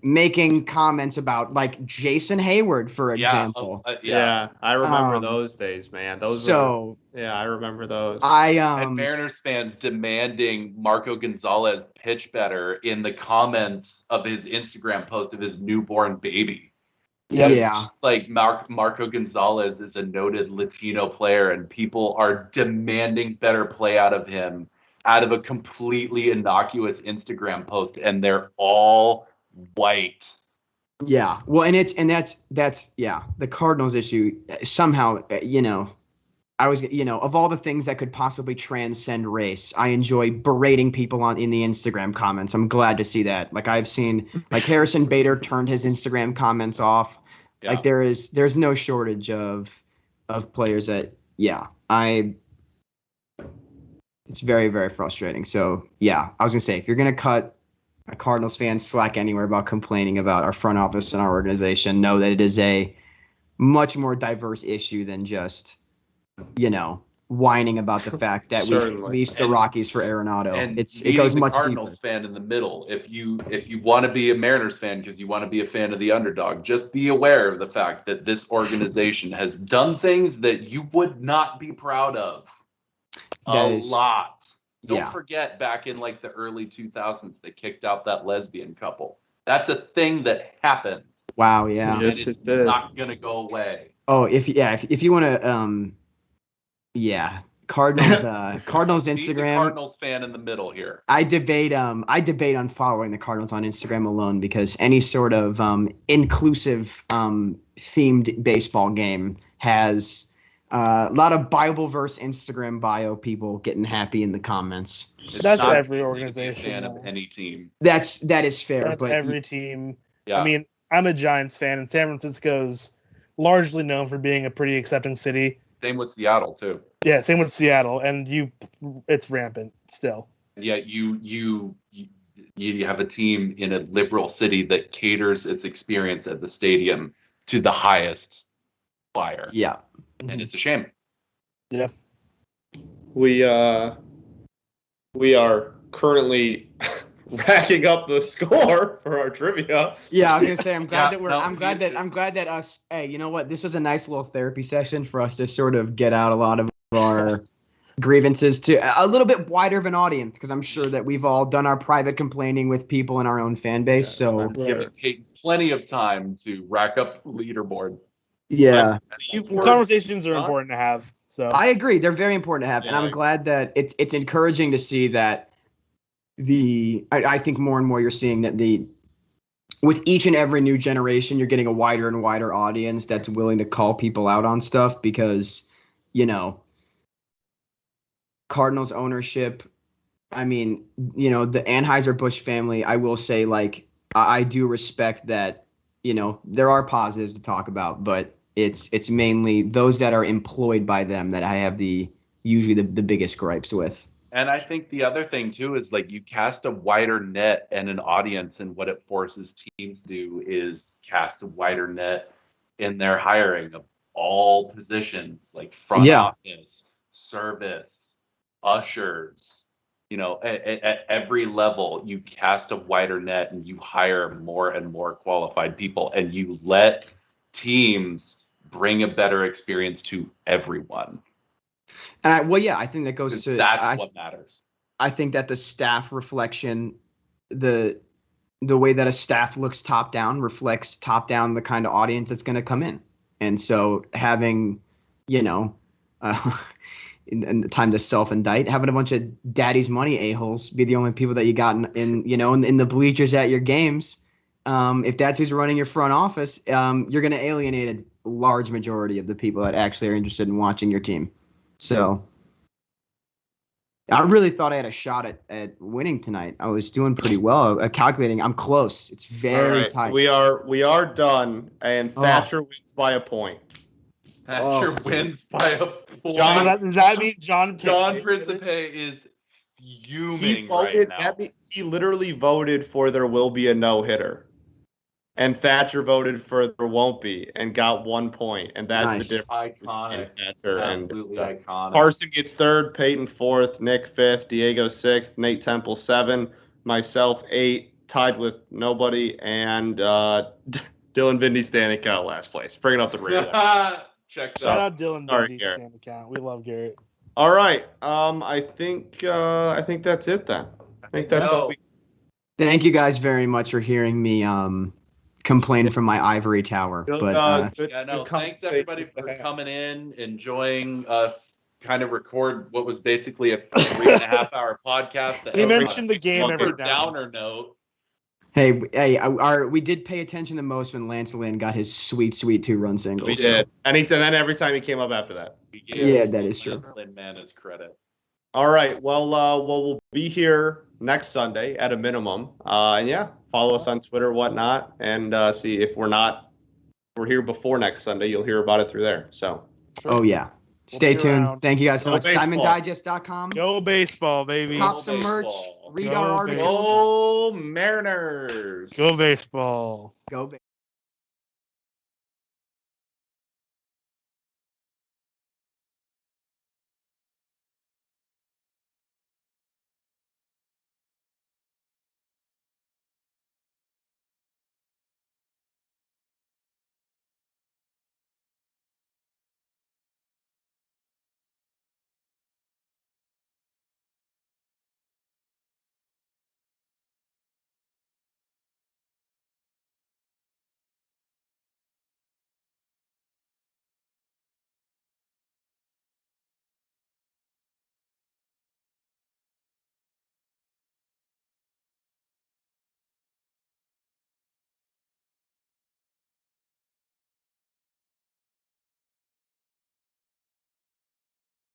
making comments about like Jason Hayward, for example.
Yeah, I remember
Um,
those days, man. Those
So
yeah, I remember those.
And Mariners fans demanding Marco Gonzalez pitch better in the comments of his Instagram post of his newborn baby.
Yeah.
It's just like Marco Gonzalez is a noted Latino player, and people are demanding better play out of him out of a completely innocuous Instagram post, and they're all white.
Yeah. Well, and that's yeah, the Cardinals issue somehow, I was, of all the things that could possibly transcend race, I enjoy berating people in the Instagram comments. I'm glad to see that. Like I've seen, like Harrison Bader turned his Instagram comments off.
Yeah.
Like there's no shortage of players that, it's very, very frustrating. So yeah, I was gonna say, if you're gonna cut a Cardinals fan slack anywhere about complaining about our front office and our organization, know that it is a much more diverse issue than just, whining about the fact that we
Certainly.
leased the Rockies for Arenado.
And
It goes
the
much
Cardinals
deeper.
fan in the middle. If you want to be a Mariners fan because you want to be a fan of the underdog, just be aware of the fact that this organization has done things that you would not be proud of. Lot. Don't forget back in like the early 2000s, they kicked out that lesbian couple. That's a thing that happened.
Wow, yeah.
Yes,
and it's
it did.
not gonna go away.
Oh, if you want to, Cardinals Cardinals
Be the
Instagram.
Cardinals fan in the middle here.
I debate on following the Cardinals on Instagram alone, because any sort of inclusive themed baseball game has a lot of Bible verse Instagram bio people getting happy in the comments.
It's
That's
not
every
easy to be a
organization,
fan
though.
of any team.
That is fair.
That's
but
every team.
Yeah.
I mean, I'm a Giants fan, and San Francisco's largely known for being a pretty accepting city.
Same with Seattle too.
Yeah, same with Seattle, and it's rampant still.
And yet you have a team in a liberal city that caters its experience at the stadium to the highest buyer.
Yeah.
And it's a shame.
Yeah.
We are currently racking up the score for our trivia.
Yeah, I was gonna say I'm glad
Yeah,
I'm glad that us. Hey, you know what? This was a nice little therapy session for us to sort of get out a lot of our grievances to a little bit wider of an audience, because I'm sure that we've all done our private complaining with people in our own fan base. So
Giving Kate plenty of time to rack up the leaderboard.
yeah,
Conversations are important to have. So
I agree. They're very important to have, and
Yeah,
I'm glad that it's encouraging to see that I think more and more you're seeing that with each and every new generation, you're getting a wider and wider audience that's willing to call people out on stuff, because, Cardinals ownership, I mean, the Anheuser-Busch family, I will say, like, I do respect that, there are positives to talk about, but it's mainly those that are employed by them that I have usually the biggest gripes with.
And I think the other thing too is like you cast a wider net and an audience, and what it forces teams to do is cast a wider net in their hiring of all positions, like front office, service, ushers. At every level, you cast a wider net and you hire more and more qualified people, and you let teams bring a better experience to everyone.
And I think that goes to
that's what matters.
I think that the staff reflection, the way that a staff looks top down reflects top down the kind of audience that's going to come in. And so having, and time to self-indict, having a bunch of daddy's money a-holes be the only people that you got in the bleachers at your games. If that's who's running your front office, you're going to alienate a large majority of the people that actually are interested in watching your team. So I really thought I had a shot at winning tonight. I was doing pretty well. Calculating, I'm close. It's very tight.
We are done, and Thatcher wins by a point.
Thatcher wins by a point.
Does that mean John
Principe is fuming right now?
He literally voted for there will be a no-hitter. And Thatcher voted for there won't be and got 1 point. And that's the difference between Thatcher
Absolutely iconic.
Carson gets 3rd, Peyton 4th, Nick 5th, Diego 6th, Nate Temple 7, myself 8, tied with nobody, and Dylan Vindy Stanek last place. Bringing up the rear.
Checks
Shout
out.
out Dylan Vindy Stanek. We love Garrett.
All right. I think that's it then. I think that's all.
Thank you guys very much for hearing me complain from my ivory tower.
Thanks everybody for coming in, enjoying us kind of record what was basically a 3.5 hour podcast.
We mentioned the game every
downer note.
Hey, we did pay attention the most when Lance Lynn got his sweet 2-run single.
We did. And then every time he came up after that.
Yeah, that is true.
Lance Lynn man his credit.
All right. Well, we'll be here next Sunday at a minimum. And follow us on Twitter, whatnot, and see if we're here before next Sunday. You'll hear about it through there. So.
Oh yeah. Stay tuned.
Around.
Thank you guys so much.
Baseball.
DiamondDigest.com.
Go baseball, baby.
Cop some merch. Read
Go
our articles.
Go Mariners.
Go baseball.
Go baseball.